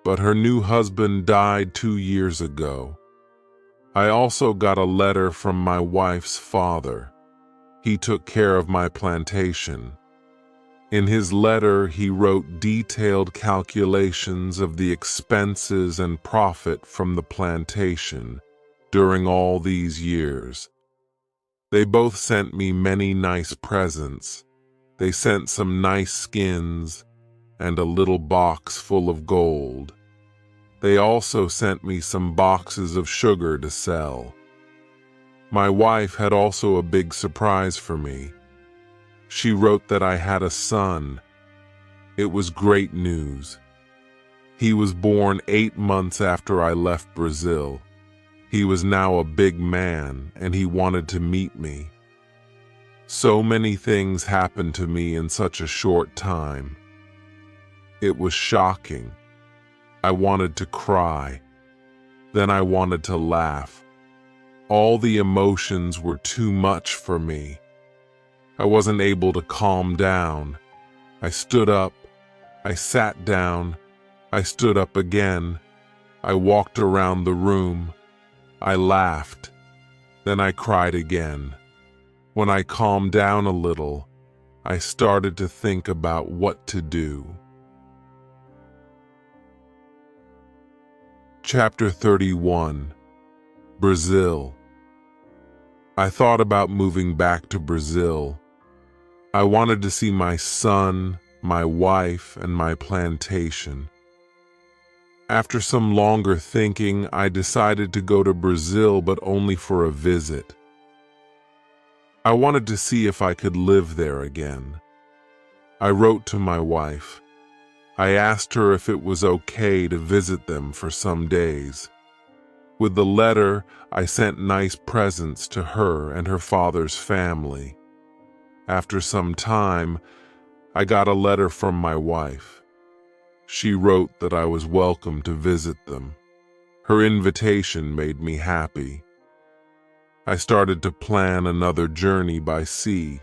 But her new husband died 2 years ago. I also got a letter from my wife's father. He took care of my plantation. In his letter, he wrote detailed calculations of the expenses and profit from the plantation during all these years. They both sent me many nice presents. They sent some nice skins and a little box full of gold. They also sent me some boxes of sugar to sell. My wife had also a big surprise for me. She wrote that I had a son. It was great news. He was born 8 months after I left Brazil. He was now a big man and he wanted to meet me. So many things happened to me in such a short time. It was shocking. I wanted to cry. Then I wanted to laugh. All the emotions were too much for me. I wasn't able to calm down. I stood up. I sat down. I stood up again. I walked around the room. I laughed. Then I cried again. When I calmed down a little, I started to think about what to do. Chapter 31. Brazil. I thought about moving back to Brazil. I wanted to see my son, my wife, and my plantation. After some longer thinking, I decided to go to Brazil, but only for a visit. I wanted to see if I could live there again. I wrote to my wife. I asked her if it was okay to visit them for some days. With the letter, I sent nice presents to her and her father's family. After some time, I got a letter from my wife. She wrote that I was welcome to visit them. Her invitation made me happy. I started to plan another journey by sea.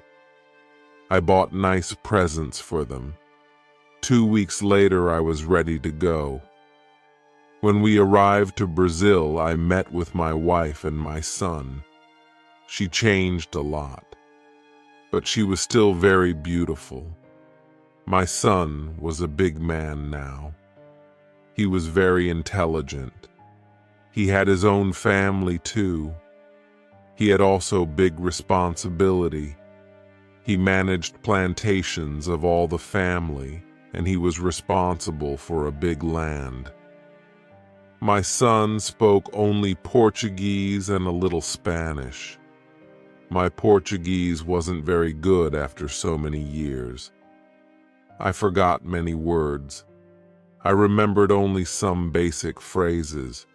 I bought nice presents for them. 2 weeks later, I was ready to go. When we arrived to Brazil, I met with my wife and my son. She changed a lot, but she was still very beautiful. My son was a big man now. He was very intelligent. He had his own family too. He had also big responsibility. He managed plantations of all the family, and he was responsible for a big land. My son spoke only Portuguese and a little Spanish. My Portuguese wasn't very good after so many years. I forgot many words. I remembered only some basic phrases.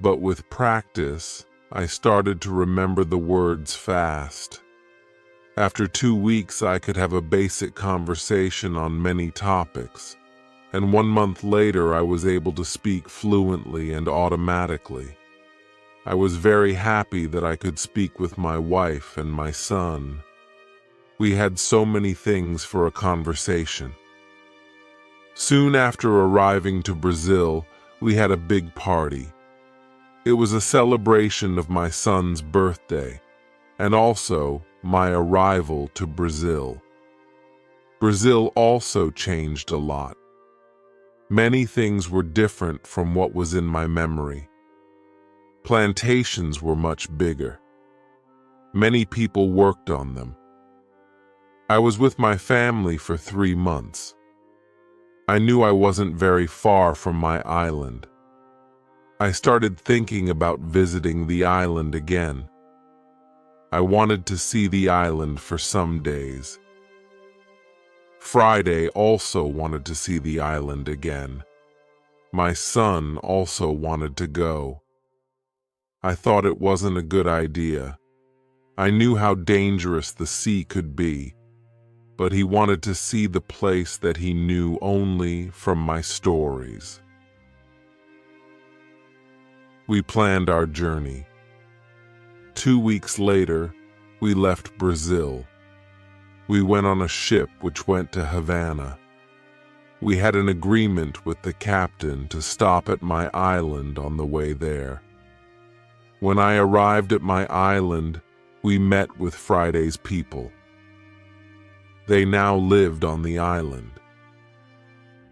But with practice, I started to remember the words fast. After 2 weeks, I could have a basic conversation on many topics, and 1 month later, I was able to speak fluently and automatically. I was very happy that I could speak with my wife and my son. We had so many things for a conversation. Soon after arriving to Brazil, we had a big party. It was a celebration of my son's birthday, and also my arrival to Brazil. Brazil also changed a lot. Many things were different from what was in my memory. Plantations were much bigger. Many people worked on them. I was with my family for 3 months. I knew I wasn't very far from my island. I started thinking about visiting the island again. I wanted to see the island for some days. Friday also wanted to see the island again. My son also wanted to go. I thought it wasn't a good idea. I knew how dangerous the sea could be, but he wanted to see the place that he knew only from my stories. We planned our journey. 2 weeks later, we left Brazil. We went on a ship which went to Havana. We had an agreement with the captain to stop at my island on the way there. When I arrived at my island, we met with Friday's people. They now lived on the island.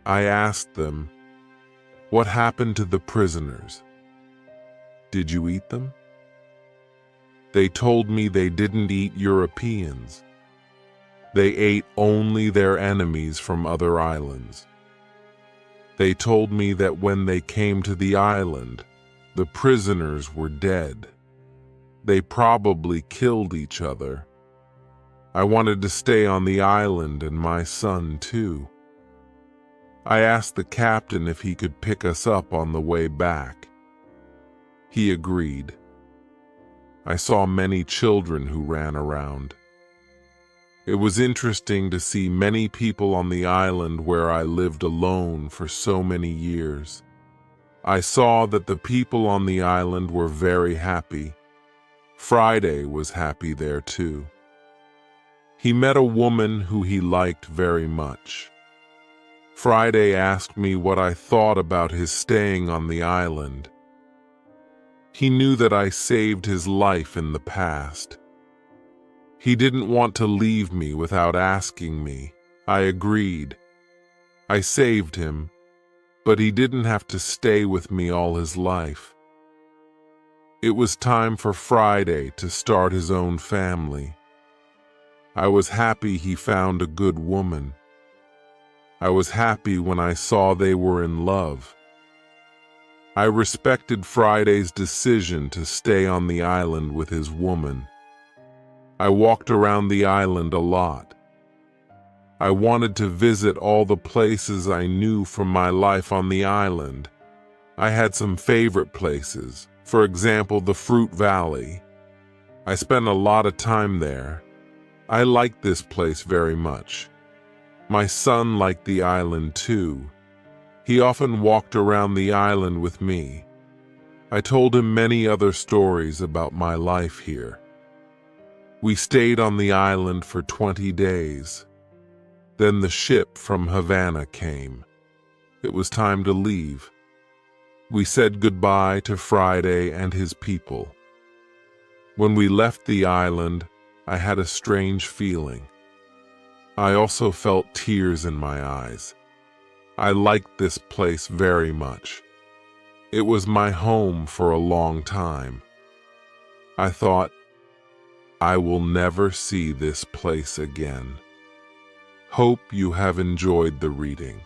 I asked them, "What happened to the prisoners? Did you eat them?" They told me they didn't eat Europeans. They ate only their enemies from other islands. They told me that when they came to the island, the prisoners were dead. They probably killed each other. I wanted to stay on the island and my son too. I asked the captain if he could pick us up on the way back. He agreed. I saw many children who ran around. It was interesting to see many people on the island where I lived alone for so many years. I saw that the people on the island were very happy. Friday was happy there too. He met a woman who he liked very much. Friday asked me what I thought about his staying on the island. He knew that I saved his life in the past. He didn't want to leave me without asking me. I agreed. I saved him, but he didn't have to stay with me all his life. It was time for Friday to start his own family. I was happy he found a good woman. I was happy when I saw they were in love. I respected Friday's decision to stay on the island with his woman. I walked around the island a lot. I wanted to visit all the places I knew from my life on the island. I had some favorite places, for example, the Fruit Valley. I spent a lot of time there. I liked this place very much. My son liked the island too. He often walked around the island with me. I told him many other stories about my life here. We stayed on the island for 20 days. Then the ship from Havana came. It was time to leave. We said goodbye to Friday and his people. When we left the island, I had a strange feeling. I also felt tears in my eyes. I liked this place very much. It was my home for a long time. I thought, I will never see this place again. Hope you have enjoyed the reading.